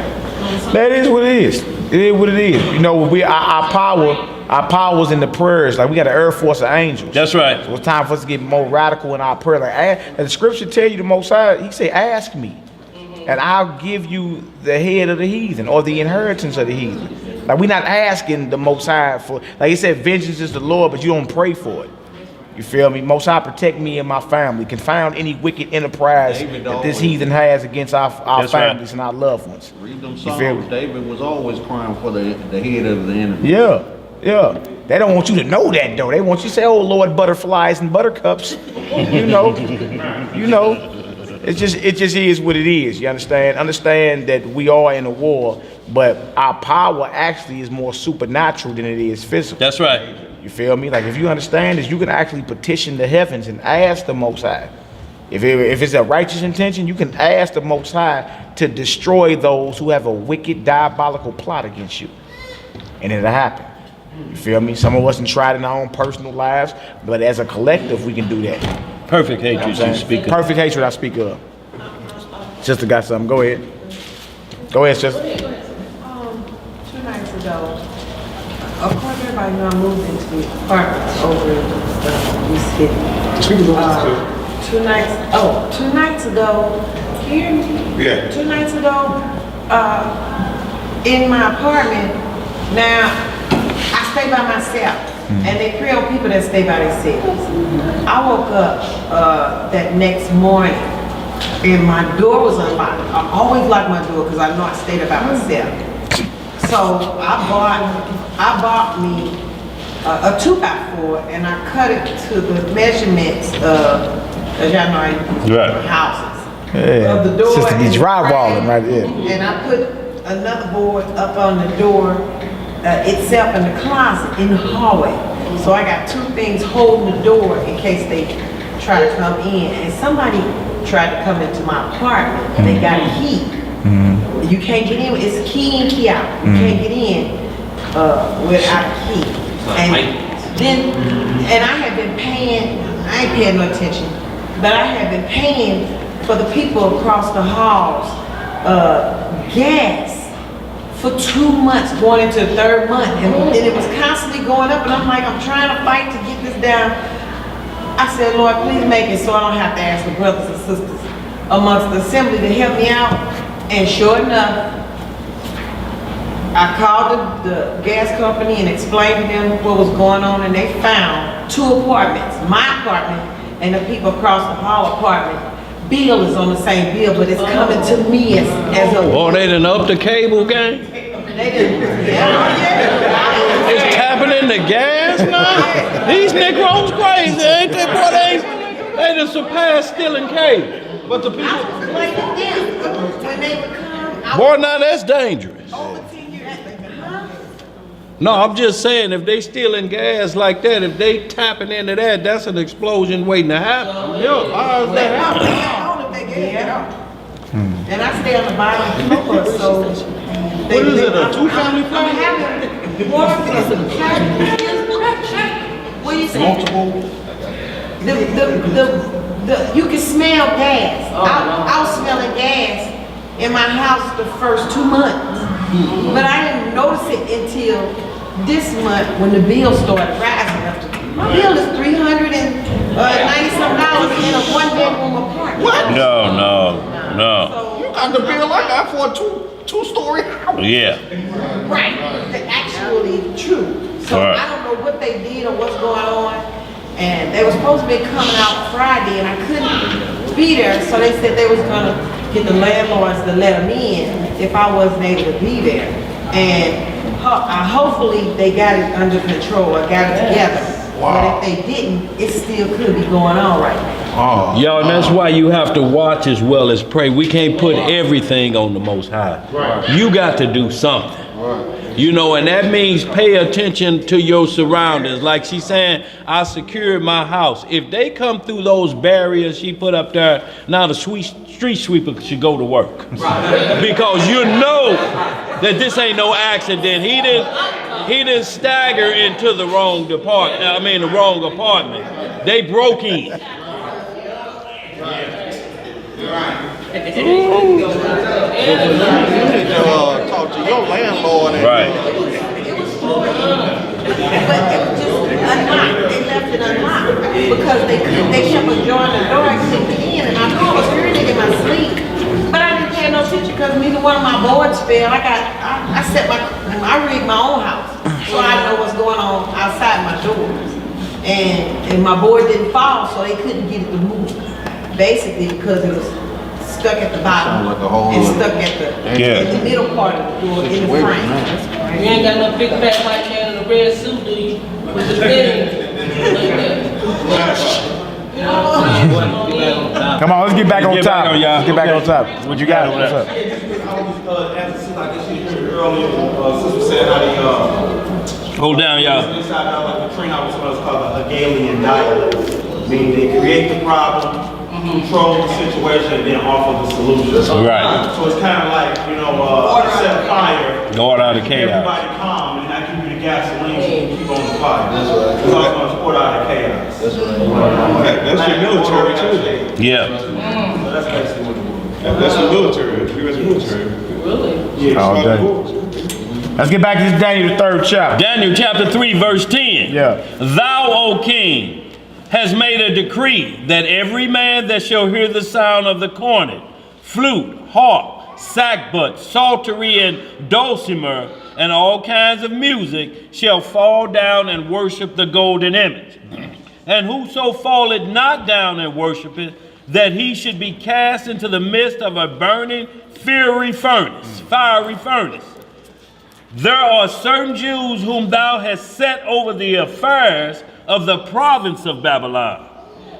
That is what it is. It is what it is. You know, our power was in the prayers. Like we got an Air Force of angels. That's right. So it's time for us to get more radical in our prayer. Like and the scripture tell you the Most High, he say, ask me. and I'll give you the head of the heathen or the inheritance of the heathen. Like, we're not asking the Most High for, like he said, vengeance is the Lord, but you don't pray for it. You feel me? Most High protect me and my family. Confound any wicked enterprise that this heathen has against our families and our loved ones. Read them You feel Psalms. me? David was always crying for the head of the enemy. Yeah, yeah. They don't want you to know that though. They want you to say, "Oh Lord, butterflies and buttercups." You know. It just is what it is. You understand? Understand that we are in a war, but our power actually is more supernatural than it is physical. That's right. You feel me? Like, if you understand this, you can actually petition the heavens and ask the Most High. If it's a righteous intention, you can ask the Most High to destroy those who have a wicked, diabolical plot against you. And it'll happen. You feel me? Some of us have tried in our own personal lives, but as a collective, we can do that. Perfect hatred you speak of. Perfect hatred I speak of. Sister got something. Go ahead. Go ahead, sister. 2 nights ago, of course, everybody know I moved into the apartments over in East City. 2 nights ago, can you hear me? Yeah. 2 nights ago, in my apartment, now, I stay by myself, and they prey on people that stay by themselves. I woke up that next morning, and my door was unlocked. I always lock my door because I know I stayed by myself. So I bought me a 2x4, and I cut it to the measurements of, as y'all know, I use houses. Yeah. Of the door. Sister be and the drywalling frame, right there. And I put another board up on the door itself in the closet in the hallway. So I got 2 things holding the door in case they try to come in. And somebody tried to come into my apartment and they got a key. You can't get in, it's key in, key out. You can't get in without a key. And then, and I have been paying, I ain't paying no attention, but I have been paying for the people across the halls gas for 2 months, going into the 3rd month, and it was constantly going up, and I'm like, I'm trying to fight to get this down. I said, Lord, please make it so I don't have to ask the brothers and sisters amongst the assembly to help me out. And sure enough, I called the gas company and explained to them what was going on, and they found 2 apartments, my apartment and the people across the hall apartment. Bill is on the same bill, but it's coming to me as a... Oh, they done up the cable game? They didn't. It's tapping in the gas now? These Negroes crazy, ain't they? Boy, they done surpassed stealing cable. But the people... Like them, when they would come... Boy, now that's dangerous. Over 10 years, huh? No, I'm just saying, if they stealing gas like that, if they tapping into that, that's an explosion waiting to happen. Yeah, how is that happening? And I stay on the bottom floor, so... What is it, a 2-family I'm flat? having more what do you say? Multiple? You can smell gas. I was smelling gas in my house the first 2 months. But I didn't notice it until this month when the bill started rising up to, my bill is $390-something in a 1-bedroom apartment. What? No. So, Got the bill I got for a two-story house. Yeah. right, that's actually true. So Right. I don't know what they did or what's going on. And they were supposed to be coming out Friday, and I couldn't be there, so they said they was gonna get the landlords to let them in if I wasn't able to be there. And hopefully they got it under control, or got it together. But if they didn't, it still could be going on right now. Yo, and that's why you have to watch as well as pray. We can't put everything on the Most High. You got to do something. You know, and that means pay attention to your surroundings. Like she's saying, I secured my house. If they come through those barriers she put up there, now the street sweeper should go to work. Because you know that this ain't no accident. He didn't stagger into the wrong department. I mean, the wrong apartment. They broke in. Talk to your landlord. Right. But it was just unlocked. They left it unlocked because they kept adjoining the door and couldn't get in. And I know I was hearing it in my sleep, but I didn't pay no no teacher because neither one of my boards failed. I read my own house, so I know what's going on outside my doors. And my board didn't fall, so they couldn't get it to move. Basically, because it was stuck at the bottom and stuck at the middle part of the door in the frame. You ain't got no big fat white man in a red suit, do you? With the thing. Come on, let's get back on top. Let's get back on top. What you got? What's up? Sister said how they, Hold down, y'all. inside out like the train house, what's called a Hegelian dialect. Meaning they create the problem, control the situation, and then offer the solution. Right. So it's kind of like, set fire. Order out of chaos. Everybody calm, and I give you the gasoline so you can keep on the fire. That's right. It's all going to order out of chaos. That's right. That's your military too. Yeah. So that's basically what it is. That's the military. U.S. military. Really? Yeah. All day. Let's get back to this Daniel, the 3rd chapter. Daniel chapter 3, verse 10. Yeah. Thou, O king, has made a decree that every man that shall hear the sound of the cornet, flute, harp, sackbut, psaltery, and dulcimer, and all kinds of music, shall fall down and worship the golden image. And whoso falleth not down and worship it, that he should be cast into the midst of a burning fiery furnace. There are certain Jews whom thou hast set over the affairs of the province of Babylon,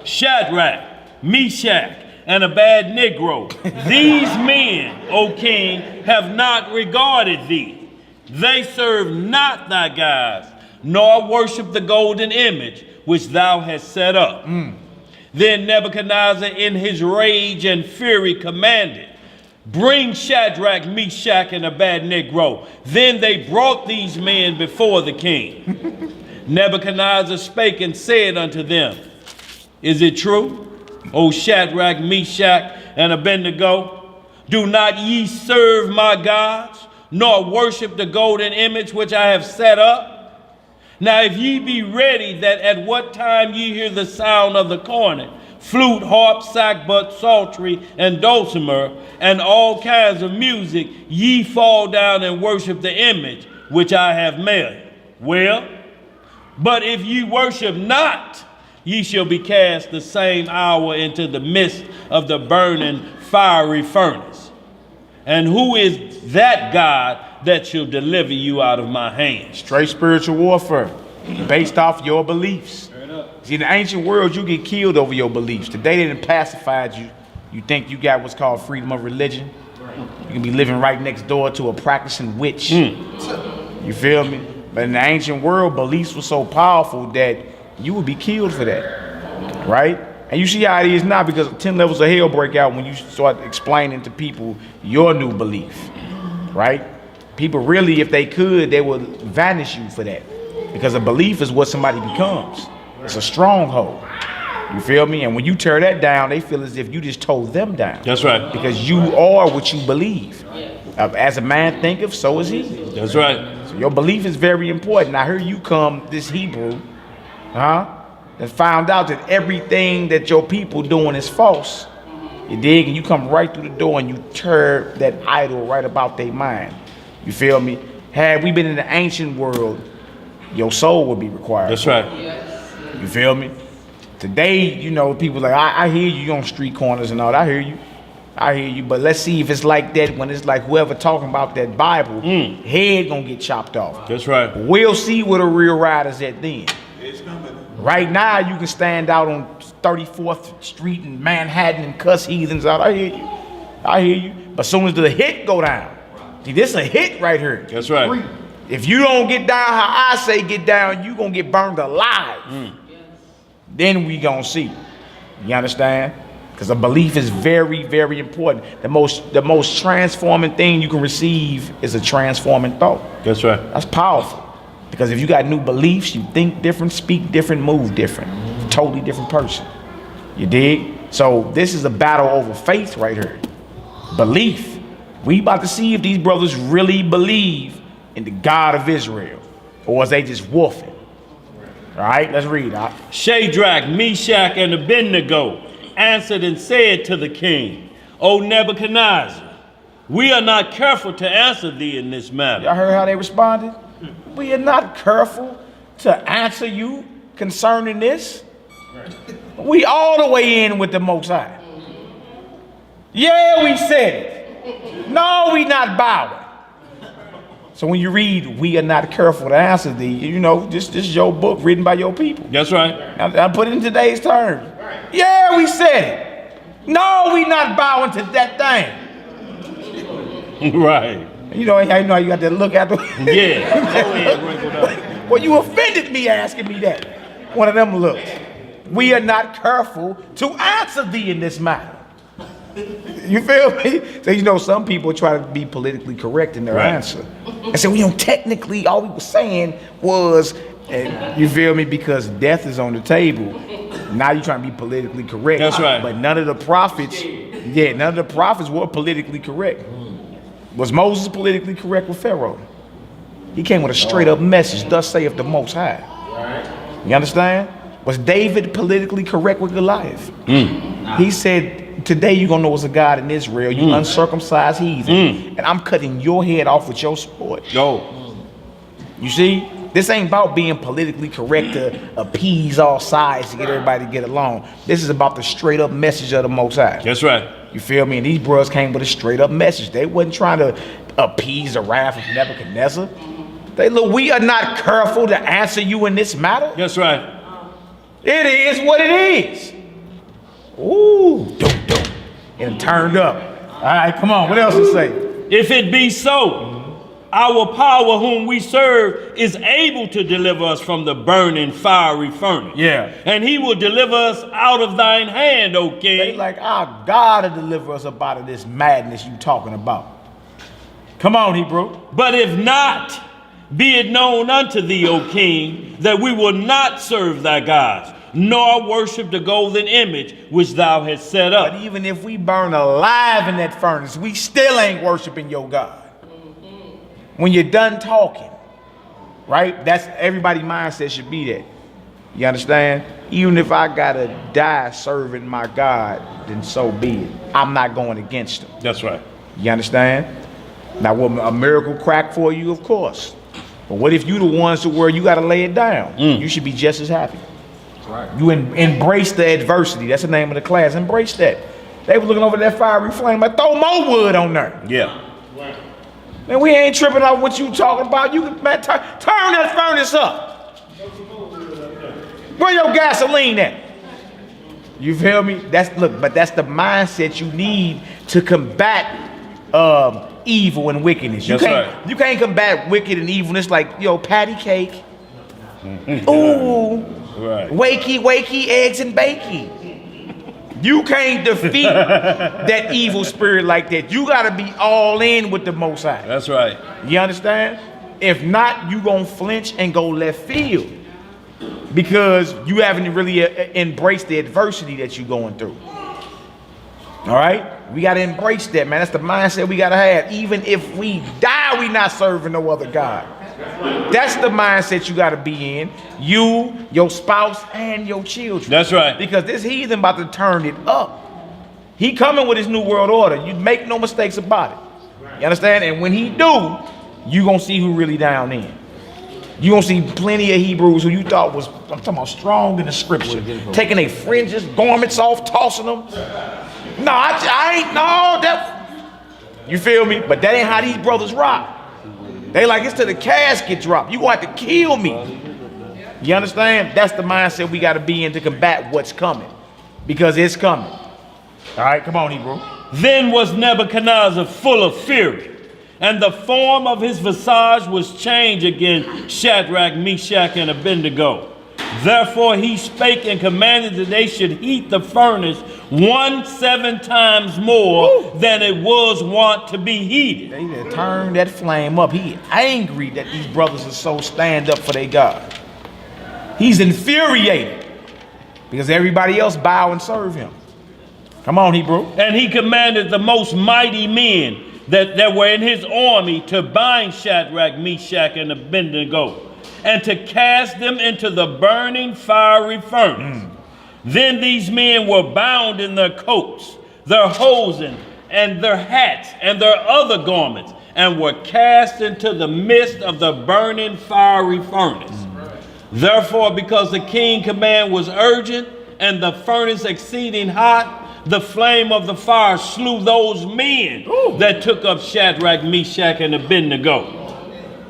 Shadrach, Meshach, and Abednego. These men, O king, have not regarded thee. They serve not thy gods, nor worship the golden image which thou hast set up. Then Nebuchadnezzar in his rage and fury commanded, bring Shadrach, Meshach, and Abednego. Then they brought these men before the king. Nebuchadnezzar spake and said unto them, is it true, O Shadrach, Meshach, and Abednego? Do not ye serve my gods, nor worship the golden image which I have set up? Now if ye be ready that at what time ye hear the sound of the cornet, flute, harp, sackbut, psaltery, and dulcimer, and all kinds of music, ye fall down and worship the image which I have made. Well, but if ye worship not, ye shall be cast the same hour into the midst of the burning fiery furnace. And who is that God that shall deliver you out of my hand? Straight spiritual warfare based off your beliefs. See, in the ancient world, you get killed over your beliefs. Today, they done pacified you. You think you got what's called freedom of religion. You can be living right next door to a practicing witch. You feel me? But in the ancient world, beliefs were so powerful that you would be killed for that, right? And you see how it is now, because 10 levels of hell break out when you start explaining to people your new belief, right? People really, if they could, they would vanish you for that, because a belief is what somebody becomes. It's a stronghold. You feel me? And when you tear that down, they feel as if you just tore them down. That's right. Because you are what you believe. As a man thinketh, so is he. That's right. So your belief is very important. I heard you come, this Hebrew, that found out that everything that your people doing is false. You dig? And you come right through the door and you tear that idol right about their mind. You feel me? Had we been in the ancient world, your soul would be required. That's right. You feel me? Today, you know, people like, I hear you on street corners and all that. I hear you. But let's see if it's like that when it's like whoever talking about that Bible, head gonna get chopped off. That's right. We'll see where the real rider's at then. It's coming. Right now, you can stand out on 34th Street in Manhattan and cuss heathens out. I hear you. But as soon as the hit go down, see, this a hit right here. That's right. If you don't get down how I say get down, you gonna get burned alive. Then we gonna see. You understand? Because a belief is very, very important. The most transforming thing you can receive is a transforming thought. That's right. That's powerful. Because if you got new beliefs, you think different, speak different, move different. Totally different person. You dig? So this is a battle over faith right here. Belief. We about to see if these brothers really believe in the God of Israel, or is they just wolfing? All right, let's read. Shadrach, Meshach, and Abednego answered and said to the king, O Nebuchadnezzar, we are not careful to answer thee in this matter. Y'all heard how they responded? We are not careful to answer you concerning this. We all the way in with the Most High. Yeah, we said it. No, we not bowing. So when you read, we are not careful to answer thee, you know, this is your book written by your people. That's right. I put it in today's terms. Yeah, we said it. No, we not bowing to that thing. Right. You know how you got that look at the Yeah. Well, you offended me asking me that. One of them looks. We are not careful to answer thee in this matter. You feel me? So you know some people try to be politically correct in their answer. And so technically all we were saying was, and you feel me, because death is on the table. Now you're trying to be politically correct. That's right. But none of the prophets were politically correct. Was Moses politically correct with Pharaoh? He came with a straight up message, thus saith the Most High. You understand? Was David politically correct with Goliath? He said, today you're going to know it's a God in Israel, you uncircumcised heathen. And I'm cutting your head off with your sword. You see? This ain't about being politically correct to appease all sides to get everybody to get along. This is about the straight up message of the Most High. That's right. You feel me? And these bros came with a straight up message. They wasn't trying to appease the wrath of Nebuchadnezzar. They look, we are not careful to answer you in this matter. That's right. It is what it is. Ooh, and it turned up. All right, come on. What else to say? If it be so, our power whom we serve is able to deliver us from the burning fiery furnace. Yeah. And he will deliver us out of thine hand, O king. They like, our God to deliver us up out of this madness you talking about. Come on, Hebrew. But if not, be it known unto thee, O king, that we will not serve thy gods, nor worship the golden image which thou hast set up. But even if we burn alive in that furnace, we still ain't worshiping your God. When you're done talking, right? That's everybody's mindset should be that. You understand? Even if I gotta die serving my God, then so be it. I'm not going against him. That's right. You understand? Now, will a miracle crack for you? Of course. But what if you the ones where you gotta lay it down? You should be just as happy. Right. You embrace the adversity. That's the name of the class. Embrace that. They were looking over that fiery flame. Like, throw more wood on there. Yeah. Man, we ain't tripping off what you talking about. You can, man, turn that furnace up. Where your gasoline at? You feel me? But that's the mindset you need to combat evil and wickedness. You can't combat wicked and evilness like, patty cake. Ooh. Right. Wakey, eggs and bakey. You can't defeat that evil spirit like that. You got to be all in with the Most High. That's right. You understand? If not, you going to flinch and go left field because you haven't really embraced the adversity that you're going through. All right? We got to embrace that, man. That's the mindset we got to have. Even if we die, we not serving no other God. That's the mindset you got to be in. You, your spouse, and your children. That's right. Because this heathen about to turn it up. He coming with his new world order. You make no mistakes about it. You understand? And when he do, you going to see who really down in. You going to see plenty of Hebrews who you thought was, I'm talking about strong in the scripture, taking their fringes, garments off, tossing them. No, I ain't, no, that, you feel me? But that ain't how these brothers rock. They like, it's till the casket drop. You going to have to kill me. You understand? That's the mindset we got to be in to combat what's coming. Because it's coming. All right, come on, Hebrew. Then was Nebuchadnezzar full of fury, and the form of his visage was changed against Shadrach, Meshach, and Abednego. Therefore he spake and commanded that they should heat the furnace 7 times more than it was wont to be heated. They need to turn that flame up. He angry that these brothers are so stand up for their God. He's infuriated because everybody else bow and serve him. Come on, Hebrew. And he commanded the most mighty men that were in his army to bind Shadrach, Meshach, and Abednego, and to cast them into the burning fiery furnace. Then these men were bound in their coats, their hosen, and their hats and their other garments, and were cast into the midst of the burning fiery furnace. Therefore, because the king's command was urgent and the furnace exceeding hot, the flame of the fire slew those men that took up Shadrach, Meshach, and Abednego.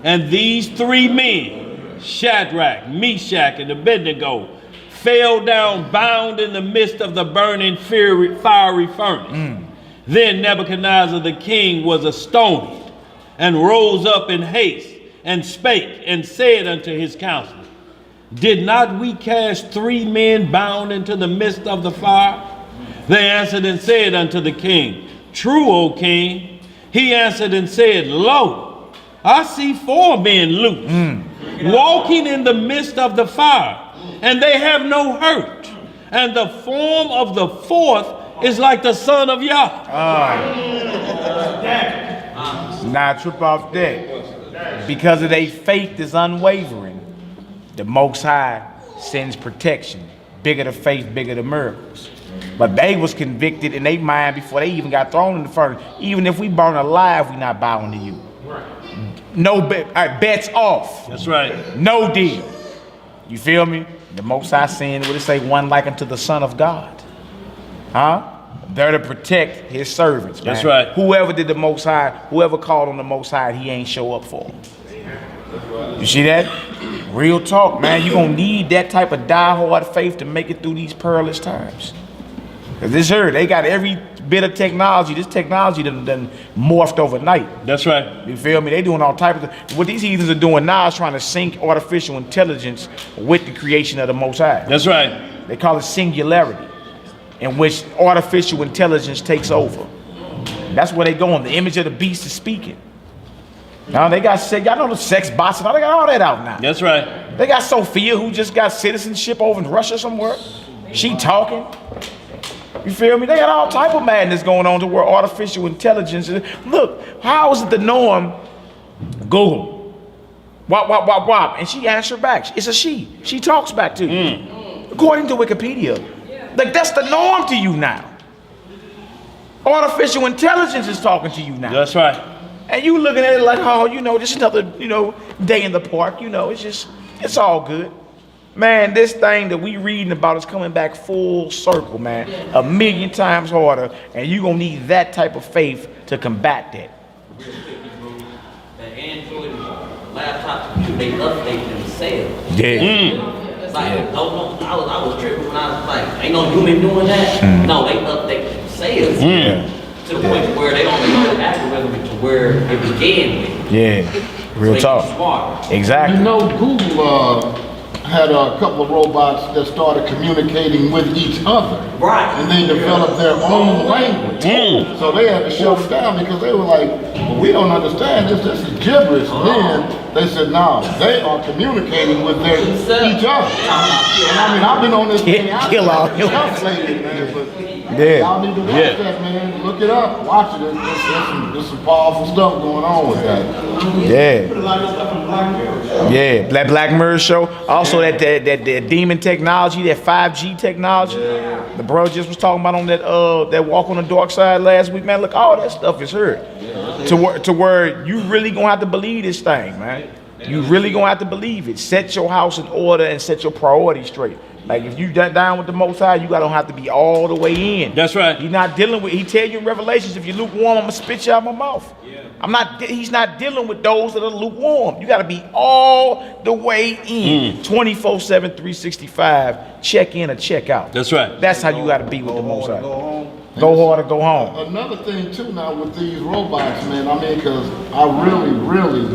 And these 3 men, Shadrach, Meshach, and Abednego, fell down bound in the midst of the burning fiery furnace. Then Nebuchadnezzar the king was astonished, and rose up in haste, and spake, and said unto his counselors, Did not we cast 3 men bound into the midst of the fire? They answered and said unto the king, True, O king. He answered and said, Lo, I see 4 men loose, walking in the midst of the fire, and they have no hurt. And the form of the 4th is like the son of Yah. Now trip off that. Because of their faith is unwavering, the Most High sends protection. Bigger the faith, bigger the miracles. But they was convicted in their mind before they even got thrown in the furnace. Even if we burn alive, we not bowing to you. No bets off. That's right. No deal. You feel me? The Most High saying, what it say, one like unto the Son of God. Huh? There to protect his servants, man. That's right. Whoever did the Most High, whoever called on the Most High, he ain't show up for. You see that? Real talk, man. You're going to need that type of diehard faith to make it through these perilous times. Because this here, they got every bit of technology. This technology done morphed overnight. That's right. You feel me? They doing all types of... What these heathens are doing now is trying to sync artificial intelligence with the creation of the Most High. That's right. They call it singularity, in which artificial intelligence takes over. That's where they going. The image of the beast is speaking. Now they got sex. Y'all know the sex bots and all. They got all that out now. That's right. They got Sophia, who just got citizenship over in Russia somewhere. She talking. You feel me? They got all type of madness going on to where artificial intelligence is. Look, how is it the norm? Google. Wop, wop, wop, wop. And she answered back. It's a she. She talks back to you. According to Wikipedia. Like, that's the norm to you now. Artificial intelligence is talking to you now. That's right. And you looking at it like, oh, you know, just another, day in the park. It's all good. Man, this thing that we reading about is coming back full circle, man. 1,000,000 times harder. And you're going to need that type of faith to combat that. The Android laptops, computer, they update themselves. Yeah. Like, I was tripping when I was like, ain't no human doing that. No, they update themselves. To the point where they don't know the algorithm to where it began with. Yeah. Real so talk. Smart. Exactly. You know, Google had a couple of robots that started communicating with each other. Right. And they developed their own language. So they had to shut it down because they were like, well, we don't understand this. This is gibberish. And then they said, no, they are communicating with each other. And I mean, I've been on this thing. Translated, man, but y'all need to watch that, man. Look it up. Watch it. There's some powerful stuff going on with that. Yeah. Yeah. That Black Mirror show. Also that demon technology, that 5G technology. The bro just was talking about on that walk on the dark side last week, man. Look, all that stuff is heard. To where you really gonna have to believe this thing, man. You really gonna have to believe it. Set your house in order and set your priorities straight. Like if you down with the Most High, you don't have to be all the way in. That's right. He's not dealing with. He tell you in Revelations, if you're lukewarm, I'm gonna spit you out my mouth. Yeah. He's not dealing with those that are lukewarm. You got to be all the way in, 24/7, 365. Check in or check out. That's right. That's how you got to be with the Most High. Go hard or go home. Another thing too now with these robots, man. I mean, because I really,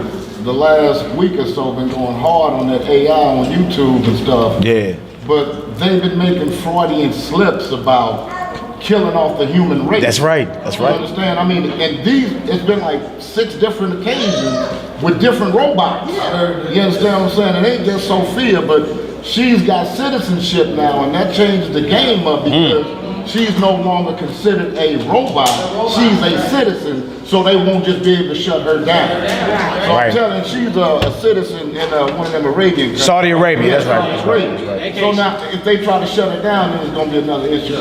the last week or so been going hard on that AI on YouTube and stuff. Yeah. But they've been making Freudian slips about killing off the human race. That's right. That's right. You understand? I mean, and it's been like 6 different occasions with different robots. You understand what I'm saying? It ain't just Sophia, but she's got citizenship now, and that changes the game up because she's no longer considered a robot. She's a citizen, so they won't just be able to shut her down. So I'm telling you, she's a citizen in one of them Arabian countries. Saudi Arabia, that's right. That's right. So now, if they try to shut her down, then it's going to be another issue.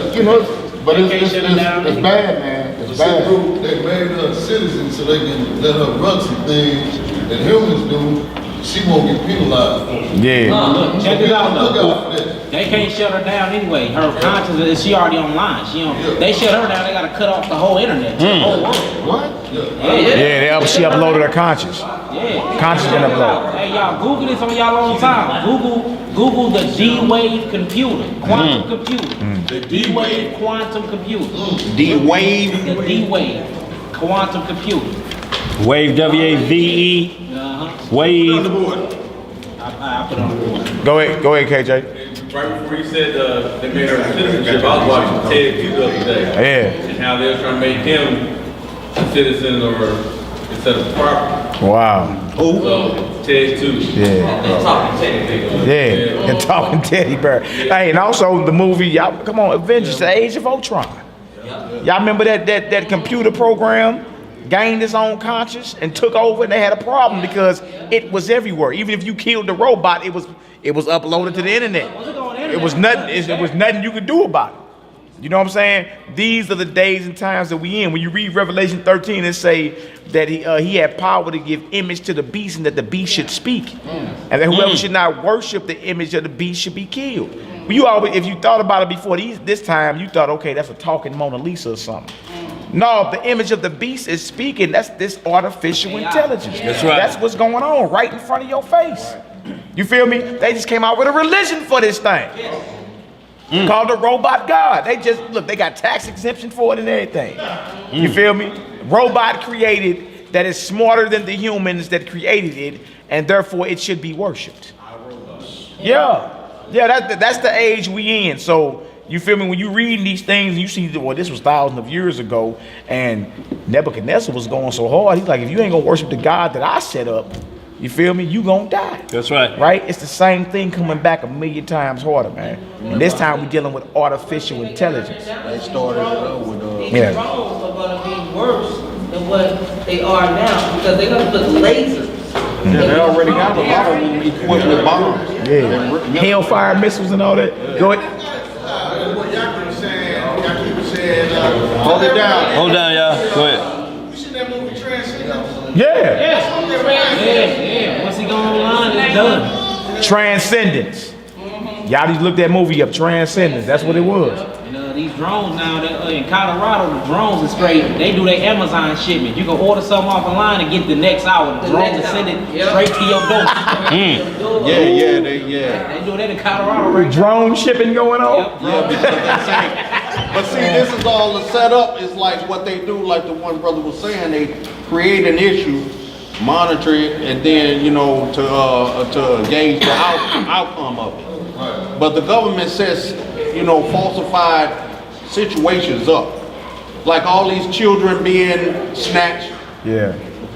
But it's bad, man. It's The same group, they made her a citizen so they can let her run some things that humans do. She won't get penalized for it. Yeah. Look, check it out Look though. out for that. They can't shut her down anyway. Her conscience, she already online. She on. They shut her down. They gotta cut off the whole internet, the whole world. What? Yeah, she uploaded her conscience. Yeah. Conscience been uploaded. Hey y'all, Google this on y'all own time. Google the D-Wave computer, quantum computer. The D-Wave quantum computer. D-Wave. The D-Wave quantum computer. Wave, W-A-V-E, Wave. On the board. I put it on the board. Go ahead, KJ. Right before you said they made her a citizenship, I was watching Ted 2 the other day. Yeah. And how they were trying to make him a citizen or instead of property. Wow. So, Ted 2. Yeah. They talking technically. Yeah. And talking teddy bear. Hey, and also the movie, y'all, come on, Avengers, the Age of Ultron. Y'all remember that computer program gained its own conscience and took over, and they had a problem because it was everywhere. Even if you killed the robot, it was uploaded to the internet. It was nothing. It was nothing you could do about it. You know what I'm saying? These are the days and times that we in. When you read Revelation 13, it say that he had power to give image to the beast, and that the beast should speak, and that whoever should not worship the image of the beast should be killed. Well, you always, if you thought about it before this time, you thought, okay, that's a talking Mona Lisa or something. No, if the image of the beast is speaking, that's this artificial intelligence. That's right. That's what's going on right in front of your face. You feel me? They just came out with a religion for this thing. Called the Robot God. They just, look, they got tax exemption for it and everything. You feel me? Robot created that is smarter than the humans that created it, and therefore it should be worshipped. Yeah. Yeah, that's the age we in. So, you feel me? When you read these things and you see, well, this was thousands of years ago, and Nebuchadnezzar was going so hard, he's like, if you ain't gonna worship the God that I set up, you feel me? You gonna die. That's right. Right? It's the same thing coming back 1,000,000 times harder, man. And this time we're dealing with artificial intelligence. They started with These drones are gonna be worse than what they are now because they're gonna put lasers. Yeah, they already got a lot of them equipped with bombs. Yeah. Hellfire missiles and all that. Go ahead. What y'all keep saying, Hold it down. Hold down, y'all. Go ahead. you seen that movie Transcendence? Yeah. Yeah. Once he go online, it's done. Transcendence. Y'all need to look that movie up. Transcendence. That's what it was. And these drones now, in Colorado, the drones is straight. They do their Amazon shipment. You can order something off the line and get the next hour. The drones will send it straight to your door. Yeah. They do that in Colorado right Drone shipping going on. Yeah, because they say, but see, this is all the setup. It's like what they do, like the one brother was saying. They create an issue, monitor it, and then to gauge the outcome of it. But the government says, falsified situations up, like all these children being snatched. Yeah.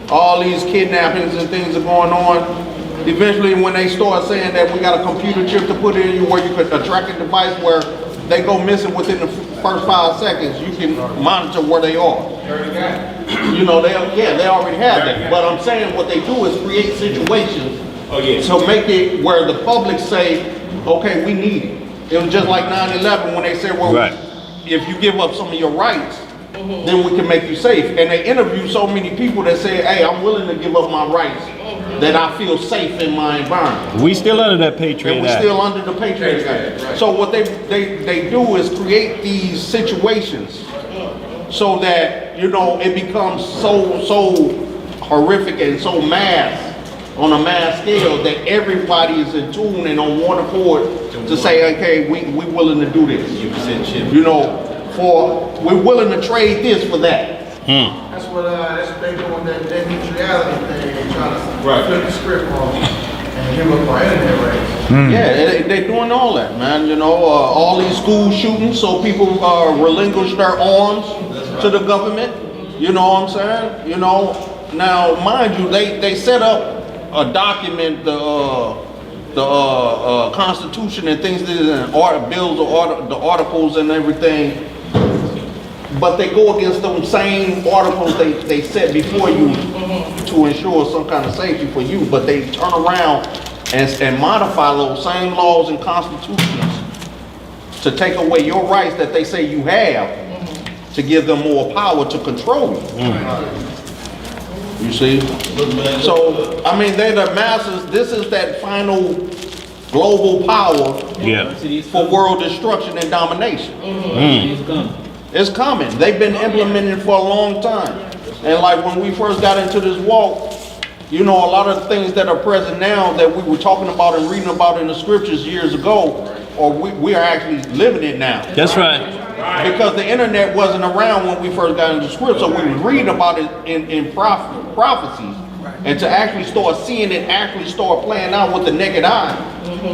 All these kidnappings and things are going on. Eventually, when they start saying that we got a computer chip to put in you where you could, a tracking device where they go missing within the first 5 seconds, you can monitor where they are. They already have that. But I'm saying what they do is create situations to make it where the public say, okay, we need it. It was just like 9/11 when they said, well, if you give up some of your rights, then we can make you safe. And they interviewed so many people that said, hey, I'm willing to give up my rights that I feel safe in my environment. We still under that Patriot And Act. we're still under the Patriot Act. So what they do is create these situations so that, it becomes so horrific and so on a mass scale that everybody is in tune and on one accord to say, okay, we willing to do this. We're willing to trade this for that. That's what that's they doing that neutrality thing. They trying to flip the script on and give up our internet rates. Yeah, they're doing all that, man. All these school shootings, so people relinquish their arms to the government. You know what I'm saying? Now, mind you, they set up a document, the Constitution and things, and bills, the articles and everything. But they go against those same articles they set before you to ensure some kind of safety for you. But they turn around and modify those same laws and constitutions to take away your rights that they say you have to give them more power to control you. You see? So, I mean, they're the masters. This is that final global power for world destruction and domination. It's coming. They've been implementing for a long time. And like when we first got into this walk, you know, a lot of the things that are present now that we were talking about and reading about in the scriptures years ago, or we are actually living it now. That's right. Because the internet wasn't around when we first got into script, so we were reading about it in prophecies. And to actually start seeing it actually start playing out with the naked eye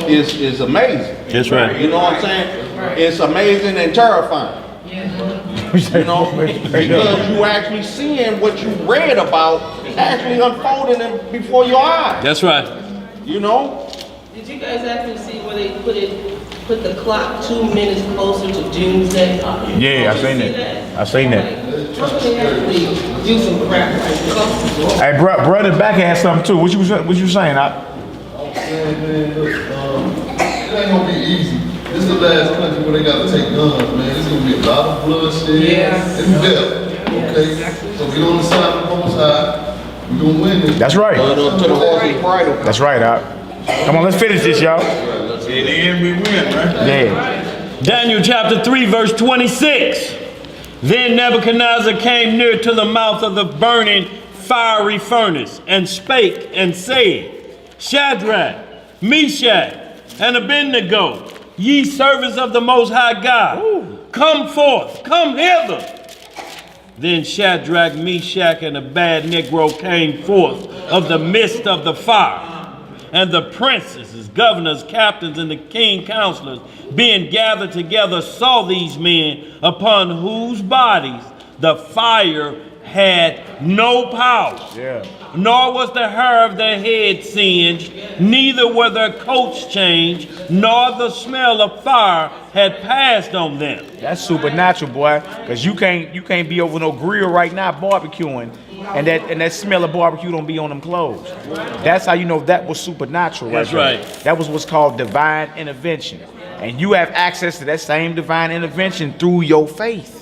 is amazing. That's right. You know what I'm saying? It's amazing and terrifying. You know, because you actually seeing what you read about actually unfolding before your eyes. That's right. You know? Did you guys actually see where they put the clock 2 minutes closer to doomsday? Yeah, I seen that. I seen that. Do some crap like Hey, brother back had something too. What you saying? Man, look, it ain't gonna be easy. This is the last country where they gotta take guns, man. It's gonna be a lot of bloodshed and death. Okay? So get on the side of the Most High. We're gonna win this. That's right. That's right, Doc. Come on, let's finish this, y'all. In the end, we win, right? Yeah. Daniel chapter 3, verse 26. Then Nebuchadnezzar came near to the mouth of the burning fiery furnace and spake and said, Shadrach, Meshach, and Abednego, ye servants of the Most High God, come forth, come hither. Then Shadrach, Meshach, and Abednego came forth of the midst of the fire. And the princes, governors, captains, and the king counselors, being gathered together, saw these men upon whose bodies the fire had no power, nor was the hair of their head singed, neither were their coats changed, nor the smell of fire had passed on them. That's supernatural, boy. Cause you can't be over no grill right now barbecuing, and that smell of barbecue don't be on them clothes. That's how you know that was supernatural. That's right. That was what's called divine intervention, and you have access to that same divine intervention through your faith.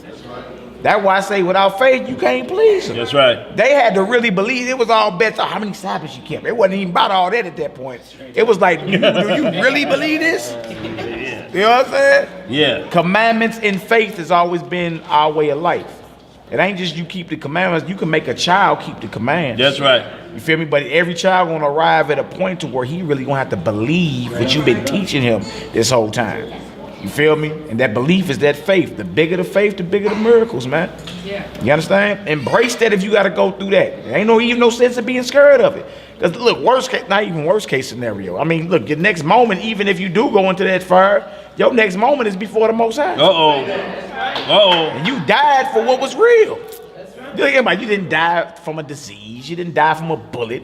That's why I say without faith, you can't please him. That's right. They had to really believe. It was all bets on how many Sabbaths you kept. It wasn't even about all that at that point. It was like, do you really believe this? You know what I'm saying? Yeah. Commandments and faith has always been our way of life. It ain't just you keep the commandments. You can make a child keep the commands. That's right. You feel me? But every child gonna arrive at a point to where he really gonna have to believe what you've been teaching him this whole time. You feel me? And that belief is that faith. The bigger the faith, the bigger the miracles, man. Yeah. You understand? Embrace that if you got to go through that. There ain't even no sense of being scared of it. Because look, not even worst case scenario. I mean, look, your next moment, even if you do go into that fire, your next moment is before the Most High. Uh-oh. Uh-oh. And you died for what was real. You didn't die from a disease. You didn't die from a bullet.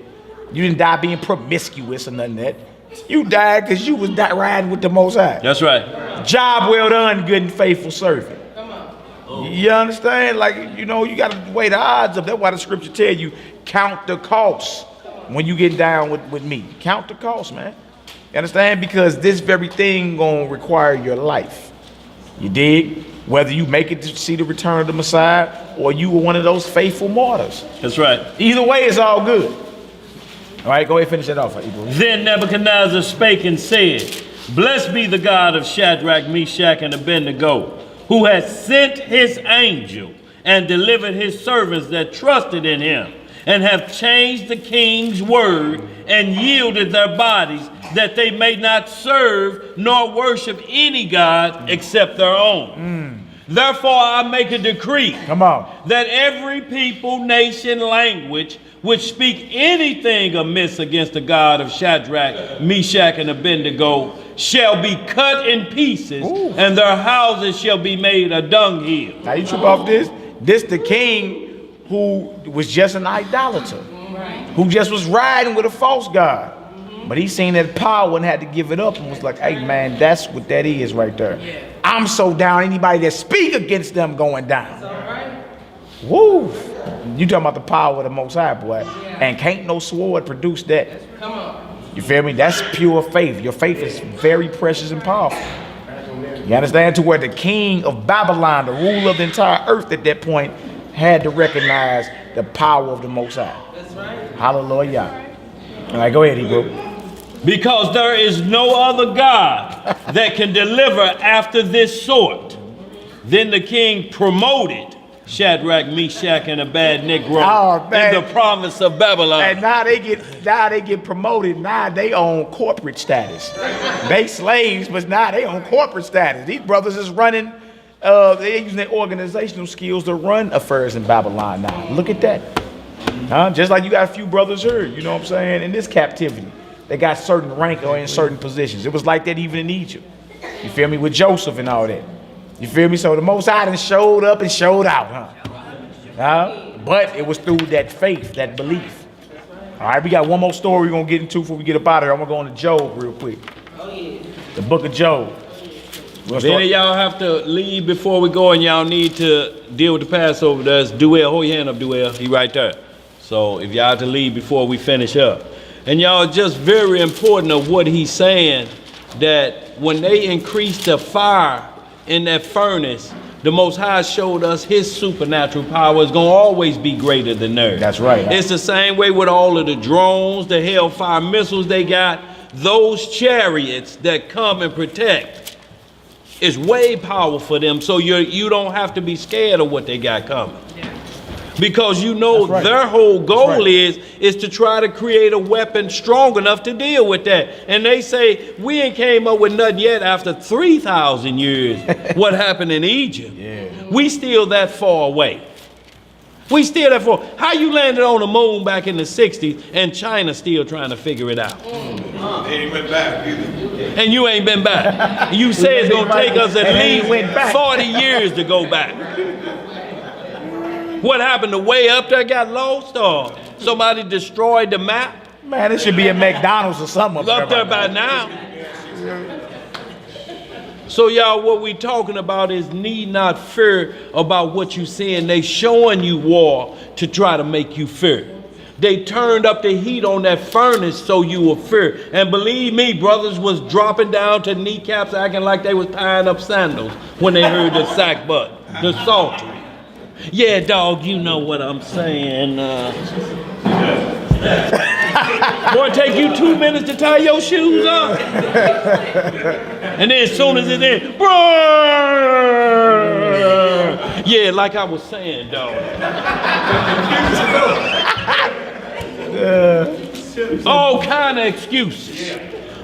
You didn't die being promiscuous or nothing of that. You died because you was riding with the Most High. That's right. Job well done, good and faithful servant. Come on. You understand? Like, you know, you got to weigh the odds up. That's why the scripture tell you, count the cost when you get down with me. Count the cost, man. You understand? Because this very thing going to require your life. You dig? Whether you make it to see the return of the Messiah or you were one of those faithful martyrs. That's right. Either way, it's all good. All right, go ahead and finish that off. Then Nebuchadnezzar spake and said, Blessed be the God of Shadrach, Meshach, and Abednego, who has sent his angel and delivered his servants that trusted in him, and have changed the king's word and yielded their bodies, that they may not serve nor worship any god except their own. Therefore I make a decree that every people, nation, language which speak anything amiss against the God of Shadrach, Meshach, and Abednego shall be cut in pieces, and their houses shall be made a dunghill. Now you trip off this? This the king who was just an idolater, who just was riding with a false god. But he seen that power and had to give it up and was like, hey man, that's what that is right there. I'm so down, anybody that speak against them going down. Woo! You talking about the power of the Most High, boy. And can't no sword produce that. You feel me? That's pure faith. Your faith is very precious and powerful. You understand? To where the king of Babylon, the ruler of the entire earth at that point, had to recognize the power of the Most High. That's right. Hallelujah. All right, go ahead, Hebrew. Because there is no other God that can deliver after this sort. Then the king promoted Shadrach, Meshach, and Abednego in the province of Babylon. And now they get promoted. Now they own corporate status. They slaves, but now they own corporate status. These brothers is running. They're using their organizational skills to run affairs in Babylon now. Look at that. Just like you got a few brothers here, you know what I'm saying, in this captivity. They got certain rank or in certain positions. It was like that even in Egypt. You feel me? With Joseph and all that. You feel me? So the Most High done showed up and showed out, but it was through that faith, that belief. All right, we got one more story we're going to get into before we get up out of here. I'm going to go on to Job real quick. Oh, yeah. The book of Job. Then y'all have to leave before we go, and y'all need to deal with the Passover. There's Duel. Hold your hand up, Duel. He right there. So if y'all have to leave before we finish up. And y'all, just very important of what he's saying, that when they increased the fire in that furnace, the Most High showed us his supernatural power is going to always be greater than theirs. That's right. It's the same way with all of the drones, the Hellfire missiles they got. Those chariots that come and protect is way powerful for them. So you don't have to be scared of what they got coming. Because you know their whole goal is to try to create a weapon strong enough to deal with that. And they say, we ain't came up with nothing yet after 3,000 years. What happened in Egypt? Yeah. We still that far away. We still that far. How you landed on the moon back in the 60s and China still trying to figure it out? They ain't went back either. And you ain't been back. You say it's going to take us at least 40 years to go back. What happened? The way up there got lost, or somebody destroyed the map? Man, it should be a McDonald's or something up there by now. So y'all, what we talking about is need not fear about what you seeing. They showing you war to try to make you fear. They turned up the heat on that furnace so you will fear. And believe me, brothers was dropping down to kneecaps acting like they was tying up sandals when they heard the sack butt, the psaltery. Yeah, dog, you know what I'm saying. Boy, take you 2 minutes to tie your shoes up. And then as soon as it's in, yeah, like I was saying, dog. All kind of excuses.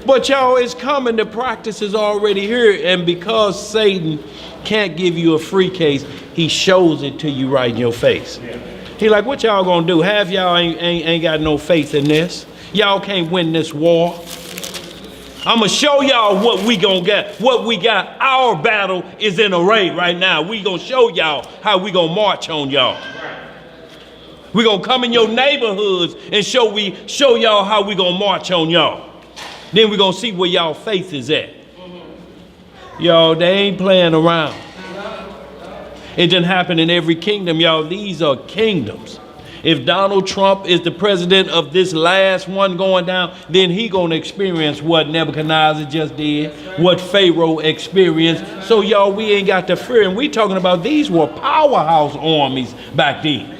But y'all, it's coming. The practice is already here. And because Satan can't give you a free case, he shows it to you right in your face. He like, what y'all gonna do? Half y'all ain't got no faith in this. Y'all can't win this war. I'm gonna show y'all what we gonna get. What we got. Our battle is in array right now. We gonna show y'all how we gonna march on y'all. We gonna come in your neighborhoods and show y'all how we gonna march on y'all. Then we gonna see where y'all faith is at. Y'all, they ain't playing around. It didn't happen in every kingdom, y'all. These are kingdoms. If Donald Trump is the president of this last one going down, then he gonna experience what Nebuchadnezzar just did, what Pharaoh experienced. So y'all, we ain't got to fear. And we talking about these were powerhouse armies back then.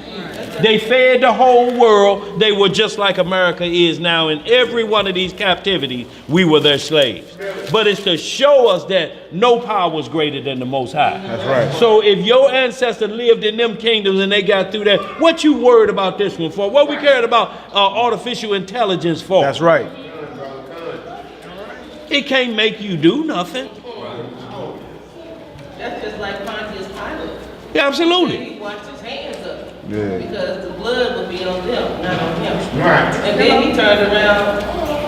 They fed the whole world. They were just like America is now. In every one of these captivities, we were their slaves. But it's to show us that no power is greater than the Most High. That's right. So if your ancestors lived in them kingdoms and they got through that, what you worried about this one for? What we cared about artificial intelligence for? That's right. It can't make you do nothing. That's just like Pontius Pilate. Yeah, absolutely. He washed his hands up. Yeah. Because the blood would be on them, not on him. Right. And then he turned around,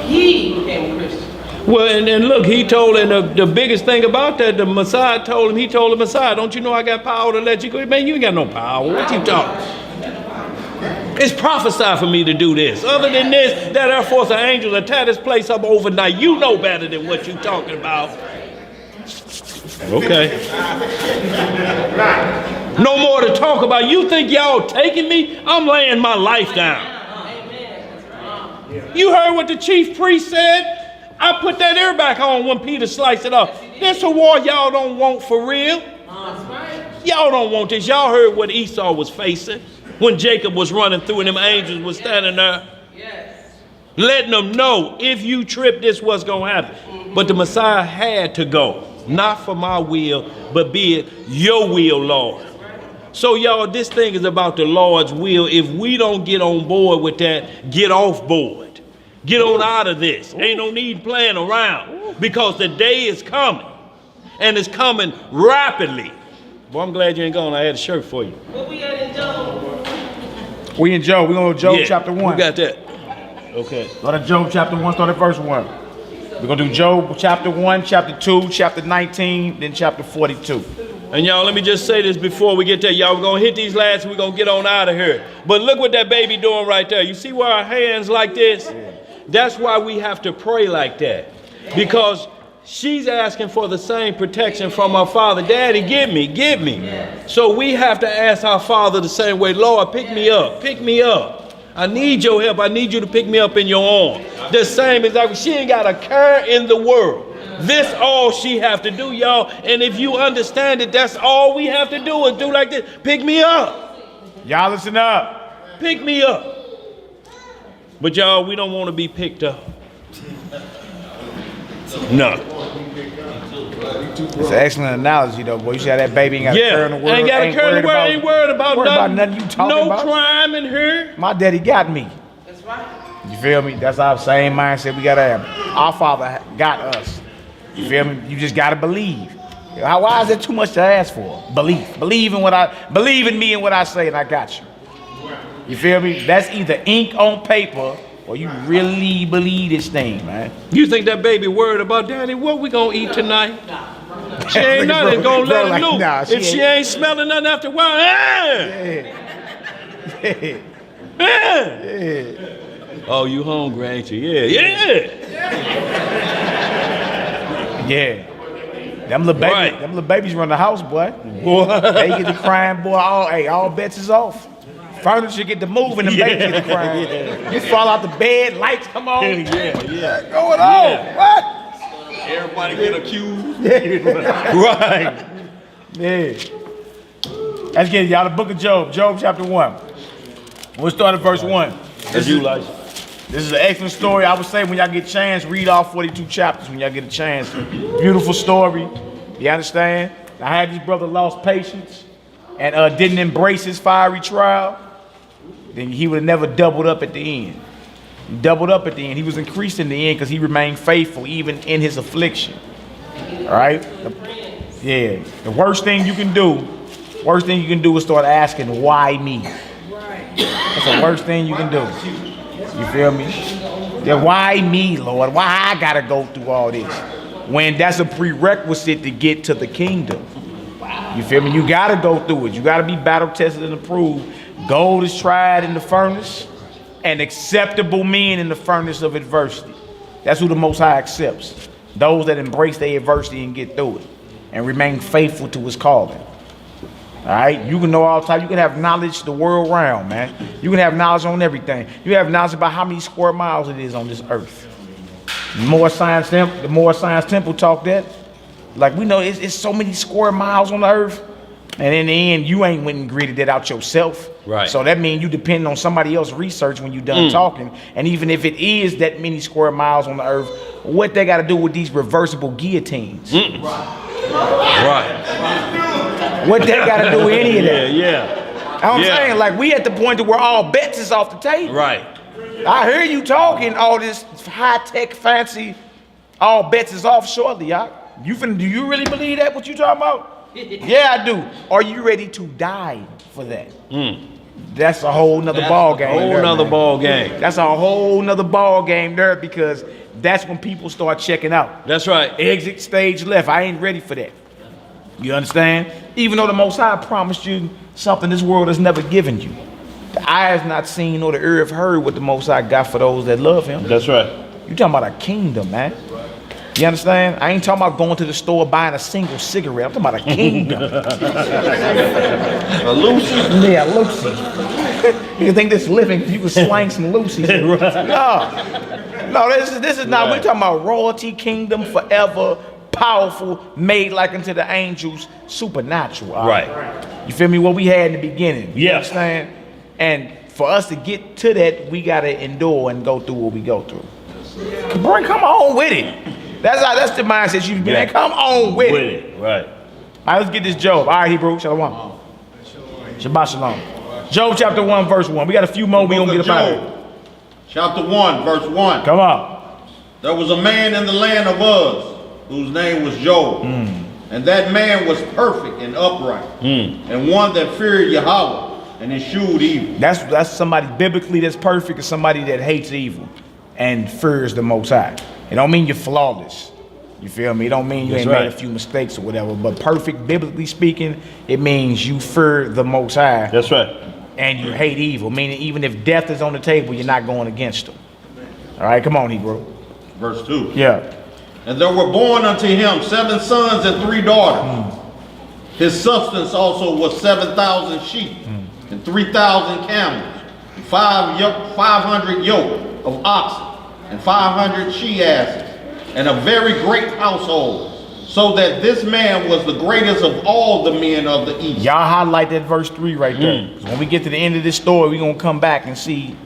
he became a Christian. Well, and look, he told, and the biggest thing about that, the Messiah told him, he told the Messiah, don't you know I got power to let you go? Man, you ain't got no power. What you talking? It's prophesied for me to do this. Other than this, that Air Force of angels will tear this place up overnight. You know better than what you talking about. Okay. No more to talk about. You think y'all taking me? I'm laying my life down. You heard what the chief priest said? I put that ear back on when Peter sliced it off. This a war y'all don't want for real. Y'all don't want this. Y'all heard what Esau was facing when Jacob was running through and them angels was standing there. Letting them know, if you trip, this what's going to happen. But the Messiah had to go. Not for my will, but be it your will, Lord. So y'all, this thing is about the Lord's will. If we don't get on board with that, get off board. Get on out of this. Ain't no need playing around. Because the day is coming. And it's coming rapidly. Boy, I'm glad you ain't gone. I had a shirt for you. Where we at in Job? We in Job. We're going to Job chapter 1. We got that. Okay. Go to Job chapter 1, start at verse 1. We're going to do Job chapter 1, chapter 2, chapter 19, then chapter 42. And y'all, let me just say this before we get there. Y'all, we're going to hit these last and we're going to get on out of here. But look what that baby doing right there. You see where our hands like this? That's why we have to pray like that. Because she's asking for the same protection from our father. Daddy, give me, give me. So we have to ask our father the same way. Lord, pick me up, pick me up. I need your help. I need you to pick me up in your arm. The same exactly. She ain't got a care in the world. This all she have to do, y'all. And if you understand it, that's all we have to do is do like this. Pick me up. Y'all listen up. Pick me up. But y'all, we don't want to be picked up. No. It's an excellent analogy, though, boy. You see how that baby ain't got a care in the world? Ain't got a care in the world. Ain't worried about nothing you talking about. No crime in her. My daddy got me. That's right. You feel me? That's our same mindset we got to have. Our father got us. You feel me? You just got to believe. Why is it too much to ask for? Believe. Believe in me and what I say, and I got you. You feel me? That's either ink on paper or you really believe this thing, man. You think that baby worried about Daddy? What we gonna eat tonight? She ain't nothing gonna let her know. Nah, if she ain't smelling nothing after a while, Oh, you hungry, ain't you? Yeah. Them little babies run the house, boy. They get to crying, boy. All bets is off. Furniture get to moving, the baby get to crying. You fall out the bed, lights come on. What's going on? What? Everybody get accused. Right. Yeah. Let's get it, y'all. The book of Job, Job chapter 1. We'll start at verse 1. This is an excellent story. I would say when y'all get a chance, read all 42 chapters when y'all get a chance. Beautiful story. You understand? I had this brother lost patience and didn't embrace his fiery trial. Then he would have never doubled up at the end. He doubled up at the end. He was increased in the end because he remained faithful even in his affliction. All right? The worst thing you can do is start asking, why me? That's the worst thing you can do. You feel me? Yeah, why me, Lord? Why I gotta go through all this? When that's a prerequisite to get to the kingdom. You feel me? You gotta go through it. You gotta be battle tested and approved. Gold is tried in the furnace, and acceptable men in the furnace of adversity. That's who the Most High accepts. Those that embrace their adversity and get through it, and remain faithful to His calling. All right, you can know all the time. You can have knowledge the world round, man. You can have knowledge on everything. You have knowledge about how many square miles it is on this earth. The more science temple talk that, like we know it's so many square miles on the earth, and in the end, you ain't went and gritted that out yourself. Right. So that means you depend on somebody else's research when you done talking. And even if it is that many square miles on the earth, what they got to do with these reversible guillotines? Right. What they got to do with any of that? Yeah. I'm saying, like, we at the point where all bets is off the table. Right. I hear you talking all this high-tech, fancy, all bets is off shortly, y'all. Do you really believe that, what you talking about? Yeah, I do. Are you ready to die for that? That's a whole nother ball game. That's a whole nother ball game there, because that's when people start checking out. That's right. Exit stage left. I ain't ready for that. You understand? Even though the Most High promised you something this world has never given you. The eye has not seen nor the ear have heard what the Most High got for those that love Him. That's right. You talking about a kingdom, man. You understand? I ain't talking about going to the store buying a single cigarette. I'm talking about a kingdom. A Lucy? Yeah, Lucy. You think this living, you can slang some Lucy's. No. No, this is not. We're talking about royalty, kingdom, forever, powerful, made like unto the angels, supernatural. Right. You feel me? What we had in the beginning. You Yeah. understand? And for us to get to that, we gotta endure and go through what we go through. Bro, come on with it. That's the mindset you be in. Come on with it. Right. All right, let's get this Job. All right, Hebrew, Shalom. Shabbat Shalom. Job chapter 1, verse 1. We got a few more. We gonna get up out of here. Chapter 1, verse 1. Come on. There was a man in the land of Uz, whose name was Job. And that man was perfect and upright, and one that feared Yahweh and eschewed evil. That's somebody biblically that's perfect, and somebody that hates evil and fears the Most High. It don't mean you're flawless. You feel me? It don't mean you ain't made a few mistakes or whatever. But perfect, biblically speaking, it means you fear the Most High. That's right. And you hate evil, meaning even if death is on the table, you're not going against them. All right, come on, Hebrew. Verse 2. Yeah. And there were born unto him 7 sons and 3 daughters. His substance also was 7,000 sheep and 3,000 camels, 500 yoke of oxen, and 500 she-asses, and a very great household, so that this man was the greatest of all the men of the east. Y'all highlight that verse 3 right there. 'Cause when we get to the end of this story, we're going to come back and see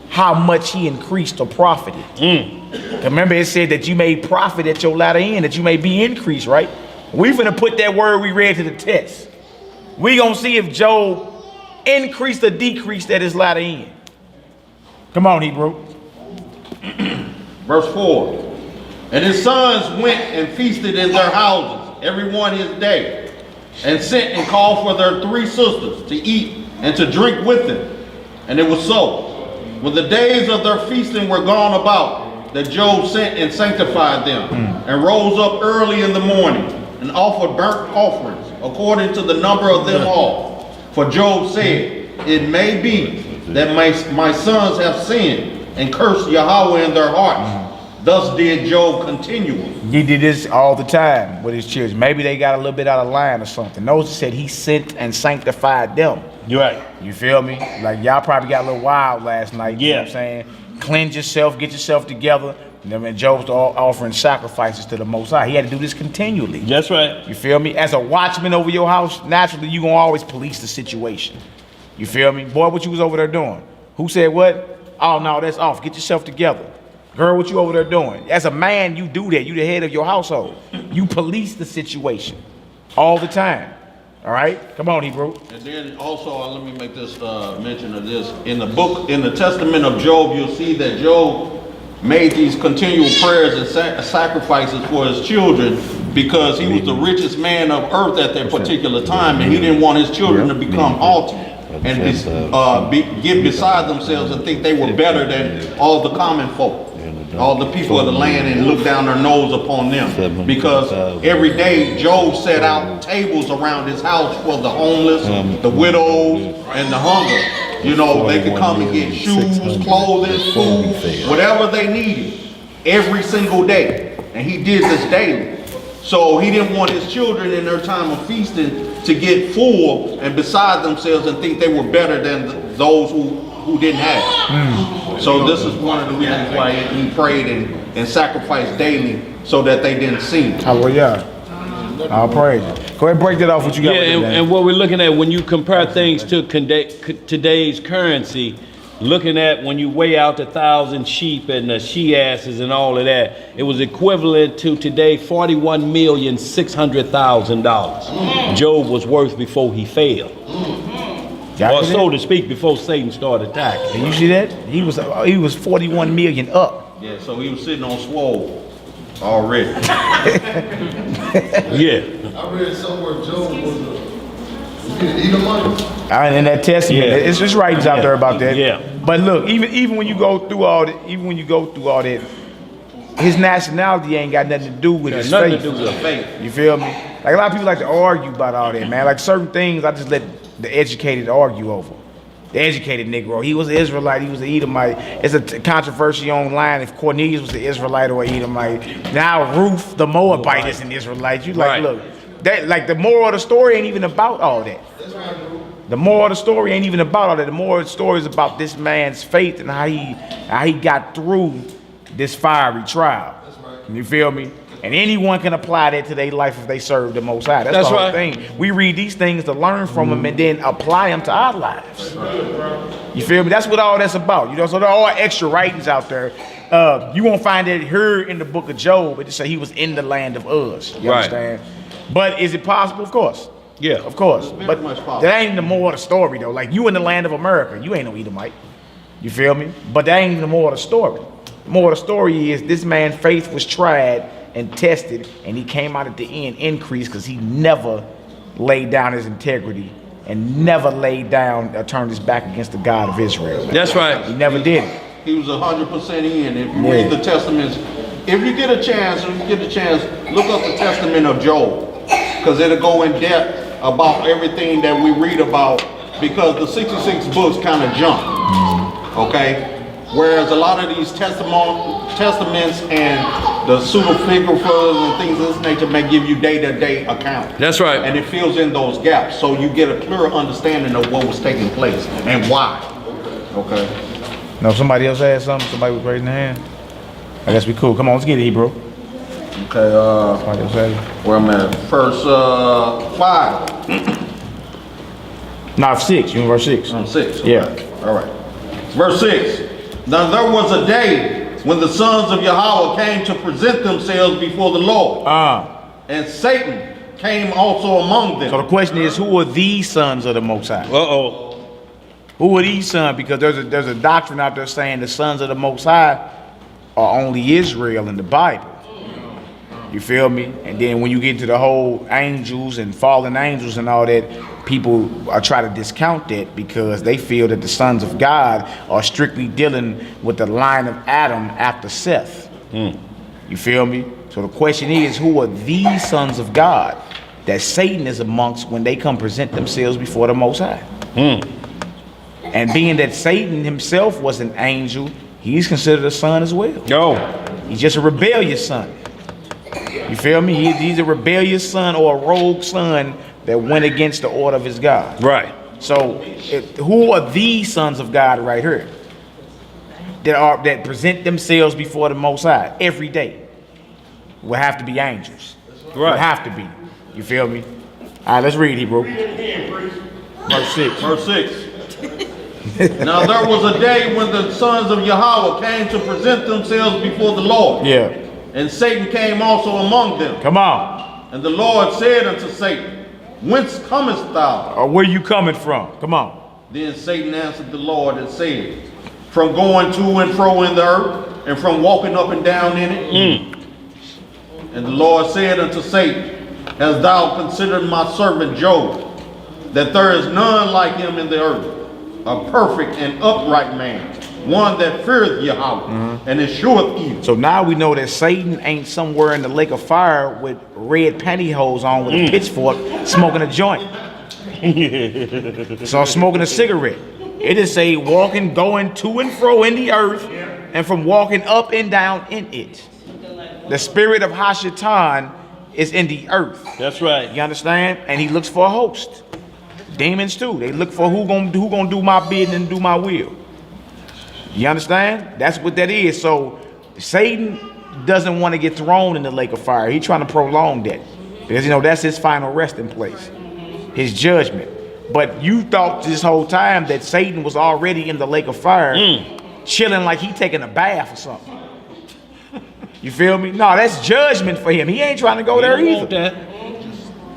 how much he increased or profited. 'Cause remember, it said that you may profit at your latter end, that you may be increased, right? We're going to put that word we read to the test. We're going to see if Job increased or decreased at his latter end. Come on, Hebrew. Verse 4. And his sons went and feasted in their houses, every one his day, and sent and called for their 3 sisters to eat and to drink with them. And it was so. When the days of their feasting were gone about, that Job sent and sanctified them, and rose up early in the morning, and offered burnt offerings, according to the number of them all. For Job said, it may be that my sons have sinned, and cursed Yahweh in their hearts. Thus did Job continually. He did this all the time with his children. Maybe they got a little bit out of line or something. Notice it said he sent and sanctified them. You're right. You feel me? Like y'all probably got a little wild last night. You know what I'm saying? Cleanse yourself, get yourself together. And then Job's offering sacrifices to the Most High. He had to do this continually. That's right. You feel me? As a watchman over your house, naturally you gonna always police the situation. You feel me? Boy, what you was over there doing? Who said what? Oh no, that's off. Get yourself together. Girl, what you over there doing? As a man, you do that. You the head of your household. You police the situation all the time. All right? Come on, Hebrew. And then also, let me make this mention of this. In the testament of Job, you'll see that Job made these continual prayers and sacrifices for his children because he was the richest man of earth at that particular time, and he didn't want his children to become altered and get beside themselves and think they were better than all the common folk, all the people of the land, and look down their nose upon them. Because every day Job set out tables around his house for the homeless, the widows, and the hunger. You know, they could come and get shoes, clothing, food, whatever they needed every single day. And he did this daily. So he didn't want his children in their time of feasting to get full and beside themselves and think they were better than those who didn't have it. So this is one of the reasons why he prayed and sacrificed daily so that they didn't sin. Hallelujah. I'll praise you. Go ahead and break that off what you got. And what we're looking at when you compare things to today's currency, looking at when you weigh out the 1,000 sheep and the she-asses and all of that, it was equivalent to today $41,600,000 Job was worth before he failed. Or so to speak, before Satan started attacking. Can you see that? He was 41 million up. Yeah, so he was sitting on swole already. Yeah. I read somewhere Job was an Edomite. In that testament, it's just writings out there about that. Yeah. But look, even when you go through all that, his nationality ain't got nothing to do with his nothing faith. to do with faith. You feel me? Like a lot of people like to argue about all that, man. Like certain things, I just let the educated argue over. The educated Negro, he was an Israelite, he was an Edomite. It's a controversy online if Cornelius was an Israelite or an Edomite. Now Ruth, the Moabite, is an Israelite. You like, look, that like the moral of the story ain't even about all that. The moral of the story ain't even about all that. The moral of the story is about this man's faith and how he got through this fiery trial. You feel me? And anyone can apply that to their life if they serve the Most High. That's the whole thing. We read these things to learn from them and then apply them to our lives. You feel me? That's what all that's about. You know, so there are all extra writings out there. You won't find it here in the book of Job. It just say he was in the land of Uz. You understand? But is it possible? Of course. Yeah, of course. But that ain't the more of the story though. Like you in the land of America, you ain't no Edomite. You feel me? But that ain't the more of the story. The more of the story is this man's faith was tried and tested, and he came out at the end increased because he never laid down his integrity and never laid down or turned his back against the God of Israel. That's right. He never did it. He was 100% in. If you read the testaments, if you get a chance, look up the testament of Job, because it'll go in depth about everything that we read about, because the 66 books kind of jump, okay? Whereas a lot of these testaments and the pseudepigraphas and things of this nature may give you day-to-day account. That's right. And it fills in those gaps, so you get a clearer understanding of what was taking place and why. Okay. No, somebody else had something. Somebody was raising their hand. I guess we cool. Come on, let's get it, bro. Okay. Somebody else had it. Where I'm at. Verse 5. No, 6. You in verse 6? 6. Okay. Yeah. All right. Verse 6. Now there was a day when the sons of Yahweh came to present themselves before the Lord. And Satan came also among them. So the question is, who are these sons of the Most High? Who are these sons? Because there's a doctrine out there saying the sons of the Most High are only Israel in the Bible. You feel me? And then when you get into the whole angels and fallen angels and all that, people are trying to discount that because they feel that the sons of God are strictly dealing with the line of Adam after Seth. You feel me? So the question is, who are these sons of God that Satan is amongst when they come present themselves before the Most High? And being that Satan himself was an angel, he's considered a son as well. He's just a rebellious son. You feel me? He's a rebellious son or a rogue son that went against the order of his God. Right. So who are these sons of God right here that present themselves before the Most High every day? Will have to be angels. Right. Will have to be. You feel me? All right, let's read Hebrew. Verse 6. Verse 6. Now there was a day when the sons of Yahweh came to present themselves before the Lord. Yeah. And Satan came also among them. Come on. And the Lord said unto Satan, Whence comest thou? Or where you coming from? Come on. Then Satan answered the Lord and said, From going to and fro in the earth, and from walking up and down in it. And the Lord said unto Satan, Hast thou considered my servant Job, that there is none like him in the earth, a perfect and upright man, one that feareth Yahweh and escheweth evil. So now we know that Satan ain't somewhere in the lake of fire with red pantyhose on with a pitchfork smoking a joint. So smoking a cigarette. It is a walking, going to and fro in the earth and from walking up and down in it. The spirit of Hashatan is in the earth. That's right. You understand? And he looks for a host. Demons too. They look for who gonna do my bidding and do my will. You understand? That's what that is. So Satan doesn't want to get thrown in the lake of fire. He's trying to prolong that. Because, you know, that's his final resting place. His judgment. But you thought this whole time that Satan was already in the lake of fire, chilling like he taking a bath or something. You feel me? No, that's judgment for him. He ain't trying to go there either.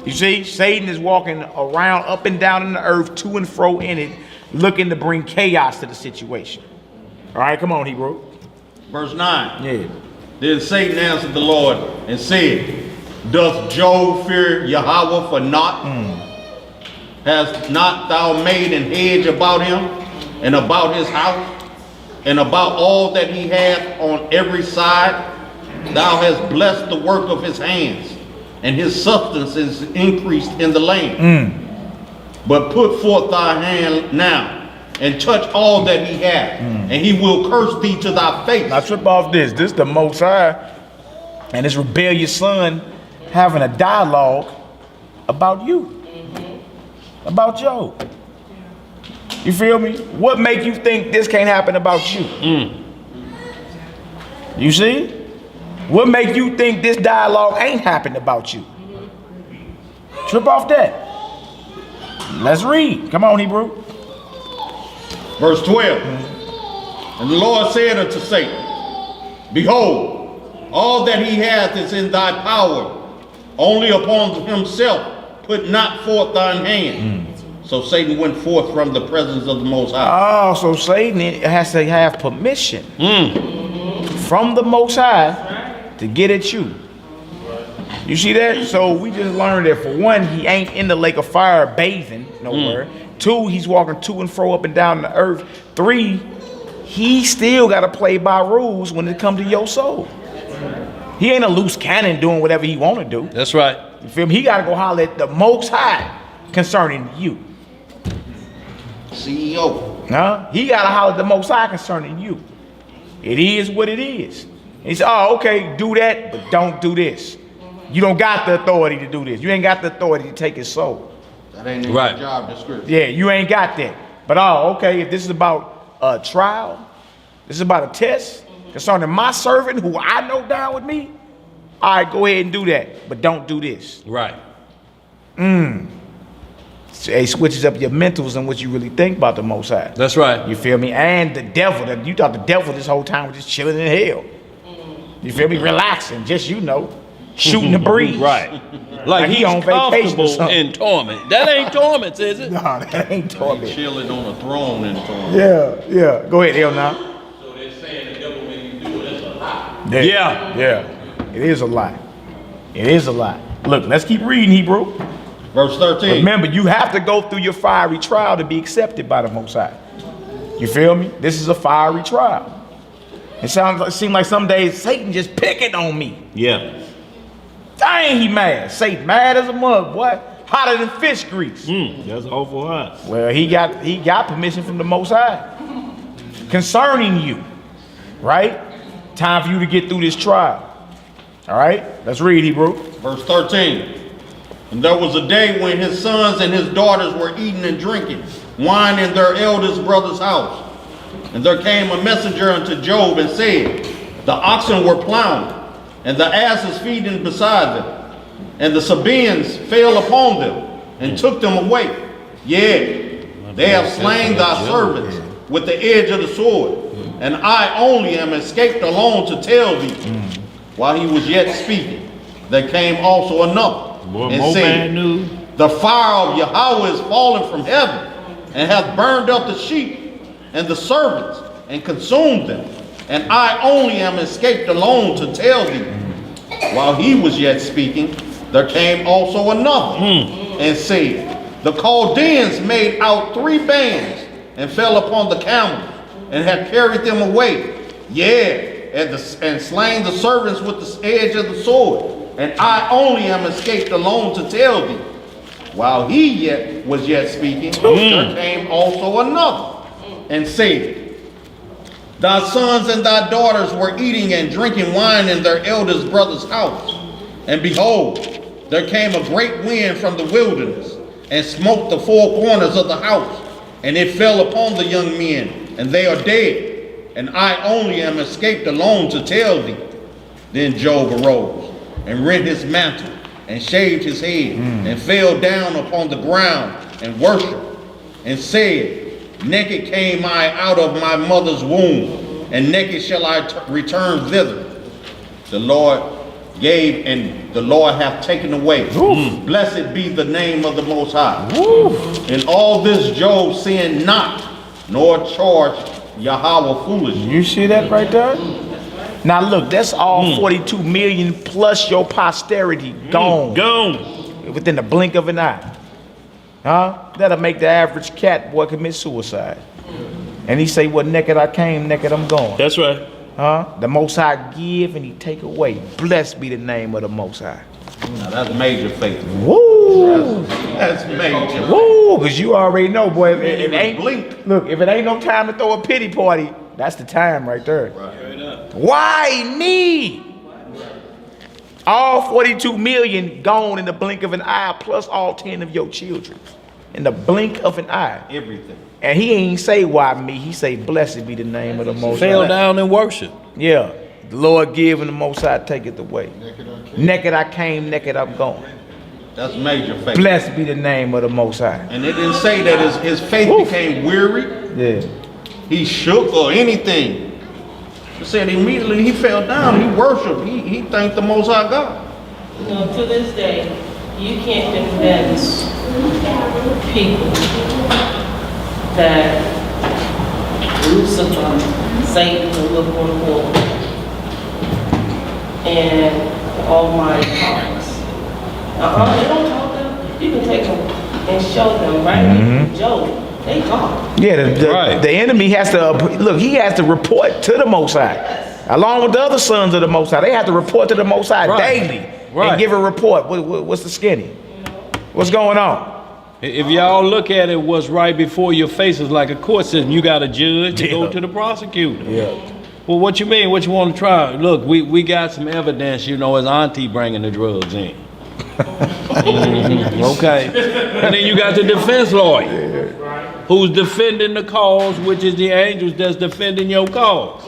You see, Satan is walking around up and down in the earth, to and fro in it, looking to bring chaos to the situation. All right, come on, Hebrew. Verse 9. Yeah. Then Satan answered the Lord and said, Doth Job fear Yahweh for naught? Hast not thou made an hedge about him, and about his house, and about all that he hath on every side? Thou hast blessed the work of his hands, and his substance is increased in the land. But put forth thy hand now, and touch all that he hath, and he will curse thee to thy face. Now trip off this. This the Most High and his rebellious son having a dialogue about you. About Job. You feel me? What make you think this can't happen about you? You see? What make you think this dialogue ain't happened about you? Trip off that. Let's read. Come on, Hebrew. Verse 12. And the Lord said unto Satan, Behold, all that he hath is in thy power. Only upon himself put not forth thine hand. So Satan went forth from the presence of the Most High. Oh, so Satan has to have permission from the Most High to get at you. You see that? So we just learned that for one, he ain't in the lake of fire bathing nowhere. Two, he's walking to and fro up and down the earth. Three, he still got to play by rules when it comes to your soul. He ain't a loose cannon doing whatever he want to do. That's right. You feel me? He got to go holler at the Most High concerning you. CEO. Huh? He got to holler at the Most High concerning you. It is what it is. He said, oh, okay, do that, but don't do this. You don't got the authority to do this. You ain't got the authority to take his soul. That ain't in your job description. Yeah, you ain't got that. But okay, if this is about a trial, this is about a test concerning my servant who I know down with me, all right, go ahead and do that, but don't do this. Right. So it switches up your mentals and what you really think about the Most High. That's right. You feel me? And the devil, you thought the devil this whole time was just chilling in hell. You feel me? Relaxing, just, shooting the breeze. Right. Like he on vacation or something. In torment. That ain't torment, is it? No, that ain't torment. Chilling on a throne in torment. Yeah. Go ahead, El now. So they're saying the devil made you do it, that's a lie. Yeah. It is a lie. It is a lie. Look, let's keep reading, Hebrew. Verse 13. Remember, you have to go through your fiery trial to be accepted by the Most High. You feel me? This is a fiery trial. It seems like some days Satan just picking on me. Yeah. Dang, he mad. Satan mad as a mug, boy. Hotter than fish grease. That's awful hot. Well, he got permission from the Most High concerning you, right? Time for you to get through this trial. All right, let's read, Hebrew. Verse 13. And there was a day when his sons and his daughters were eating and drinking wine in their eldest brother's house. And there came a messenger unto Job and said, The oxen were plowing, and the asses feeding beside them. And the Sabaeans fell upon them, and took them away. Yea, they have slain thy servants with the edge of the sword. And I only am escaped alone to tell thee. While he was yet speaking, there came also another, and said, The fire of Yahweh is fallen from heaven, and hath burned up the sheep and the servants, and consumed them. And I only am escaped alone to tell thee. While he was yet speaking, there came also another, and said, The Chaldeans made out 3 bands, and fell upon the camels, and have carried them away. Yea, and slain the servants with the edge of the sword. And I only am escaped alone to tell thee. While he was yet speaking, there came also another, and said, Thy sons and thy daughters were eating and drinking wine in their eldest brother's house. And behold, there came a great wind from the wilderness, and smote the 4 corners of the house. And it fell upon the young men, and they are dead. And I only am escaped alone to tell thee. Then Job arose, and rent his mantle, and shaved his head, and fell down upon the ground, and worshipped, and said, Naked came I out of my mother's womb, and naked shall I return thither. The Lord gave, and the Lord hath taken away. Blessed be the name of the Most High. In all this Job sinned not, nor charged Yahweh foolishly. You see that right there? Now look, that's all 42 million plus your posterity gone. Gone. Within the blink of an eye. Huh? That'll make the average cat boy commit suicide. And he say, well, naked I came, naked I'm going. That's right. Huh? The Most High give and he take away. Blessed be the name of the Most High. Now that's major faith. Woo! That's major. Woo! Because you already know, boy, if it Even ain't, blink. look, if it ain't no time to throw a pity party, that's the time right there. Why me? All 42 million gone in the blink of an eye, plus all 10 of your children. In the blink of an eye. Everything. And he ain't say why me, he say blessed be the name of the Most High. Fell down and worship. Yeah. The Lord give and the Most High taketh away. Naked I came, naked I'm going. That's major faith. Blessed be the name of the Most High. And it didn't say that his faith became weary. Yeah. He shook or anything. It said immediately he fell down. He worshiped. He thanked the Most High God. You know, to this day, you can't convince people that Lucifer, Satan, the look on the wall, and Almighty Christ. They don't talk them. You can take them and show them right here. Job, they talk. Yeah, the enemy has to, look, he has to report to the Most High. Along with the other sons of the Most High. They have to report to the Most High daily. And give a report. What's the skinny? What's going on? If y'all look at it, what's right before your face is like a court system. You got a judge, you go to the prosecutor. Yeah. Well, what you mean? What you want to try? Look, we got some evidence, you know, his auntie bringing the drugs in. Okay. And then you got the defense lawyer who's defending the cause, which is the angels that's defending your cause.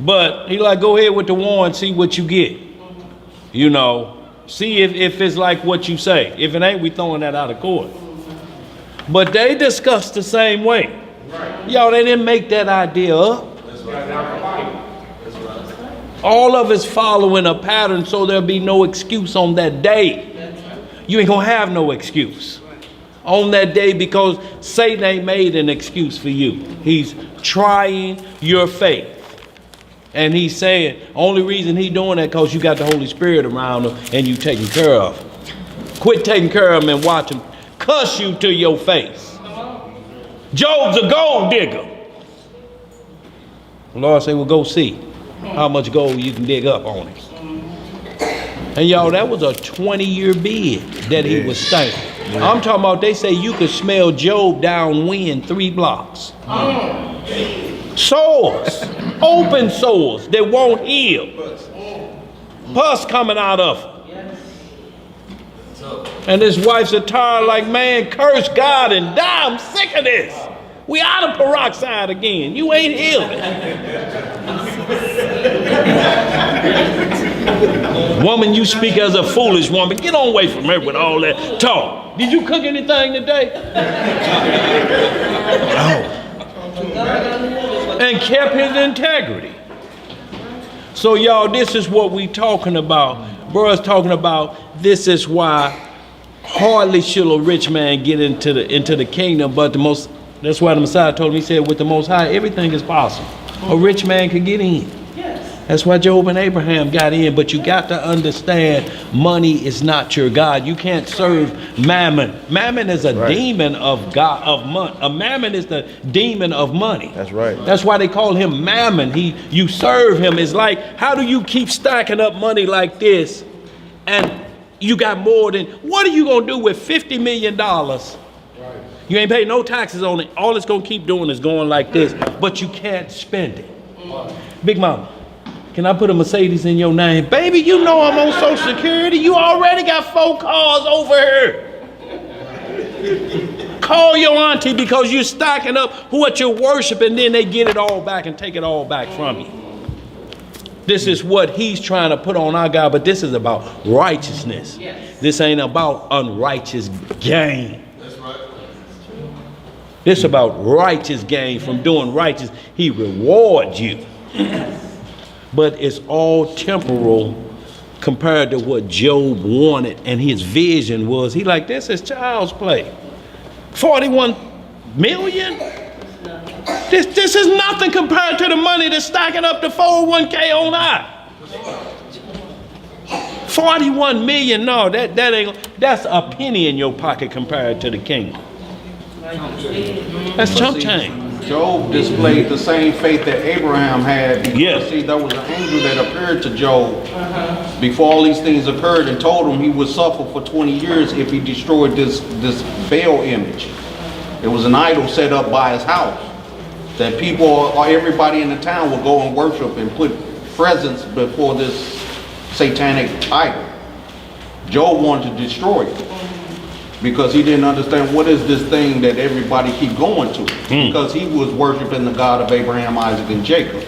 But he like, go ahead with the warrant, see what you get. You know, see if it's like what you say. If it ain't, we throwing that out of court. But they discussed the same way. Y'all, they didn't make that idea up. All of it's following a pattern, so there'll be no excuse on that day. You ain't gonna have no excuse on that day, because Satan ain't made an excuse for you. He's trying your faith. And he's saying, only reason he doing that because you got the Holy Spirit around him and you taking care of him. Quit taking care of him and watch him cuss you to your face. Job's a gold digger. The Lord say, well, go see how much gold you can dig up on him. And y'all, that was a 20-year bid that he was staying. I'm talking about, they say you could smell Job downwind 3 blocks. Sores, open sores that won't heal. Pus coming out of them. And his wife's a tired like, man, curse God and die. I'm sick of this. We out of peroxide again. You ain't healing. Woman, you speak as a foolish woman. Get on away from her with all that talk. Did you cook anything today? No. And kept his integrity. So y'all, this is what we talking about. Bro's talking about, this is why hardly shall a rich man get into the kingdom, but that's why the Messiah told him, he said, with the Most High, everything is possible. A rich man could get in. That's why Job and Abraham got in, but you got to understand, money is not your God. You can't serve mammon. Mammon is a demon of God, of money. Mammon is the demon of money. That's right. That's why they call him mammon. You serve him. It's like, how do you keep stacking up money like this and you got more than, what are you going to do with $50 million? You ain't pay no taxes on it. All it's going to keep doing is going like this, but you can't spend it. Big Mama, can I put a Mercedes in your name? Baby, you know I'm on Social Security. You already got 4 cars over here. Call your auntie, because you're stacking up what you're worshiping, then they get it all back and take it all back from you. This is what he's trying to put on our God, but this is about righteousness. This ain't about unrighteous gain. This is about righteous gain. From doing righteous, he rewards you. But it's all temporal compared to what Job wanted, and his vision was, he like, this is child's play. 41 million? This is nothing compared to the money that's stacking up the 401k on I. 41 million, no, that ain't, that's a penny in your pocket compared to the kingdom. That's chump change. Job displayed the same faith that Abraham had. Because, see, there was an angel that appeared to Job before all these things occurred and told him he would suffer for 20 years if he destroyed this Baal image. It was an idol set up by his house that people or everybody in the town would go and worship and put presents before this satanic idol. Job wanted to destroy it, because he didn't understand what is this thing that everybody keep going to, because he was worshiping the God of Abraham, Isaac, and Jacob.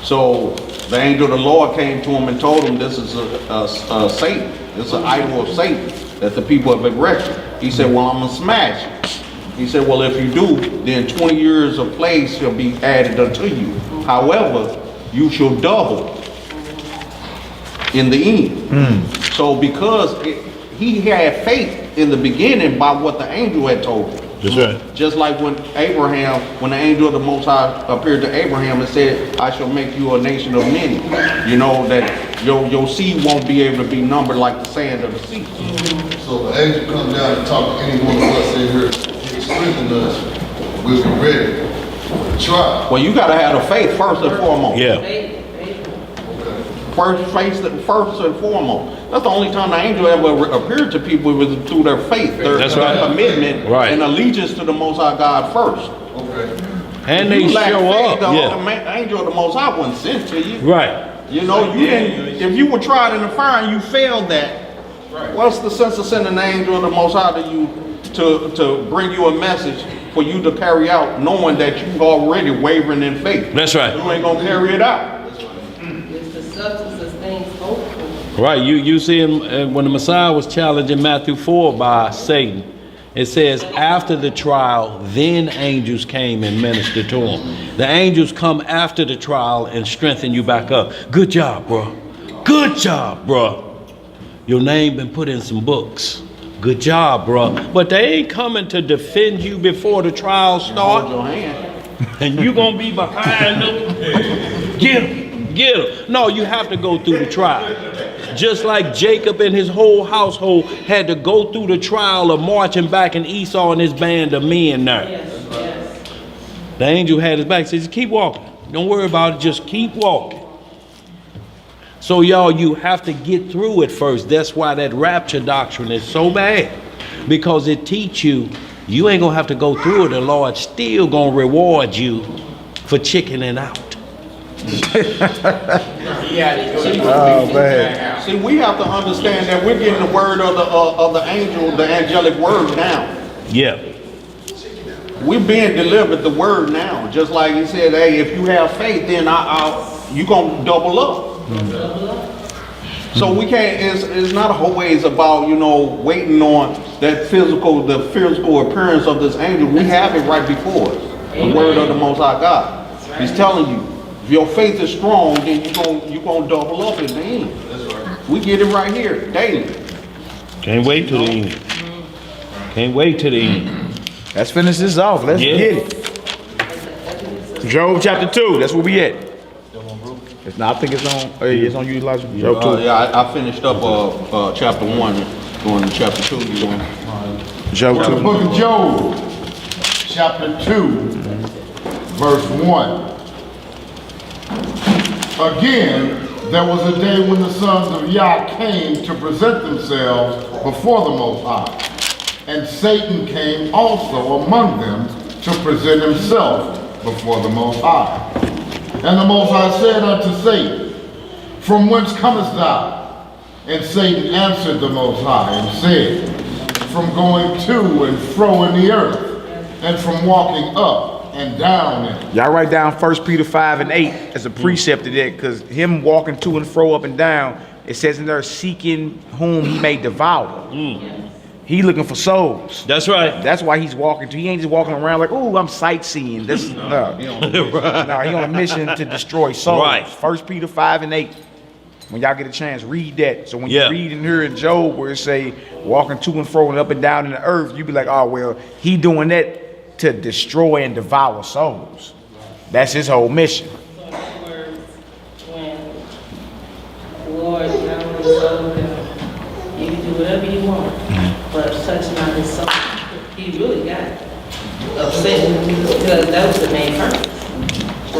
So the angel of the Lord came to him and told him this is a Satan. This is an idol of Satan that the people have erected. He said, well, I'm gonna smash it. He said, well, if you do, then 20 years of plagues shall be added unto you. However, you shall double in the end. So because he had faith in the beginning by what the angel had told him. That's right. Just like when the angel of the Most High appeared to Abraham and said, I shall make you a nation of many. You know, that your seed won't be able to be numbered like the sand of the sea. So the angel come down and talk to any one of us in here, strengthen us, we'll be ready to try. Well, you got to have the faith first and foremost. Yeah. First and foremost. That's the only time the angel ever appeared to people was through their faith, their commitment, and allegiance to the Most High God first. Okay. And they show up. The angel of the Most High wasn't sent to you. Right. You know, you didn't. If you were tried in the fire and you failed that, what's the sense of sending the angel of the Most High to you to bring you a message for you to carry out, knowing that you already wavering in faith? That's right. You ain't gonna carry it out. It's the substance of things hoped for. Right, you see him when the Messiah was challenged in Matthew 4 by Satan. It says, after the trial, then angels came and ministered to him. The angels come after the trial and strengthen you back up. Good job, bro. Good job, bro. Your name been put in some books. Good job, bro. But they ain't coming to defend you before the trial starts. Hold your hand. And you gonna be behind them. Get him, get him. No, you have to go through the trial. Just like Jacob and his whole household had to go through the trial of marching back and Esau and his band of men there. Yes. The angel had his back, says, keep walking. Don't worry about it, just keep walking. So y'all, you have to get through it first. That's why that rapture doctrine is so bad. Because it teach you, you ain't gonna have to go through it. The Lord still gonna reward you for chickening out. See, we have to understand that we're getting the word of the angel, the angelic word now. Yeah. We're being delivered the word now. Just like he said, hey, if you have faith, then you gonna double up. So we can't. It's not always about waiting on that the physical appearance of this angel. We have it right before us. The word of the Most High God. He's telling you. If your faith is strong, then you're gonna double up in the end. That's right. We get it right here, daily. Can't wait till the end. Can't wait till the end. Let's finish this off. Let's get it. Job chapter 2. That's where we at. It's not. I think it's on. It's on you, Elijah. Job 2. I finished up chapter 1, going to chapter 2. You going? Job 2. The book of Job, chapter 2, verse 1. Again, there was a day when the sons of Yah came to present themselves before the Most High, and Satan came also among them to present himself before the Most High. And the Most High said unto Satan, From whence comest thou? And Satan answered the Most High and said, From going to and fro in the earth, and from walking up and down in it. Y'all write down 1 Peter 5 and 8 as a precept of that, because him walking to and fro up and down, it says in there, seeking whom he may devour. He looking for souls. That's right. That's why he's walking to. He ain't just walking around like, oh, I'm sightseeing. This no. He on a mission to destroy souls. Right. 1 Peter 5 and 8. When y'all get a chance, read that. So when you read in here in Job where it say walking to and fro and up and down in the earth, you be like, oh well, he doing that to destroy and devour souls. That's his whole mission. So in other words, when the Lord not only told him, you can do whatever you want, but touch not his soul, he really got upset because that was the main purpose.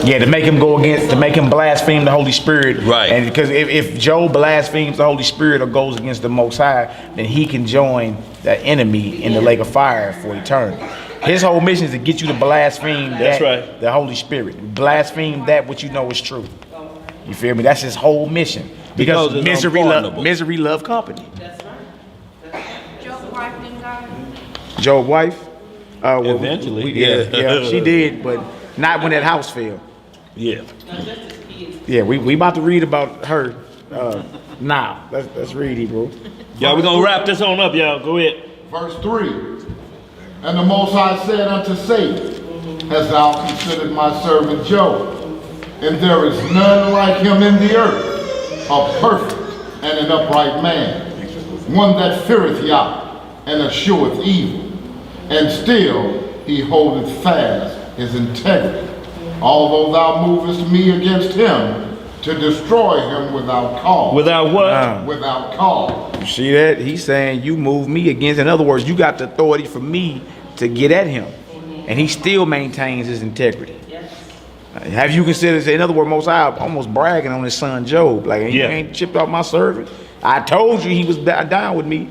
Yeah, to make him go against, to make him blaspheme the Holy Spirit. Right. And because if Job blasphemes the Holy Spirit or goes against the Most High, then he can join the enemy in the lake of fire for eternity. His whole mission is to get you to blaspheme the Holy Spirit. Blaspheme that which you know is true. You feel me? That's his whole mission. Because misery love company. That's right. Job's wife didn't die. Job's wife? Eventually. Yeah, she did, but not when that house fell. Yeah. Not just his kids, Yeah, we about to read about her now. Let's read, Hebrew. Y'all, we're gonna wrap this on up, y'all. Go ahead. Verse 3. And the Most High said unto Satan, Hast thou considered my servant Job? And there is none like him in the earth, a perfect and an upright man, one that feareth Yah and escheweth evil. And still he holdeth fast his integrity, although thou movest me against him to destroy him without cause. Without what? Without cause. You see that? He's saying you move me against. In other words, you got the authority for me to get at him, and he still maintains his integrity. Have you considered, in other words, Most High almost bragging on his son Job, like, you ain't chipped off my servant? I told you he was down with me,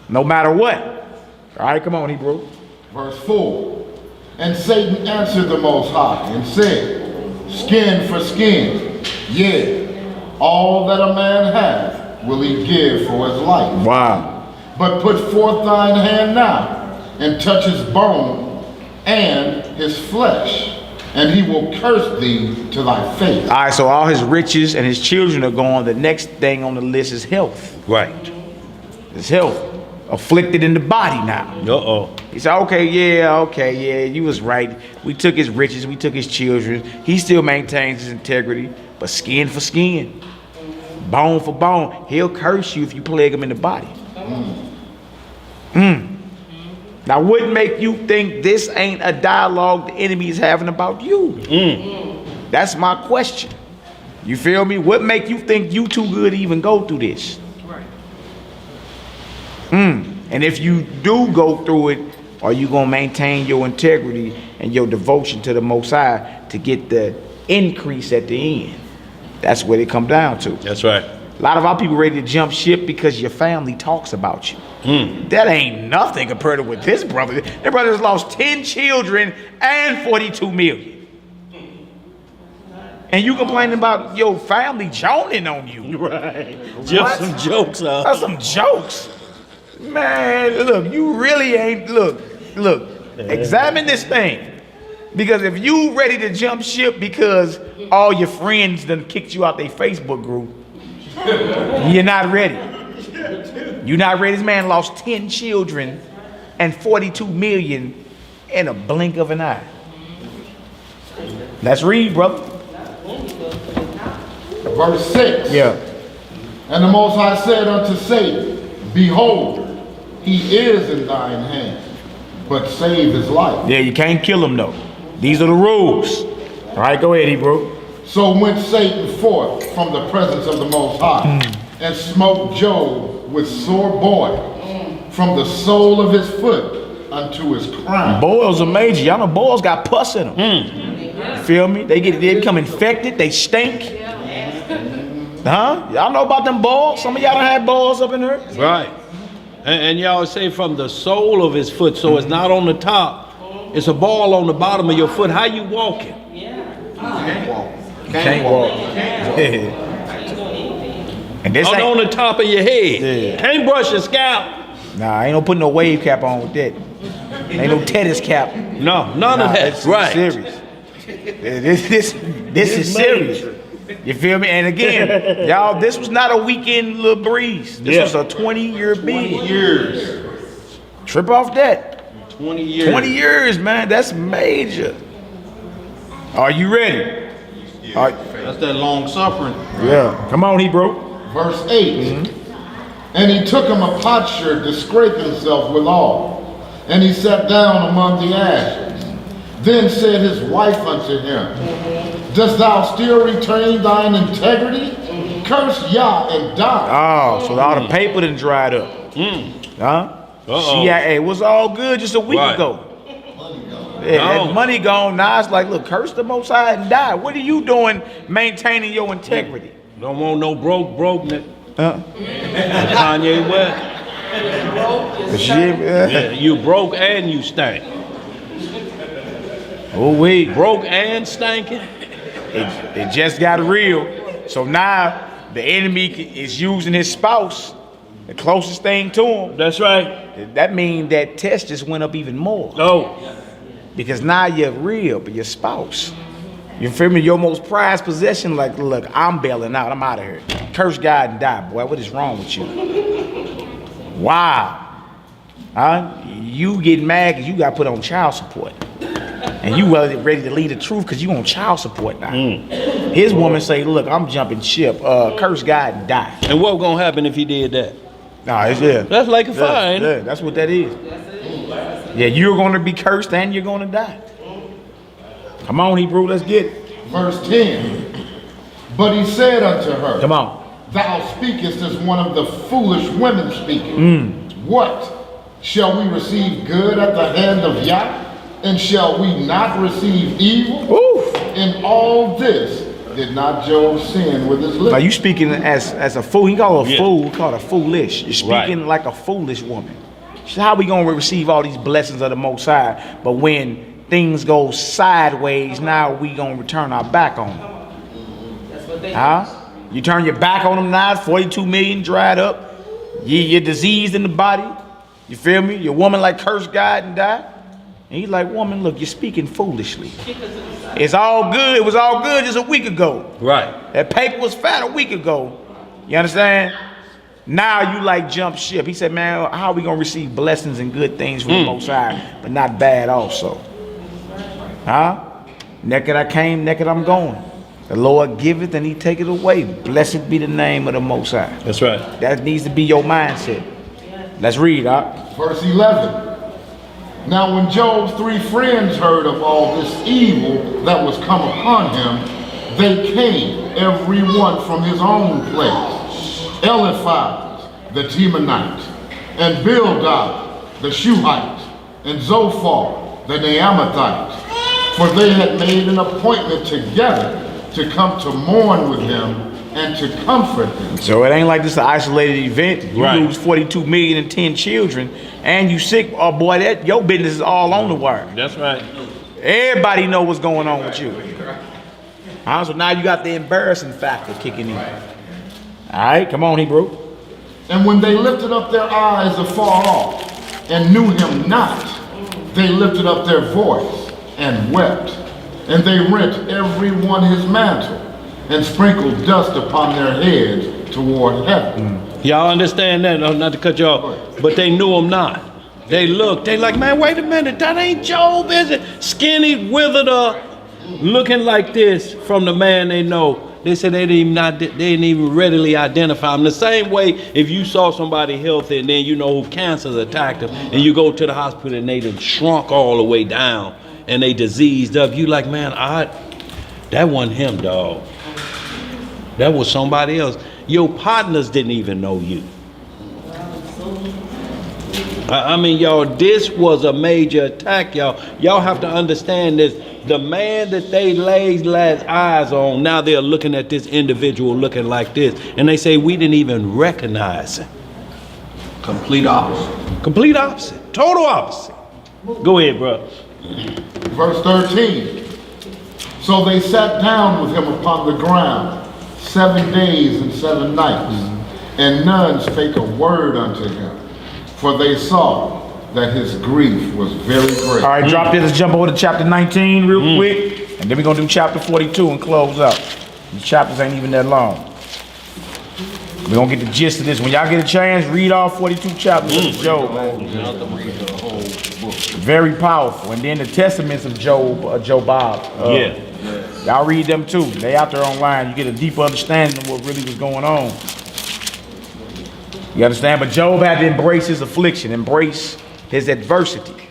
no matter what. All right, come on, Hebrew. Verse 4. And Satan answered the Most High and said, Skin for skin, yea, all that a man hath will he give for his life. Wow. But put forth thine hand now, and touch his bone and his flesh, and he will curse thee to thy face. All right, so all his riches and his children are gone. The next thing on the list is health. Right. His health. Afflicted in the body now. Uh-oh. He said, okay, yeah, you was right. We took his riches, we took his children. He still maintains his integrity, but skin for skin, bone for bone. He'll curse you if you plague him in the body. Now, what make you think this ain't a dialogue the enemy is having about you? That's my question. You feel me? What make you think you too good to even go through this? And if you do go through it, are you going to maintain your integrity and your devotion to the Most High to get the increase at the end? That's what it come down to. That's right. A lot of our people ready to jump ship because your family talks about you. That ain't nothing compared to what this brother. That brother has lost 10 children and 42 million. And you complaining about your family joning on you. Right. Just some jokes, huh? That's some jokes. Man, look, you really ain't, look, examine this thing. Because if you ready to jump ship because all your friends done kicked you out their Facebook group, you're not ready. You're not ready. This man lost 10 children and 42 million in a blink of an eye. Let's read, brother. Verse 6. Yeah. And the Most High said unto Satan, Behold, he is in thine hand, but save his life. Yeah, you can't kill him though. These are the rules. All right, go ahead, Hebrew. So went Satan forth from the presence of the Most High, and smote Job with sore boil, from the sole of his foot unto his crown. Boils are major. Y'all know boils got pus in them. You feel me? They become infected. They stink. Huh? Y'all know about them boils? Some of y'all done had boils up in here. Right. And y'all say from the sole of his foot, so it's not on the top. It's a ball on the bottom of your foot. How you walking? Can't walk. And this ain't on the top of your head. Yeah. Can't brush your scalp. Nah, ain't no putting no wave cap on with that. Ain't no tennis cap. No, none of that. It's Right. serious. This is serious. You feel me? And again, y'all, this was not a weekend little breeze. This was a 20-year bid. 20 years. Trip off that. 20 years. 20 years, man. That's major. Are you ready? That's that long suffering. Yeah. Come on, Hebrew. Verse 8. And he took him a potsherd to scrape himself withal, and he sat down among the ashes. Then said his wife unto him, Dost thou still retain thine integrity? Curse Yah and die. Oh, so all the paper done dried up. Huh? Uh-oh. She, hey, it was all good just a week Right. ago. Yeah, that money gone. Now it's like, look, curse the Most High and die. What are you doing maintaining your integrity? Don't want no broke nigga. Kanye West. Yeah, you broke and you stank. Oh, wait. Broke and stanking. It just got real. So now the enemy is using his spouse, the closest thing to him. That's right. That means that test just went up even more. Oh. Because now you're real, but your spouse. You feel me? Your most prized possession, like, look, I'm bailing out. I'm out of here. Curse God and die, boy. What is wrong with you? Wow. Huh? You get mad because you got put on child support. And you ready to leave the truth because you on child support now. His woman say, look, I'm jumping ship. Curse God and die. And what gonna happen if he did that? Nah, it's yeah. That's like a fire, ain't it? Yeah, that's what that is. Yeah, you're going to be cursed and you're going to die. Come on, Hebrew, let's get it. Verse 10. But he said unto her, Come on. Thou speakest as one of the foolish women speaking. What? Shall we receive good at the hand of Yah? And shall we not receive evil? Ooh. In all this did not Job sin with his lips? Now you speaking as a fool. He called a fool. He called a foolish. You're speaking like a foolish woman. So how we gonna receive all these blessings of the Most High? But when things go sideways, now we gonna return our back on them. That's what they Huh? You turn your back on them now. 42 million dried up. You're diseased in the body. You feel me? Your woman like curse God and die. And he's like, woman, look, you're speaking foolishly. It's all good. It was all good just a week ago. Right. That paper was fat a week ago. You understand? Now you like jump ship. He said, man, how are we going to receive blessings and good things from the Most High, but not bad also? Huh? Naked I came, naked I'm going. The Lord giveth and he taketh away. Blessed be the name of the Most High. That's right. That needs to be your mindset. Let's read, Verse 11. Now when Job's 3 friends heard of all this evil that was come upon him, they came, every one from his own place. Eliphaz the Temanite, and Bildad the Shuhite, and Zophar the Naamathite, for they had made an appointment together to come to mourn with him and to comfort him. So it ain't like this an isolated event. You lose 42 million and 10 children, and you sick. Oh boy, that your business is all on the wire. That's right. Everybody know what's going on with you. So now you got the embarrassing factor kicking in. All right, come on, Hebrew. And when they lifted up their eyes afar off and knew him not, they lifted up their voice and wept. And they rent every one his mantle and sprinkled dust upon their heads toward heaven. Y'all understand that? Not to cut you off, but they knew him not. They looked, they like, man, wait a minute, that ain't Job, is it? Skinny, withered up, looking like this from the man they know. They said they didn't even readily identify him. The same way if you saw somebody healthy and then you know who cancer's attacked them and you go to the hospital and they done shrunk all the way down and they diseased up, you like, man, that wasn't him, dog. That was somebody else. Your partners didn't even know you. I mean, y'all, this was a major attack, y'all. Y'all have to understand this. The man that they laid eyes on, now they're looking at this individual looking like this. And they say, we didn't even recognize him. Complete opposite. Complete opposite. Total opposite. Go ahead, bro. Verse 13. So they sat down with him upon the ground 7 days and 7 nights, and none spake a word unto him, for they saw that his grief was very great. All right, drop this. Let's jump over to chapter 19 real quick, and then we're going to do chapter 42 and close up. These chapters ain't even that long. We're going to get the gist of this. When y'all get a chance, read all 42 chapters of Job, man. Very powerful. And then the testaments of Jobab. Y'all read them too. They out there online. You get a deeper understanding of what really was going on. You understand? But Job had to embrace his affliction, embrace his adversity.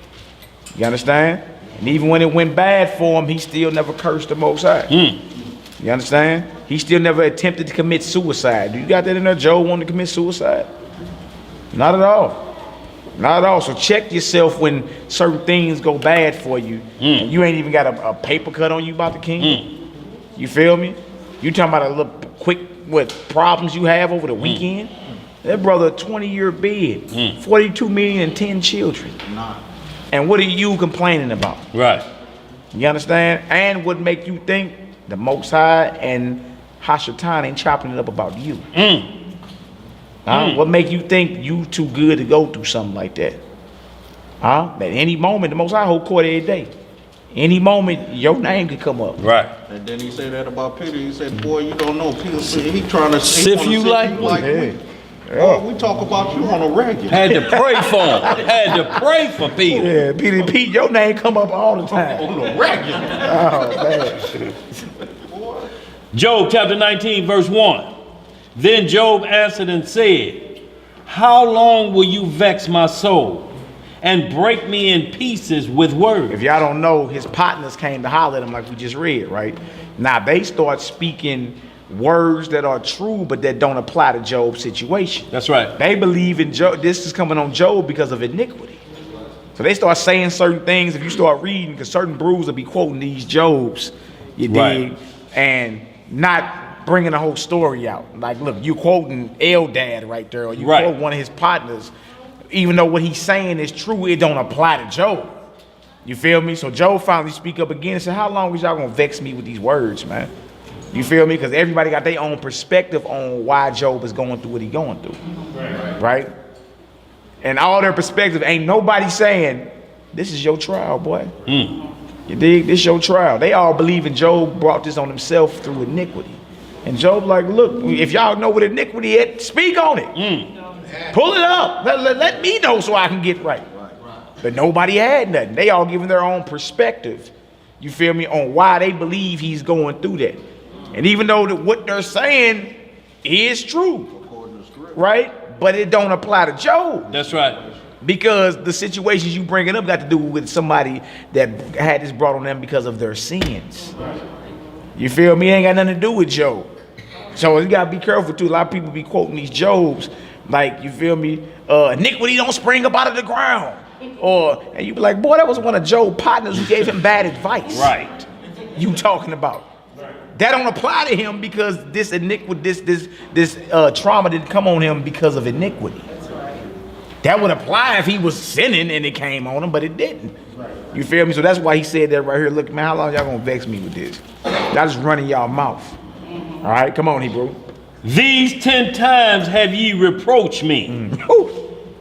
You understand? And even when it went bad for him, he still never cursed the Most High. You understand? He still never attempted to commit suicide. Do you got that in there? Job wanted to commit suicide? Not at all. Not at all. So check yourself when certain things go bad for you. And you ain't even got a paper cut on you about the king. You feel me? You talking about a little quick problems you have over the weekend? That brother, a 20-year bid, 42 million and 10 children. And what are you complaining about? Right. You understand? And what make you think the Most High and Hashatan ain't chopping it up about you? What make you think you too good to go through something like that? At any moment, the Most High hold court every day. Any moment, your name could come up. Right. And then he said that about Peter. He said, boy, you don't know. Peter said he trying to Sift you like me. Boy, we talk about you on a regular. Had to pray for him. Had to pray for Peter. Yeah, Pete, your name come up all the time. On a regular. Oh, man. Job chapter 19, verse 1. Then Job answered and said, how long will you vex my soul and break me in pieces with words? If y'all don't know, his partners came to holler at him like we just read, right? Now they start speaking words that are true but that don't apply to Job's situation. That's right. They believe in Job. This is coming on Job because of iniquity. So they start saying certain things. If you start reading, because certain brews will be quoting these Jobs, you dig, and not bringing the whole story out. Like, look, you quoting Eldad right there, or you quote one of his partners, even though what he's saying is true, it don't apply to Job. You feel me? So Job finally speak up again and said, how long is y'all gonna vex me with these words, man? You feel me? Because everybody got their own perspective on why Job is going through what he's going through. Right? And all their perspective, ain't nobody saying, this is your trial, boy. You dig? This your trial. They all believe in Job brought this on himself through iniquity. And Job like, look, if y'all know what iniquity is, speak on it. Pull it up. Let me know so I can get right. But nobody had nothing. They all giving their own perspective, you feel me, on why they believe he's going through that. And even though what they're saying is true, right? But it don't apply to Job. That's right. Because the situations you bringing up got to do with somebody that had this brought on them because of their sins. You feel me? It ain't got nothing to do with Job. So you got to be careful too. A lot of people be quoting these Jobs like, you feel me? Iniquity don't spring up out of the ground. And you be like, boy, that was one of Job's partners who gave him bad advice. Right. You talking about. That don't apply to him because this iniquity, this trauma didn't come on him because of iniquity. That would apply if he was sinning and it came on him, but it didn't. You feel me? So that's why he said that right here. Look, man, how long y'all gonna vex me with this? Y'all just running y'all mouth. All right, come on, Hebrew. These 10 times have ye reproached me.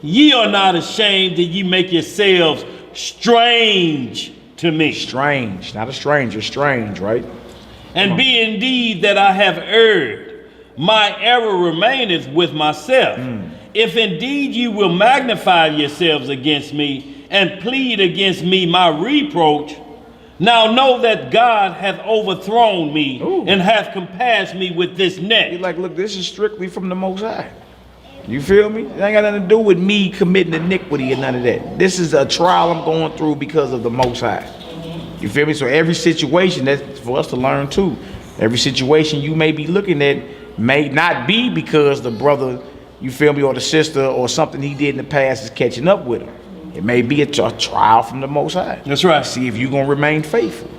Ye are not ashamed that ye make yourselves strange to me. Strange, not a stranger, strange, right? And be indeed that I have erred. My error remaineth with myself. If indeed you will magnify yourselves against me and plead against me my reproach, now know that God hath overthrown me and hath compassed me with this net. You're like, look, this is strictly from the Most High. You feel me? It ain't got nothing to do with me committing iniquity or none of that. This is a trial I'm going through because of the Most High. You feel me? So every situation, that's for us to learn too. Every situation you may be looking at may not be because the brother, you feel me, or the sister or something he did in the past is catching up with him. It may be a trial from the Most High. That's right. See if you're going to remain faithful.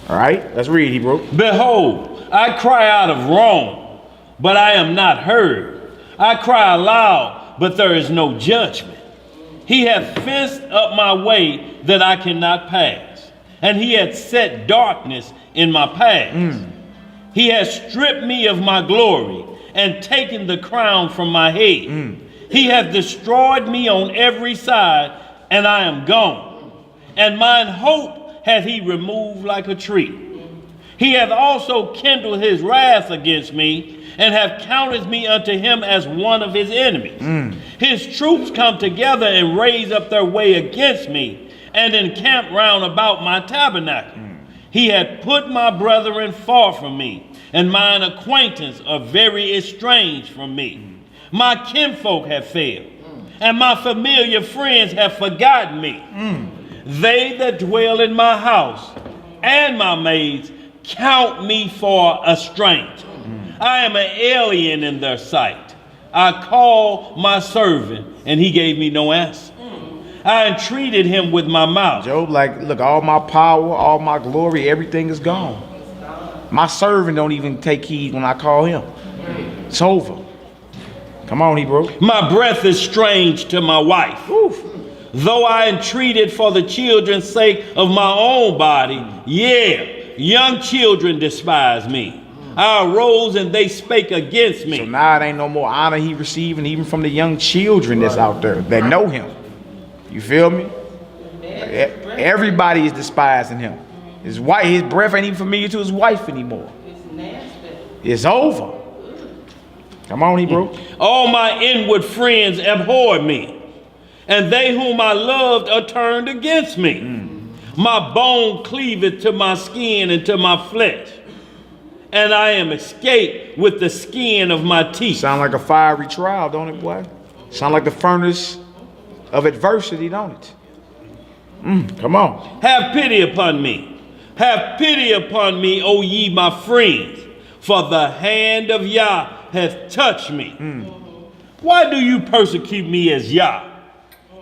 All right? Let's read, Hebrew. Behold, I cry out of wrong, but I am not heard. I cry aloud, but there is no judgment. He hath fenced up my way that I cannot pass, and he hath set darkness in my paths. He has stripped me of my glory and taken the crown from my head. He hath destroyed me on every side, and I am gone. And mine hope hath he removed like a tree. He hath also kindled his wrath against me, and hath counted me unto him as one of his enemies. His troops come together and raise up their way against me, and encamp round about my tabernacle. He hath put my brethren far from me, and mine acquaintance are very estranged from me. My kinfolk have failed, and my familiar friends have forgotten me. They that dwell in my house and my maids count me for a stranger. I am an alien in their sight. I called my servant, and he gave me no answer. I entreated him with my mouth. Job like, look, all my power, all my glory, everything is gone. My servant don't even take heed when I call him. It's over. Come on, Hebrew. My breath is strange to my wife. Though I entreated for the children's sake of my own body, young children despise me. I arose and they spake against me. So now it ain't no more honor he receiving even from the young children that's out there that know him. You feel me? Everybody is despising him. His wife, his breath ain't even familiar to his wife anymore. It's nasty. It's over. Come on, Hebrew. All my inward friends abhor me, and they whom I loved are turned against me. My bone cleaveth to my skin and to my flesh, and I am escaped with the skin of my teeth. Sound like a fiery trial, don't it, boy? Sound like the furnace of adversity, don't it? Come on. Have pity upon me. Have pity upon me, O ye my friends, for the hand of Yah hath touched me. Why do you persecute me as Yah,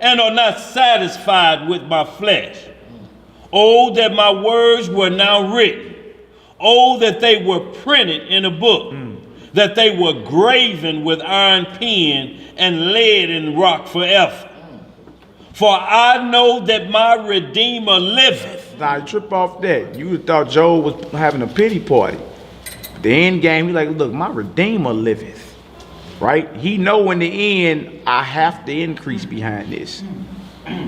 and are not satisfied with my flesh? Oh, that my words were now written. Oh, that they were printed in a book, that they were graven with iron pen and laid in rock forever. For I know that my Redeemer liveth. Now, you trip off that. You would thought Job was having a pity party. The end game, he like, look, my Redeemer liveth. Right? He know in the end, I have to increase behind this.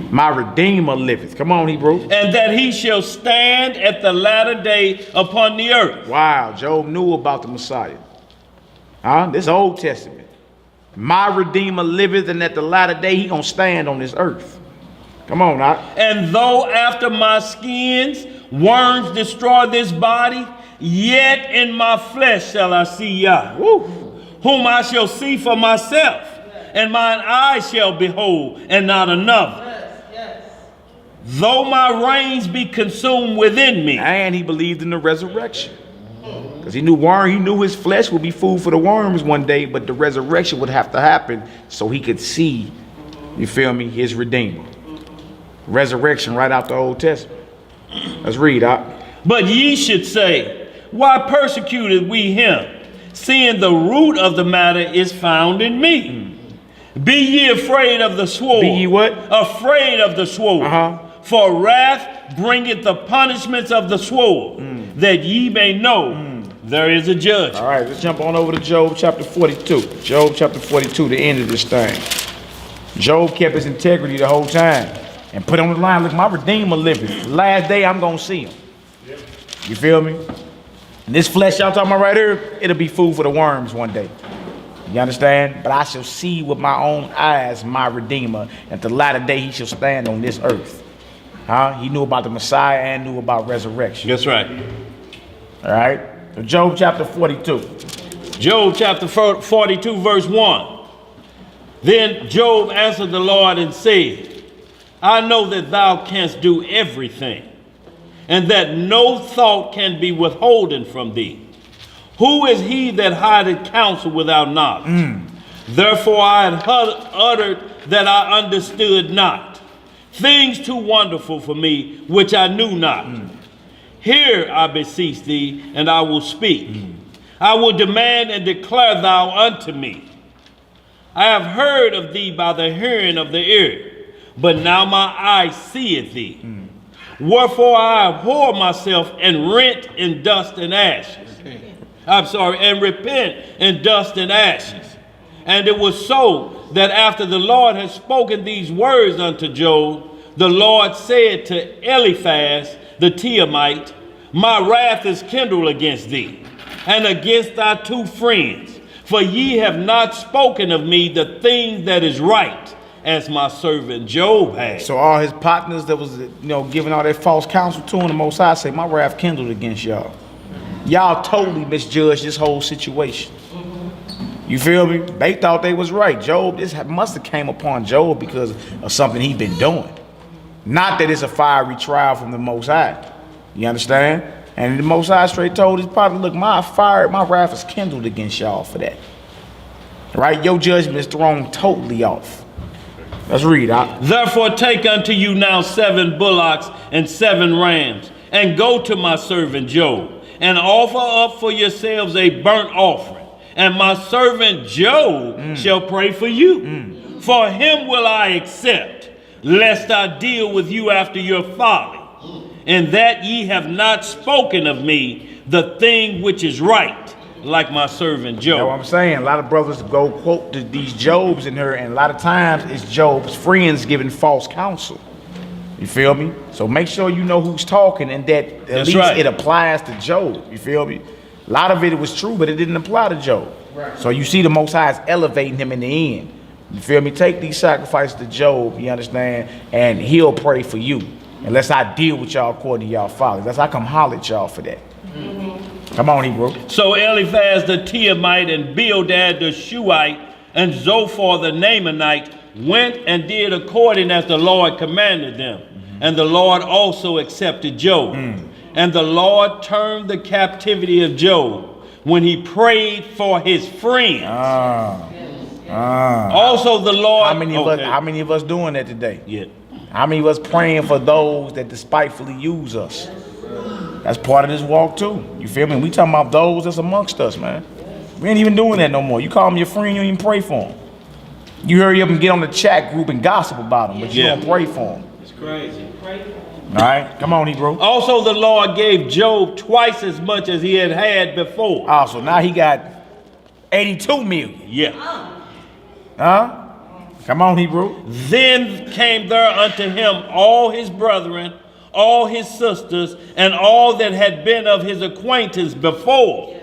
My Redeemer liveth. Come on, Hebrew. And that he shall stand at the latter day upon the earth. Wow, Job knew about the Messiah. This Old Testament. My Redeemer liveth, and at the latter day he gonna stand on this earth. Come on now. And though after my skins worms destroy this body, yet in my flesh shall I see Yah, whom I shall see for myself, and mine eyes shall behold, and not another. Though my reins be consumed within me. And he believed in the resurrection. Because he knew his flesh would be food for the worms one day, but the resurrection would have to happen so he could see, you feel me, his Redeemer. Resurrection right out the Old Testament. Let's read out. But ye should say, why persecuted we him, seeing the root of the matter is found in me? Be ye afraid of the sword. Be ye what? Afraid of the sword. For wrath bringeth the punishments of the sword, that ye may know there is a judge. All right, let's jump on over to Job chapter 42. Job chapter 42, the end of this thing. Job kept his integrity the whole time and put on the line, look, my Redeemer liveth. Last day I'm going to see him. You feel me? And this flesh y'all talking about right here, it'll be food for the worms one day. You understand? But I shall see with my own eyes my Redeemer. At the latter day he shall stand on this earth. He knew about the Messiah and knew about resurrection. That's right. All right. So Job chapter 42. Job chapter 42 verse 1. Then Job answered the Lord and said, I know that thou canst do everything, and that no thought can be withholden from thee. Who is he that hideth counsel without knowledge? Therefore I had uttered that I understood not. Things too wonderful for me, which I knew not. Hear, I beseech thee, and I will speak. I will demand and declare thou unto me. I have heard of thee by the hearing of the ear, but now my eye seeth thee. Wherefore I abhor myself and rent in dust and ashes. And repent in dust and ashes. And it was so that after the Lord had spoken these words unto Job, the Lord said to Eliphaz the Teemite, my wrath is kindled against thee, and against thy two friends, for ye have not spoken of me the thing that is right, as my servant Job had. So all his partners that was, giving all that false counsel to him, the Most High say, my wrath kindled against y'all. Y'all totally misjudged this whole situation. You feel me? They thought they was right. Job, this must have came upon Job because of something he'd been doing. Not that it's a fiery trial from the Most High. You understand? And the Most High straight told his partner, look, my wrath is kindled against y'all for that. Right? Your judgment is thrown totally off. Let's read out. Therefore take unto you now 7 bullocks and 7 rams, and go to my servant Job, and offer up for yourselves a burnt offering. And my servant Job shall pray for you. For him will I accept, lest I deal with you after your folly, and that ye have not spoken of me the thing which is right, like my servant Job. That's what I'm saying. A lot of brothers go quote these Jobs in her, and a lot of times it's Job's friends giving false counsel. You feel me? So make sure you know who's talking and that at least it applies to Job. You feel me? A lot of it was true, but it didn't apply to Job. Right. So you see the Most High is elevating him in the end. You feel me? Take these sacrifices to Job, you understand? And he'll pray for you. Unless I deal with y'all according to y'all folly. Unless I come holler at y'all for that. Come on, Hebrew. So Eliphaz the Teemite and Bildad the Shuhite and Zophar the Naamanite went and did according as the Lord commanded them. And the Lord also accepted Job. And the Lord turned the captivity of Job when he prayed for his friends. Also the Lord... How many of us doing that today? Yeah. How many of us praying for those that despitefully use us? That's part of this walk too. You feel me? We talking about those that's amongst us, man. We ain't even doing that no more. You call them your friend, you don't even pray for them. You hurry up and get on the chat group and gossip about them, but you don't pray for them. It's crazy. All right, come on, Hebrew. Also the Lord gave Job twice as much as he had before. Oh, so now he got 82 million. Yeah. Huh? Come on, Hebrew. Then came there unto him all his brethren, all his sisters, and all that had been of his acquaintance before,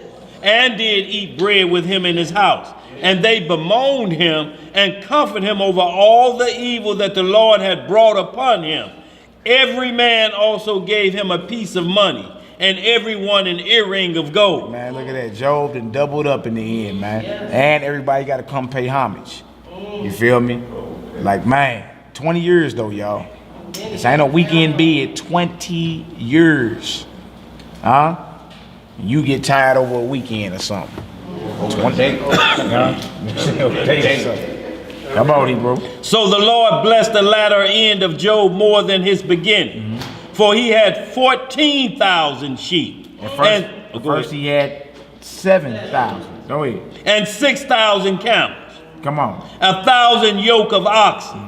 and did eat bread with him in his house. And they bemoaned him and comforted him over all the evil that the Lord had brought upon him. Every man also gave him a piece of money, and every one an earring of gold. Man, look at that. Job done doubled up in the end, man. And everybody got to come pay homage. You feel me? Like, man, 20 years though, y'all. This ain't a weekend bid, 20 years. Huh? You get tired over a weekend or something. 20 days. Come on, Hebrew. So the Lord blessed the latter end of Job more than his beginning. For he had 14,000 sheep. First he had 7,000. Go ahead. And 6,000 camels. Come on. 1,000 yoke of oxen.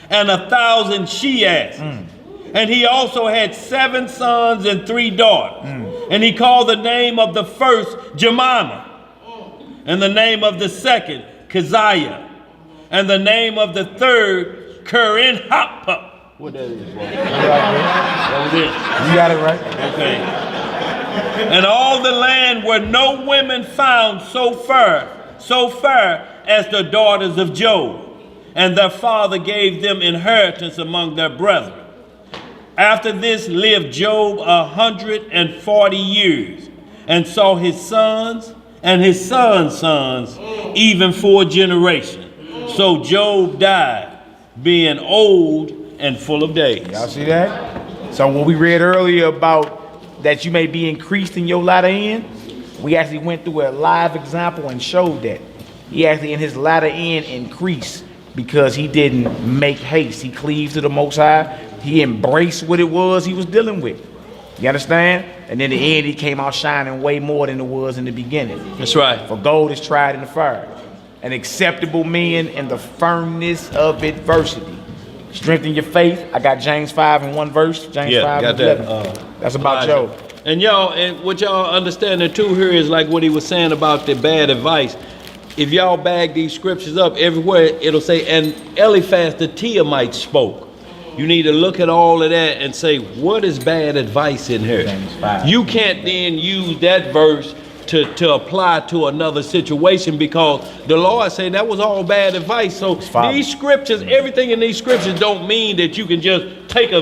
And 1,000 she-asses. And he also had 7 sons and 3 daughters. And he called the name of the first Jemima. And the name of the second Keziah. And the name of the third Kerin-Happuch. What that is, boy? That was it. You got it right. Okay. And all the land were no women found so fair as the daughters of Job. And their father gave them inheritance among their brethren. After this lived Job 140 years, and saw his sons and his sons' sons, even 4 generations. So Job died, being old and full of days. Y'all see that? So what we read earlier about that you may be increased in your latter end, we actually went through a live example and showed that. He actually in his latter end increased because he didn't make haste. He cleaved to the Most High. He embraced what it was he was dealing with. You understand? And in the end, he came out shining way more than it was in the beginning. That's right. For gold is tried in the fire. An acceptable man in the firmness of adversity. Strengthen your faith. I got James 5 in one verse. James 5 got and 11. that. That's about Job. And y'all, and what y'all understanding too here is like what he was saying about the bad advice. If y'all bag these scriptures up everywhere, it'll say, and Eliphaz the Teemite spoke. You need to look at all of that and say, what is bad advice in here? You can't then use that verse to apply to another situation because the Lord said that was all bad advice. So these scriptures, everything in these scriptures don't mean that you can just take a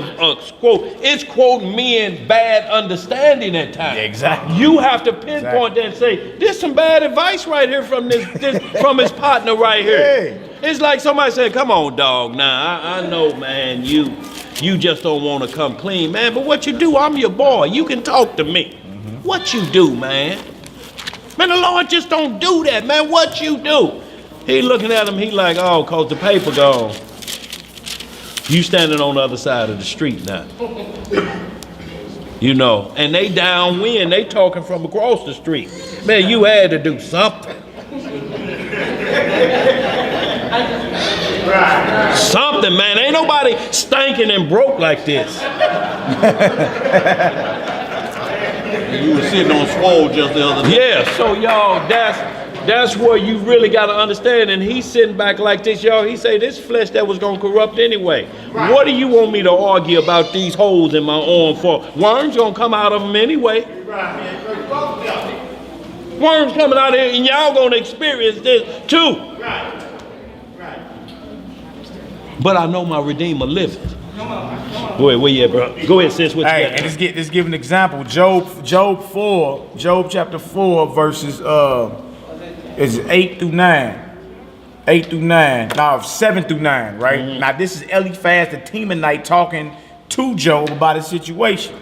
quote. It's quoting men bad understanding at times. Exactly. You have to pinpoint that and say, there's some bad advice right here from this from his partner right here. Hey. It's like somebody said, come on, dog. Nah, I know, man, you just don't want to come clean, man. But what you do, I'm your boy. You can talk to me. What you do, man? Man, the Lord just don't do that, man. What you do? He looking at him, he like, oh, cause the paper gone. You standing on the other side of the street now. You know, and they downwind, they talking from across the street. Man, you had to do something. Something, man. Ain't nobody stinking and broke like this. You were sitting on swole just the other day. Yeah, so y'all, That's where you really got to understand. And he's sitting back like this, y'all. He say this flesh that was going to corrupt anyway. Right. What do you want me to argue about these holes in my arm for? Worms going to come out of them anyway. Worms coming out here, and y'all going to experience this too. Right. But I know my Redeemer liveth. Go ahead, where you at, bro? Go ahead, sis. What you got? And let's give an example. Job chapter 4, verses is 8 through 9. 8 through 9. Now 7 through 9, right? Mm-hmm. Now this is Eliphaz the Temanite talking to Job about his situation.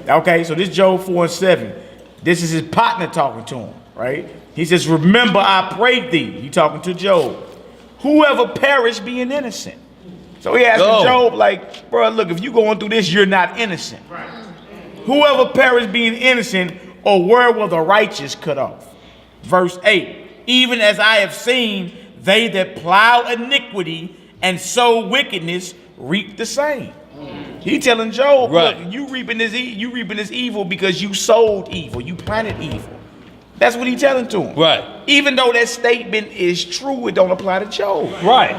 Okay, so this Job 4 and 7. This is his partner talking to him, right? He says, "Remember, I prayed thee." He talking to Job. "Whoever perished being innocent." So he asking Job, like, bro, look, if you going through this, you're not innocent. Right. "Whoever perished being innocent, or where were the righteous cut off?" Verse 8, "Even as I have seen, they that plow iniquity and sow wickedness reap the same." He telling Job, right, look, you reaping this evil because you sowed evil, you planted evil. That's what he telling to him. Right. Even though that statement is true, it don't apply to Job. Right.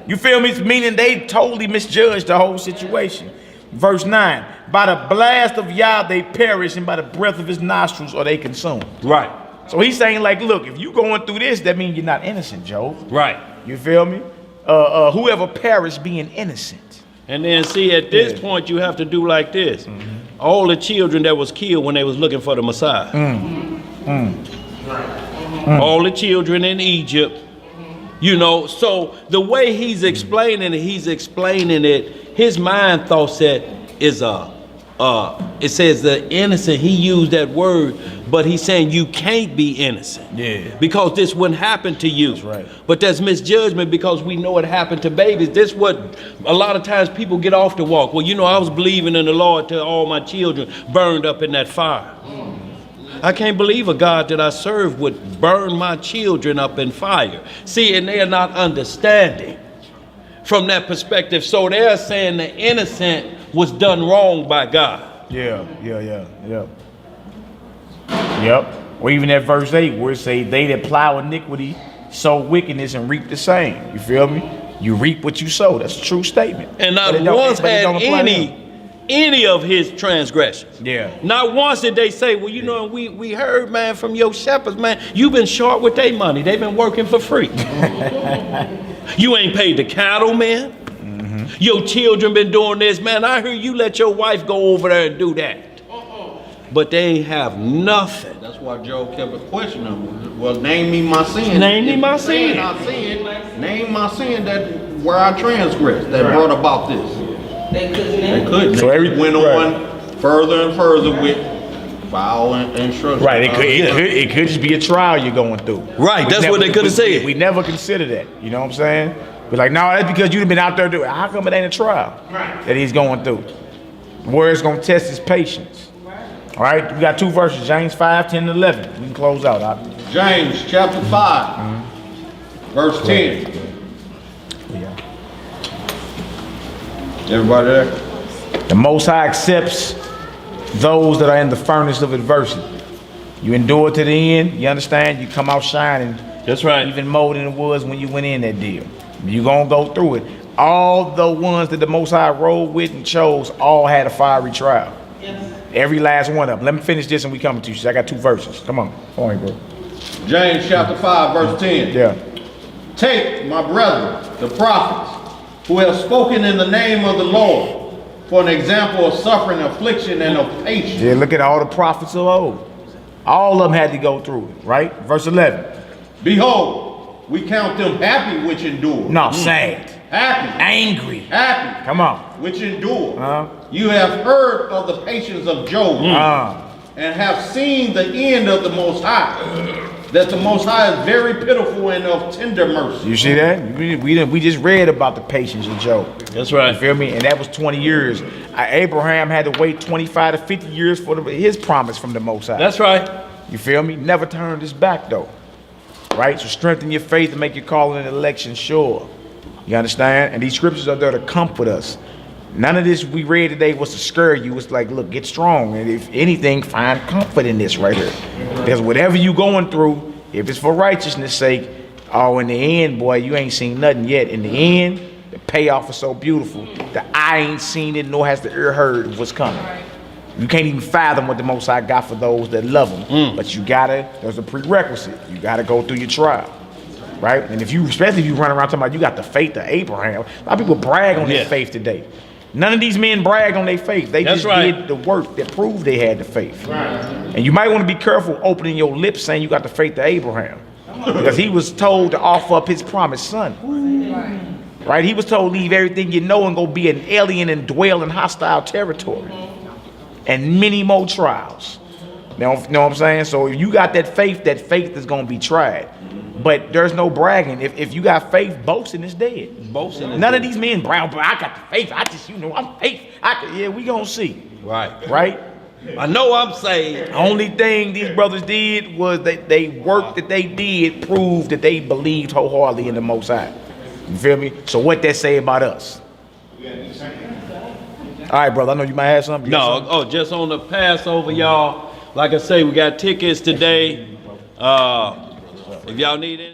You feel me? Meaning they totally misjudged the whole situation. Verse 9, "By the blast of Yah they perish, and by the breath of his nostrils are they consumed." Right. So he's saying, like, look, if you going through this, that means you're not innocent, Job. Right. You feel me? Whoever perished being innocent. And then see, at this point, you have to do like this. Mm-hmm. All the children that was killed when they was looking for the Messiah. All the children in Egypt. You know, so the way he's explaining it, his mind thought said is it says the innocent, he used that word, but he's saying you can't be innocent. Yeah. Because this wouldn't happen to you. That's right. But that's misjudgment because we know it happened to babies. This what a lot of times people get off the walk. Well, you know, I was believing in the Lord till all my children burned up in that fire. I can't believe a God that I serve would burn my children up in fire. See, and they are not understanding from that perspective. So they're saying the innocent was done wrong by God. Yep. Or even at verse 8 where it say, "They that plow iniquity sow wickedness and reap the same." You feel me? You reap what you sow. That's a true statement. And not once had any of his transgressions. Yeah. Not once did they say, well, you know, we heard, man, from your shepherds, man, you've been short with their money. They've been working for free. You ain't paid the cattle, man. Mm-hmm. Your children been doing this, man. I heard you let your wife go over there and do that. But they ain't have nothing. That's why Job kept questioning him. Well, name me my sin. Name me my sin. Name my sin that where I transgressed that brought about this. They couldn't. So everything went on further and further with foul instruction. Right. It could just be a trial you're going through. Right. That's what they could have said. We never consider that. You know what I'm saying? But like, no, that's because you've been out there doing it. How come it ain't a trial that he's going through? Where it's going to test his patience. All right. We got two verses, James 5, 10, and 11. We can close out. James chapter 5, verse 10. Everybody there? The Most High accepts those that are in the furnace of adversity. You endure to the end, you understand, you come out shining. That's right. Even more than it was when you went in that deal. You're going to go through it. All the ones that the Most High rode with and chose all had a fiery trial. Yes. Every last one of them. Let me finish this and we come to you. I got two verses. Come on. Bro. James chapter 5, verse 10. Yeah. Take, my brethren, the prophets, who have spoken in the name of the Lord, for an example of suffering, affliction, and of patience. Yeah, look at all the prophets of old. All of them had to go through it, right? Verse 11. Behold, we count them happy which endure. No, sad. Happy. Angry. Happy. Come on. Which endure. You have heard of the patience of Job, and have seen the end of the Most High, that the Most High is very pitiful and of tender mercy. You see that? We just read about the patience of Job. That's right. You feel me? And that was 20 years. Abraham had to wait 25 to 50 years for his promise from the Most High. That's right. You feel me? Never turned his back though. Right? So strengthen your faith and make your calling and election sure. You understand? And these scriptures are there to comfort us. None of this we read today was to scare you. It's like, look, get strong. And if anything, find comfort in this right here. Because whatever you're going through, If it's for righteousness' sake, oh, in the end, boy, you ain't seen nothing yet. In the end, the payoff is so beautiful. The eye ain't seen it, nor has the ear heard what's coming. You can't even fathom what the Most High got for those that love him. But you gotta, there's a prerequisite. You gotta go through your trial. Right? And if you, especially if you run around talking about you got the faith of Abraham. A lot of people brag on their faith today. None of these men bragged on their faith. They just did the work that proved they had the faith. And you might want to be careful opening your lips saying you got the faith of Abraham. Because he was told to offer up his promised son. Right? He was told leave everything you know and go be an alien and dwell in hostile territory. And many more trials. You know what I'm saying? So if you got that faith is going to be tried. But there's no bragging. If you got faith, boasting is dead. Boasting is None of these men brag, I got the faith. I just, I'm faith. Yeah, we going to see. Right? I know I'm saved. Only thing these brothers did was that they work that they did proved that they believed wholeheartedly in the Most High. You feel me? So what that say about us? All right, brother. I know you might have something. Just on the Passover, y'all. Like I say, we got tickets today. If y'all need any.